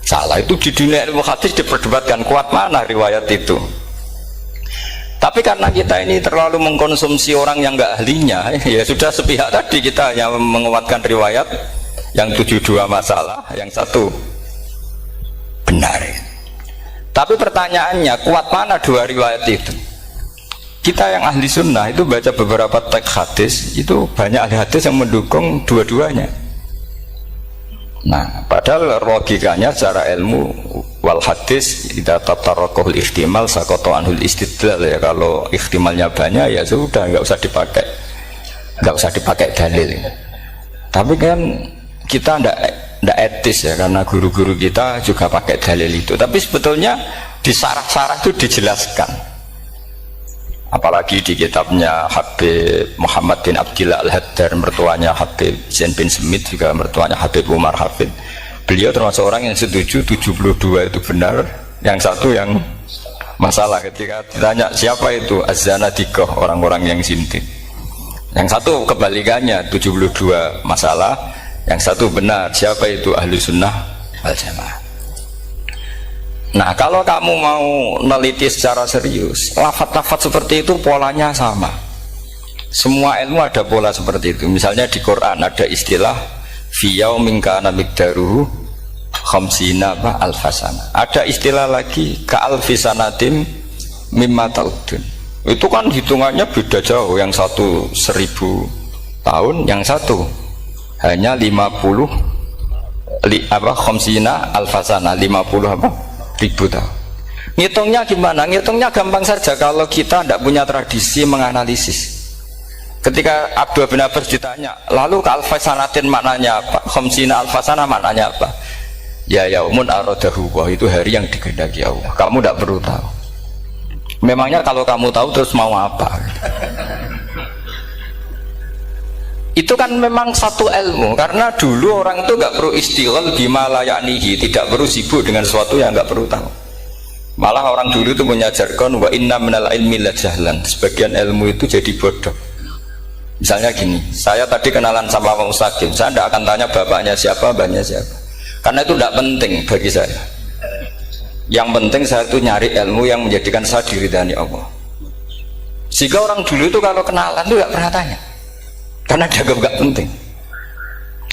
Speaker 2: salah. Itu di dunia ilmu hadis diperdebatkan kuat mana riwayat itu. Tapi karena kita ini terlalu mengkonsumsi orang yang nggak ahlinya, ya sudah sepihak tadi kita hanya menguatkan riwayat yang 72 masalah, yang satu benar. Tapi pertanyaannya, kuat mana dua riwayat itu? Kita yang ahli sunnah itu baca beberapa teks hadis, itu banyak ahli hadis yang mendukung dua-duanya. Nah, padahal logikanya secara ilmu wal hadis idza tatarraqul ihtimal saqata anhul istidlal, ya kalau ihtimalnya banyak ya sudah nggak usah dipakai dalil. Tapi kan kita ndak etis ya, karena guru-guru kita juga pakai dalil itu. Tapi sebetulnya di sarah-sarah itu dijelaskan. Apalagi di kitabnya Habib Muhammad bin Abdillah Al-Haddar, mertuanya Habib Zain bin Smith, juga mertuanya Habib Umar Hafid. Beliau termasuk orang yang setuju 72 itu benar, yang satu yang masalah. Ketika ditanya siapa itu Az-Zanadiqah, orang-orang yang sinting, yang satu kebalikannya 72 masalah, yang satu benar, siapa itu ahlu sunnah wal jamaah. Nah, kalau kamu mau meneliti secara serius, lafaz-lafaz seperti itu polanya sama. Semua ilmu ada pola seperti itu. Misalnya di Quran ada istilah fi yaumin kana miqdaruhu khamsina alfasana. Ada istilah lagi ka alfisanatim mimma ta'udun. Itu kan hitungannya beda jauh. Yang satu 1000 tahun, yang satu hanya 50 khamsina alfasana, 50 ribu tahun. Ngitungnya gimana? Ngitungnya gampang saja kalau kita tidak punya tradisi menganalisis. Ketika Abdul bin Abbas ditanya, lalu ke alfasanatin maknanya apa? Khamsina alfasana maknanya apa? Ya yaumun aradahu, wah itu hari yang dikehendaki Allah. Kamu tidak perlu tahu. Memangnya kalau kamu tahu terus mau apa? Itu kan memang satu ilmu, karena dulu orang itu nggak perlu istighal bima la ya'nihi, tidak perlu sibuk dengan sesuatu yang nggak perlu tahu. Malah orang dulu itu punya jargon wa inna minal ilmi la jahlan, sebagian ilmu itu jadi bodoh. Misalnya gini, saya tadi kenalan sama Pak Mustaqim, saya tidak akan tanya bapaknya siapa, mbaknya siapa, karena itu tidak penting bagi saya. Yang penting saya itu nyari ilmu yang menjadikan saya diridhani Allah. Sehingga orang dulu itu kalau kenalan itu nggak pernah tanya, karena dianggap gak penting.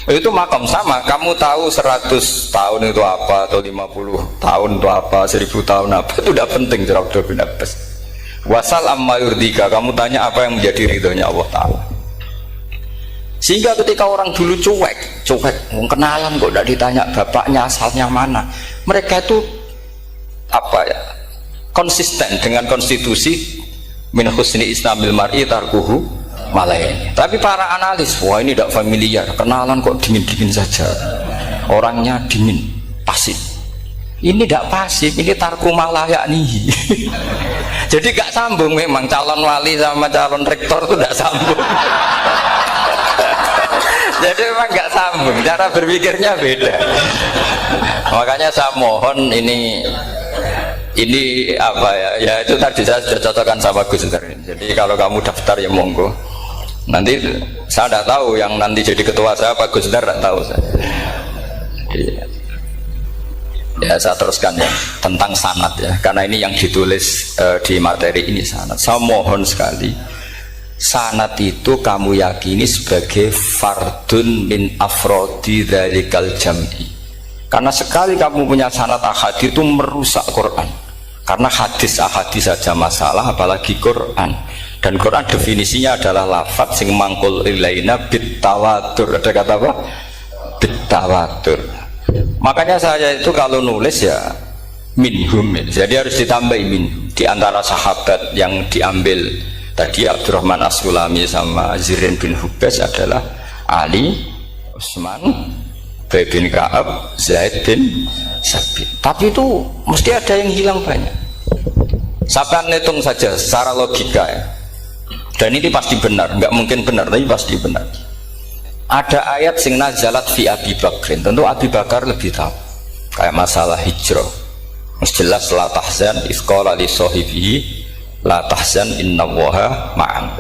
Speaker 2: Itu makam sama, kamu tahu 100 tahun itu apa, atau 50 tahun itu apa, 1000 tahun apa, itu tidak penting. Abdul bin Abbas wasal amma yurdika, kamu tanya apa yang menjadi ridhonya Allah Ta'ala. Sehingga ketika orang dulu cuek, kenalan kok tidak ditanya bapaknya asalnya mana, mereka itu apa ya, konsisten dengan konstitusi min husni islamil mar'i tarkuhu malayani. Tapi para analis, wah ini tidak familiar, kenalan kok dingin-dingin saja, orangnya dingin, pasif. Ini tidak pasif, ini tarku malayani. Jadi gak sambung, memang calon wali sama calon rektor itu tidak sambung. Jadi memang gak sambung, cara berpikirnya beda. Makanya saya mohon ini apa ya, ya itu tadi saya sudah cocokkan sama Gus Dur. Jadi kalau kamu daftar ya monggo. Nanti saya tidak tahu yang nanti jadi ketua saya Pak Gus Dur, tidak tahu saya. Ya saya teruskan ya tentang sanad ya, karena ini yang ditulis di materi ini sanad. Saya mohon sekali, sanad itu kamu yakini sebagai fardun min afrodi dzalikal jam'i. Karena sekali kamu punya sanad ahad itu merusak Quran. Karena hadis ahadis saja masalah, apalagi Quran. Dan Quran definisinya adalah lafaz sing mangkul ilaina bitawatur. Ada kata apa? Bitawatur. Makanya saya itu kalau nulis ya minhum, jadi harus ditambah min. Di antara sahabat yang diambil tadi Abdurrahman As-Sulami sama Zirin bin Hubes adalah Ali, Utsman, Ubay bin Ka'ab, Zaid bin Sabit. Tapi itu mesti ada yang hilang banyak. Saya hitung saja secara logika ya. Dan ini pasti benar, nggak mungkin benar, tapi pasti benar. Ada ayat sing nazalat fi Abi Bakrin, tentu Abi Bakar lebih tahu. Kayak masalah hijrah, jelas la tahzan isqala li sahibihi la tahzan innallaha ma'an.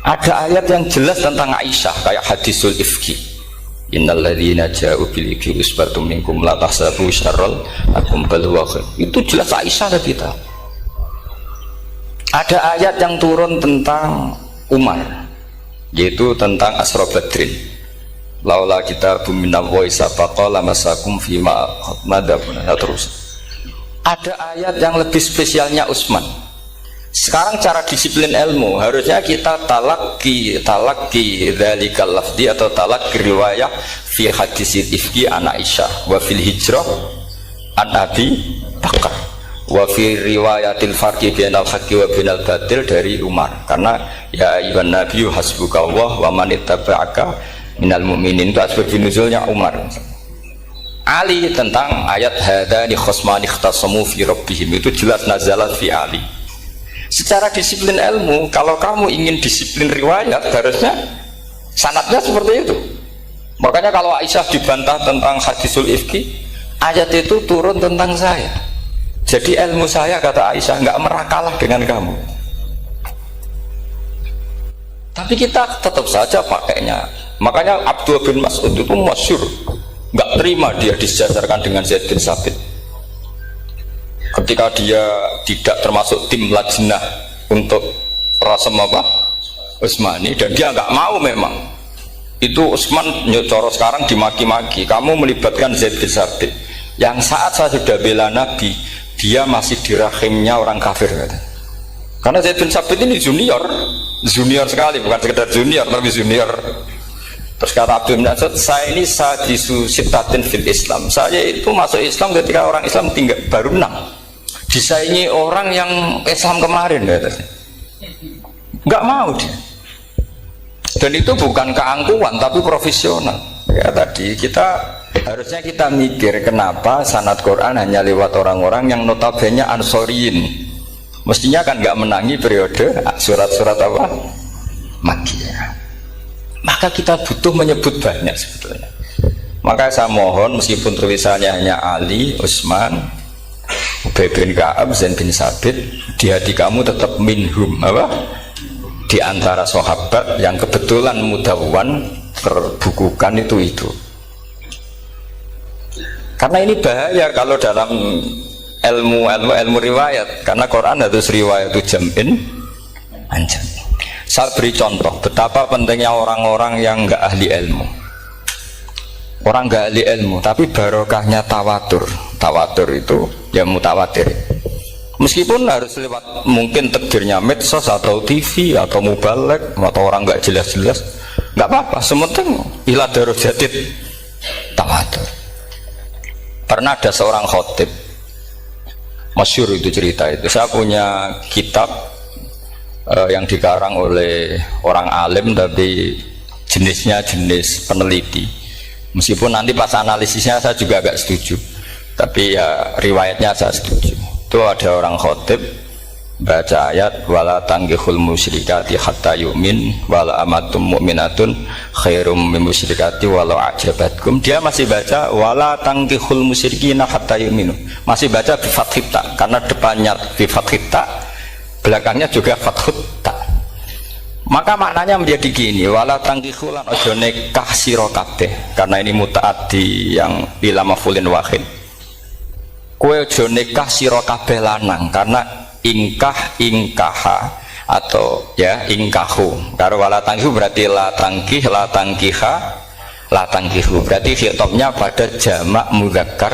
Speaker 2: Ada ayat yang jelas tentang Aisyah kayak hadisul ifki. Innal ladzina ja'u bil ifki usbatum minkum la tahsabu syarral lakum bal huwa khair. Itu jelas Aisyah tadi tahu. Ada ayat yang turun tentang Umar, yaitu tentang Asra Badrin. Laula kitabun minallahi sabaqa lamasakum fima madabun. Terus ada ayat yang lebih spesialnya Utsman. Sekarang cara disiplin ilmu harusnya kita talaki dzalikal lafzi atau talaki riwayah fi hadisil ifki an Aisyah wa fil hijrah an Abi Bakar wa fi riwayatil farqi bainal haqqi wa bainal batil dari Umar. Karena ya ayyuhan nabiyyu hasbukallah wa man ittaba'aka minal mu'minin, itu asbab nuzulnya Umar. Ali tentang ayat hadani khosmani ikhtasamu fi rabbihim, itu jelas nazalat fi Ali. Secara disiplin ilmu, kalau kamu ingin disiplin riwayat, harusnya sanadnya seperti itu. Makanya kalau Aisyah dibantah tentang hadisul ifki, ayat itu turun tentang saya. Jadi ilmu saya, kata Aisyah, nggak merakalah dengan kamu. Tapi kita tetap saja pakainya. Makanya Abdullah bin Mas'ud itu masyhur, nggak terima dia disejajarkan dengan Zaid bin Sabit. Ketika dia tidak termasuk tim lajnah untuk rasem apa Utsmani, dan dia nggak mau, memang itu Utsman nyocoro sekarang dimaki-maki, kamu melibatkan Zaid bin Sabit yang saat saya sudah bela Nabi dia masih di rahimnya orang kafir, karena Zaid bin Sabit ini junior sekali, bukan sekedar junior tapi junior. Terus kata Abdul Nasir, saya ini sadisu sitatin fil Islam, saya itu masuk Islam ketika orang Islam tinggal baru 6, disaingi orang yang Islam kemarin, nggak mau dia. Dan itu bukan keangkuhan tapi profesional. Ya tadi harusnya kita mikir kenapa sanad Quran hanya lewat orang-orang yang notabene ansoriyin. Mestinya kan nggak menangi periode surat-surat apa Makkiyah. Maka kita butuh menyebut banyak sebetulnya. Maka saya mohon, meskipun tulisannya hanya Ali, Utsman, Ubay bin Ka'ab, Zaid bin Sabit, di hati kamu tetap minhum, apa? Di antara sahabat yang kebetulan mudawwan terbukukan itu. Karena ini bahaya kalau dalam ilmu riwayat, karena Quran harus riwayat itu jam'in anjam. Saya beri contoh betapa pentingnya orang-orang yang enggak ahli ilmu. Orang enggak ahli ilmu tapi barokahnya tawatur. Tawatur itu ya mutawatir. Meskipun harus lewat mungkin takdirnya medsos atau TV atau mubalek atau orang enggak jelas-jelas, enggak apa-apa, sementing ila darajatid tawatur. Pernah ada seorang khotib masyhur, itu cerita itu. Saya punya kitab yang dikarang oleh orang alim tapi jenisnya jenis peneliti. Meskipun nanti pas analisisnya saya juga agak setuju, tapi ya riwayatnya saya setuju. Itu ada orang khotib baca ayat wala tanggihul musyrikati hatta yu'min wala amatum mu'minatun khairum min musyrikati walau ajabatkum. Dia masih baca wala tanggihul musyrikina hatta yu'minu, masih baca bi fathit ta, karena depannya bi fathit ta, belakangnya juga fathut ta. Maka maknanya menjadi gini, wala tanggihul lan ojo nikah sira kabeh, karena ini mutaaddi yang ila mafulin wahid. Kowe ojo nikah sira kabeh lanang, karena ingkaha atau ya ingkahu karo wala tangkihu berarti la tangkihu berarti khitabnya pada jamak mudzakkar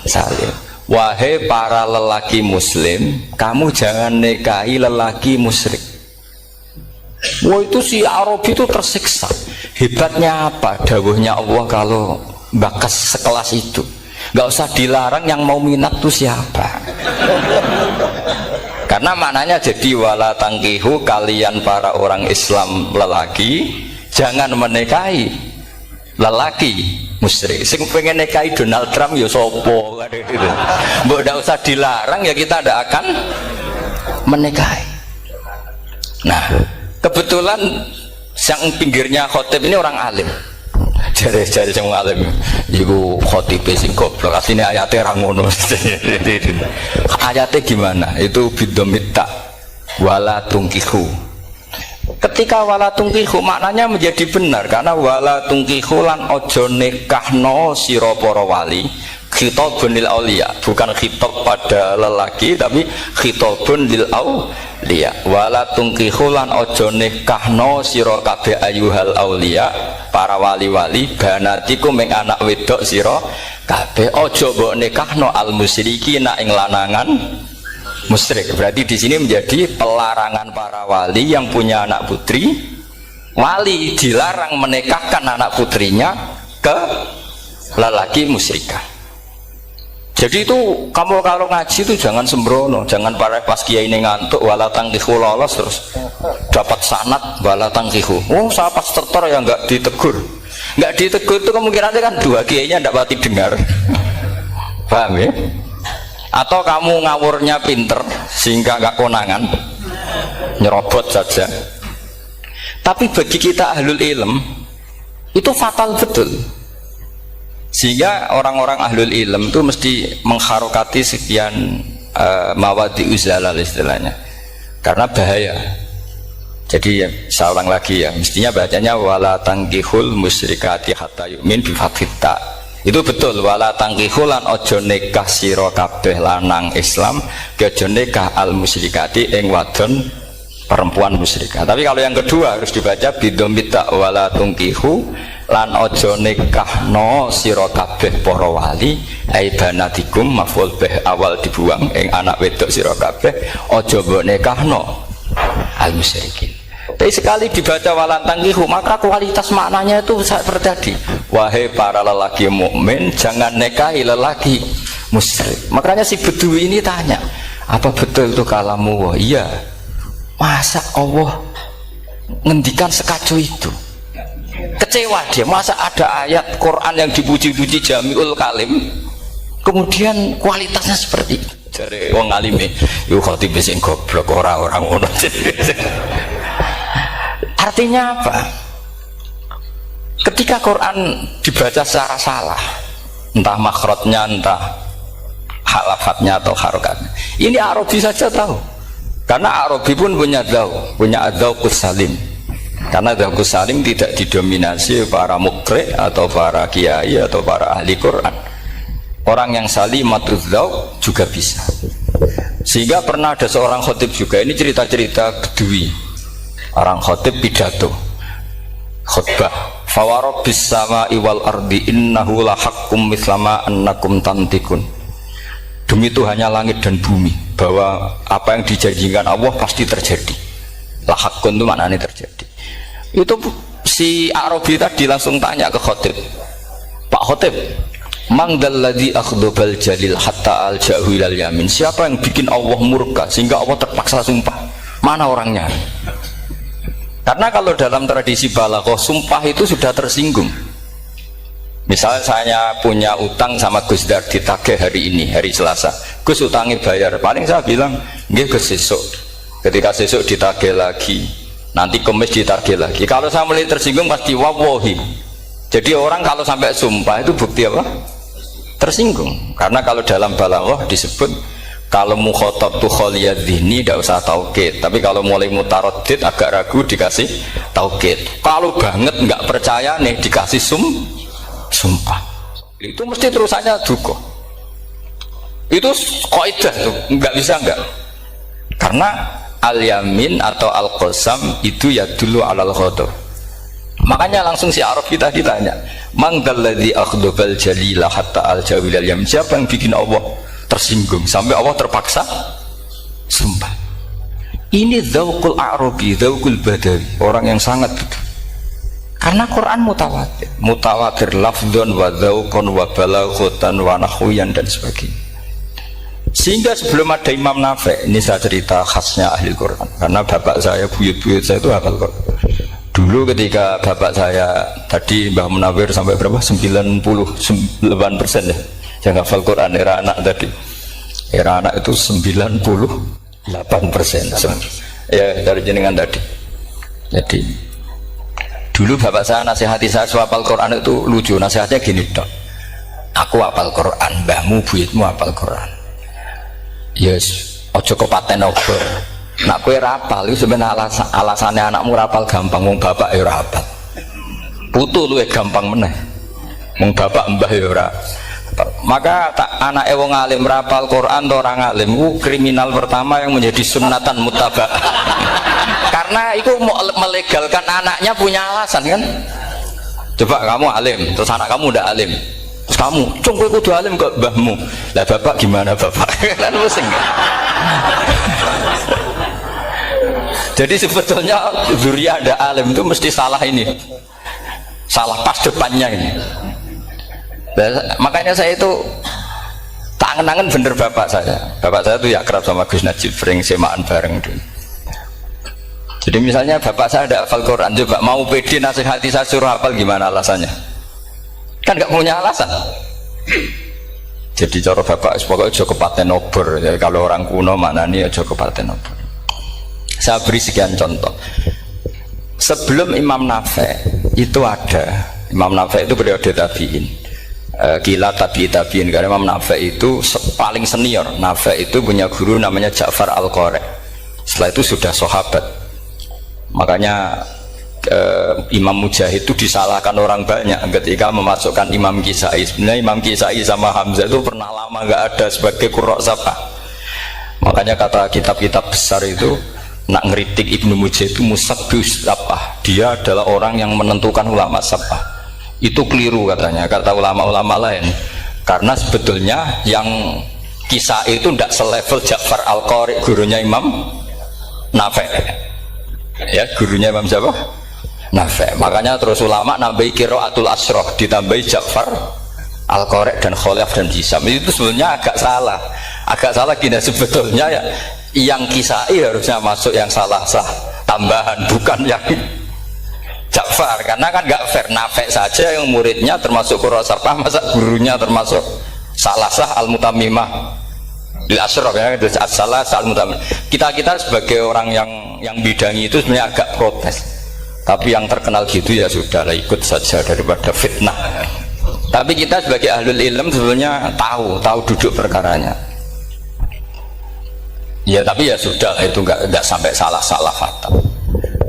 Speaker 2: salim. Wahai para lelaki muslim, kamu jangan nikahi lelaki musyrik. Wah, itu si Arabi itu tersiksa. Hebatnya apa dawuhnya Allah kalau bakas sekelas itu? Gak usah dilarang, yang mau minat tuh siapa? Karena maknanya jadi wala tangkihu, kalian para orang Islam lelaki jangan menikahi lelaki musyrik. Sing pengen nikahi Donald Trump ya sopo gitu. Mbok ndak usah dilarang, ya kita tidak akan menikahi. Nah, kebetulan yang pinggirnya khotib ini orang alim. Jare-jare sing alim iku khotibe sing goblok, asline ayate ra ngono. Ayate gimana? Itu bidomita wala tungkihu.
Speaker 1: Ketika wala tungkihu maknanya menjadi benar karena wala tungkihu lan ojo nikahno sira para wali khitabun lil auliya, bukan khitab pada lelaki tapi khitabun lil auliya. Wala tungkihu lan ojo nikahno sira kabeh ayuhal auliya para wali-wali banatikum ing anak wedok sira kabeh, ojo mbok nikahno al musyrikina ing lanangan musyrik. Berarti di sini menjadi pelarangan para wali yang punya anak putri. Wali dilarang menikahkan anak putrinya ke lelaki musyrikah. Jadi itu kamu kalau ngaji itu jangan sembrono, jangan pas kiai ini ngantuk wala tangkihu lolos terus dapat sanad wala tangkihu. Oh saya pas tertor ya nggak ditegur, nggak ditegur itu kemungkinannya kan dua kiainya tidak pati dengar. Paham ya? Atau kamu ngawurnya pinter sehingga nggak konangan nyerobot saja. Tapi bagi kita ahlul ilm itu fatal betul, sehingga orang-orang ahlul ilm itu mesti mengharokati sekian mawadi uzalal istilahnya, karena bahaya. Jadi saya ulang lagi ya, mestinya bacanya wala tangkihul musyrikati hatta yu'min bi fathita. Itu betul, wala tangkihu lan ojo nikah sira kabeh lanang Islam ojo nikah al musyrikati ing wadon perempuan musyrikah. Tapi kalau yang kedua harus dibaca bidomita wala tangkihu lan ojo nikah no sira kabeh para wali ai banatikum maful bih awal dibuang ing anak wedok sira kabeh ojo mbok nikahno al musyrikin. Tapi sekali dibaca walantangihu maka kualitas maknanya itu seperti tadi, wahai para lelaki mukmin jangan nikahi lelaki musyrik. Makanya si Bedui ini tanya, apa betul itu kalamu? Iya. Masa Allah ngendikan sekacau itu? Kecewa dia, masa ada ayat Quran yang dipuji-puji jamiul kalim kemudian kualitasnya seperti itu. Dari wong alime yo khotib sing goblok orang ngono. Artinya apa? Ketika Quran dibaca secara salah, entah makhrajnya, entah halafatnya atau harokatnya, ini Arabi saja tahu, karena Arabi pun punya adzauqus salim. Karena adzauqus salim tidak didominasi para mukri atau para kiai atau para ahli Quran. Orang yang salimatuz dzauq juga bisa. Sehingga pernah ada seorang khotib juga, ini cerita-cerita Bedui. Orang khotib pidato khutbah fawarabbis sama'i wal ardi innahu la haqqum mislama annakum tantikun. Demi Tuhannya langit dan bumi bahwa apa yang dijanjikan Allah pasti terjadi. La haqqun itu maknanya terjadi. Itu si Arabi tadi langsung tanya ke khotib, Pak Khotib, mangdalladzi akhdhabal jalil hatta al jahilal yamin. Siapa yang bikin Allah murka sehingga Allah terpaksa sumpah? Mana orangnya? Karena kalau dalam tradisi balaghah sumpah itu sudah tersinggung. Misalnya saya punya utang sama Gus Dar ditagih hari ini, hari Selasa. Gus utangnya bayar, paling saya bilang nggih Gus sesuk. Ketika sesuk ditagih lagi, nanti Kamis ditagih lagi. Kalau saya mulai tersinggung pasti wawahi. Jadi orang kalau sampai sumpah itu bukti apa? Tersinggung. Karena kalau dalam balaghah disebut kalau mukhotob tuh kholiyad dhini tidak usah taukid, tapi kalau mulai mutarodid agak ragu dikasih taukid. Kalau banget nggak percaya nih dikasih sumpah, itu mesti terusannya duko. Itu kaidah tuh nggak bisa nggak, karena al yamin atau al qasam itu ya dulu alal khotob. Makanya langsung si Arab kita ditanya, mangdalladzi akhdhabal jalila hatta al jawilal yamin. Siapa yang bikin Allah tersinggung sampai Allah terpaksa sumpah? Ini dzauqul Arabi, dzauqul Badawi, orang yang sangat betul. Karena Quran mutawatir lafdzon wa dzauqon wa balaghatan wa nahwiyan dan sebagainya. Sehingga sebelum ada Imam Nafi', ini saya cerita khasnya ahli Quran, karena bapak saya, buyut-buyut saya itu hafal Quran. Dulu ketika bapak saya tadi Mbah Munawir sampai berapa? 98% ya. Yang hafal Quran era anak tadi, era anak itu 98%. Ya dari jenengan tadi. Jadi dulu bapak saya nasihati saya hafal Quran itu lucu, nasihatnya gini dok, aku hafal Quran, mbahmu buyutmu hafal Quran, yes ojo kepaten obor, Nak kowe rapal itu sebenarnya alasannya anakmu rapal gampang, wong bapak ya rapal. Putu luwih gampang meneh. Wong bapak mbah ya ora. Maka tak anake wong alim rapal Quran atau orang alim ku kriminal pertama yang menjadi sunnatan muttaba. Karena itu melegalkan anaknya punya alasan kan. Coba kamu alim, terus anak kamu udah alim. Terus kamu, cung kowe kudu alim kok mbahmu. Lah bapak gimana bapak? Kan pusing. Jadi sebetulnya zuriat ada alim itu mesti salah ini, salah pas depannya ini. Dan makanya saya itu tak angen-angen bener bapak saya. Bapak saya tuh ya kerap sama Gus Najib, sering semaan bareng dulu. Jadi misalnya bapak saya ada hafal Quran, coba mau pede nasihati saya suruh hafal gimana alasannya? Kan nggak punya alasan. Jadi cara bapak pokoknya joko paten obor. Ya, kalau orang kuno mana nih joko paten obor. Saya beri sekian contoh. Sebelum Imam Nafi' itu ada, Imam Nafi' itu periode tabi'in, kila tabi'in, karena Imam Nafi' itu paling senior. Nafi' itu punya guru namanya Ja'far Al-Qari. Setelah itu sudah sahabat. Makanya Imam Mujahid itu disalahkan orang banyak ketika memasukkan Imam Kisai. Sebenarnya Imam Kisai sama Hamzah itu pernah lama nggak ada sebagai qurra sab'ah. Makanya kata kitab-kitab besar itu nak ngeritik Ibnu Mujahid itu musabbih sab'ah, dia adalah orang yang menentukan ulama sab'ah. Itu keliru katanya, kata ulama-ulama lain, karena sebetulnya yang Kisah itu tidak selevel Ja'far Al-Qari, gurunya Imam Nafi'. Ya, gurunya Imam siapa? Nafi'. Makanya terus ulama nambahi qiraatul asroh, ditambahi Ja'far Al-Qari dan Khalaf dan Hisam. Itu sebenarnya agak salah gini sebetulnya ya. Yang Kisai harusnya masuk yang salah tambahan, bukan yang Ja'far, karena kan nggak fair. Nafi' saja yang muridnya termasuk qurra sab'ah, masa gurunya termasuk salah al-mutammimah lil asyraf ya, itu salah al-mutammimah. Kita sebagai orang yang bidangi itu sebenarnya agak protes, tapi yang terkenal gitu ya sudah lah, ikut saja daripada fitnah. Tapi kita sebagai ahlul ilm sebenarnya tahu duduk perkaranya. Ya tapi ya sudah, itu nggak sampai salah fatal.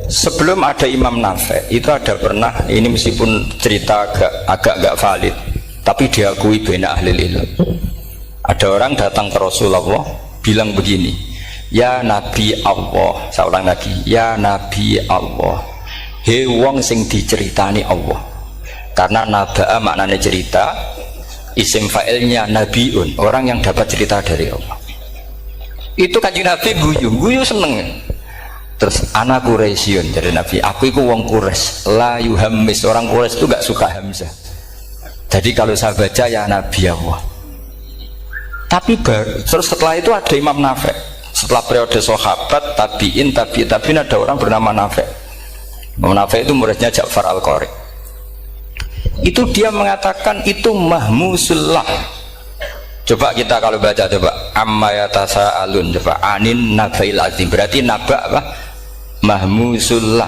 Speaker 1: Sebelum ada Imam Nafi' itu ada pernah, ini meskipun cerita agak nggak valid, tapi diakui bena ahli ilmu. Ada orang datang ke Rasulullah bilang begini, ya Nabi Allah, seorang lagi, ya Nabi Allah, he wong sing diceritani Allah. Karena naba'a maknanya cerita, isim fa'ilnya nabiun, orang yang dapat cerita dari Allah. Itu kanjeng Nabi guyu seneng. Terus anak Quraisyun, jadi Nabi, aku itu wong Quraisy, la yuhammis, orang Quraisy itu gak suka hamzah. Jadi kalau saya baca ya Nabi Allah. Tapi terus setelah itu ada Imam Nafi'. Setelah periode sahabat, tabi'in ada orang bernama Nafi'. Imam Nafi' itu muridnya Ja'far Al-Qari. Itu dia mengatakan itu mahmusullah. Coba kita kalau baca coba amma yatasaalun, coba anin nabail azim, berarti naba apa? Mahmusullah.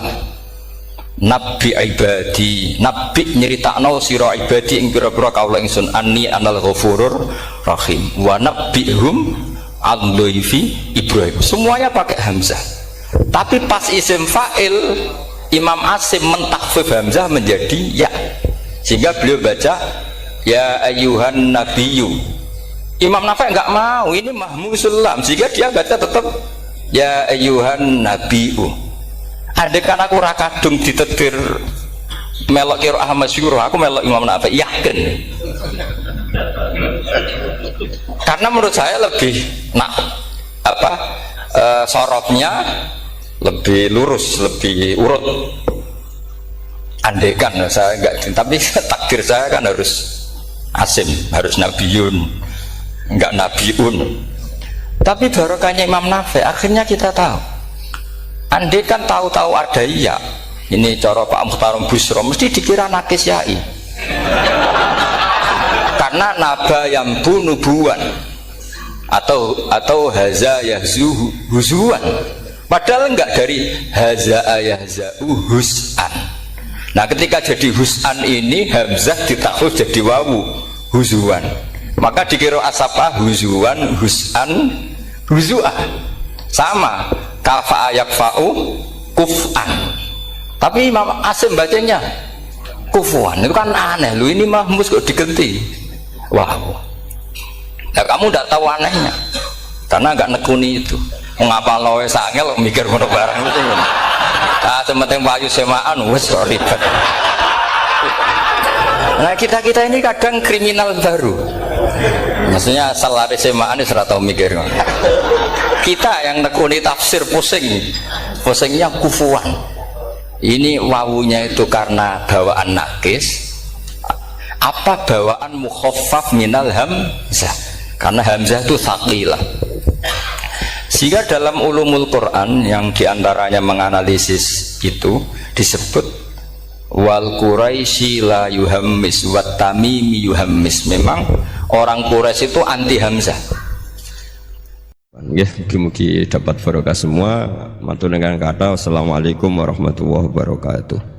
Speaker 1: Nabi ibadi, nabi nyeritakno sira ibadi ing pira-pira kaula ingsun anni anal ghafurur rahim wa nabihum al-dhaifi Ibrahim. Semuanya pakai hamzah. Tapi pas isim fa'il Imam Asim mentakfif hamzah menjadi ya. Sehingga beliau baca ya ayyuhan nabiyyu. Imam Nafi' enggak mau, ini mahmusullam, sehingga dia baca tetap ya ayyuhan nabiyyu. Andai kan aku ra kadung ditetir melok qiraah masyhur, aku melok Imam Nafi' yakin. Karena menurut saya lebih sorotnya lebih lurus, lebih urut. Andai kan saya enggak, tapi takdir saya kan harus Asim, harus nabiyun, enggak nabiun. Tapi barokahnya Imam Nafi' akhirnya kita tahu. Andai kan tahu-tahu ada iya, ini cara Pak Muhtaram Busro mesti dikira nakis yai. Karena naba yang nubuwan atau haza yahzu huzuan, padahal enggak dari haza yahza'u hus'an. Nah ketika jadi hus'an ini hamzah ditakhuf jadi wawu huzuan, maka dikira asapa huzuan hus'an huzu'ah. Sama
Speaker 2: kafa yakfa'u kuf'an. Tapi Imam Asim bacanya kufuan. Itu kan aneh. Lu ini mah mus kok diganti. Wah. Nah, kamu tidak tahu anehnya. Karena enggak nekuni itu. Mengapa loe sangel mikir ngono barang itu. Ah, sementing payu semaan wis kok ribet. Nah, kita ini kadang kriminal baru. Maksudnya salari semaan ora tau mikir. Kita yang nekuni tafsir pusing. Pusingnya kufuan. Ini wawunya itu karena bawaan nakis, apa bawaan mukhaffaf minal hamzah? Karena hamzah itu tsaqilah. Sehingga dalam ulumul Quran yang diantaranya menganalisis itu disebut wal Quraisy la yuhammis wat tamimi yuhammis. Memang orang Quraisy itu anti hamzah.
Speaker 3: Ya, mugi-mugi dapat barokah semua. Matur dengan kata wassalamualaikum warahmatullahi wabarakatuh.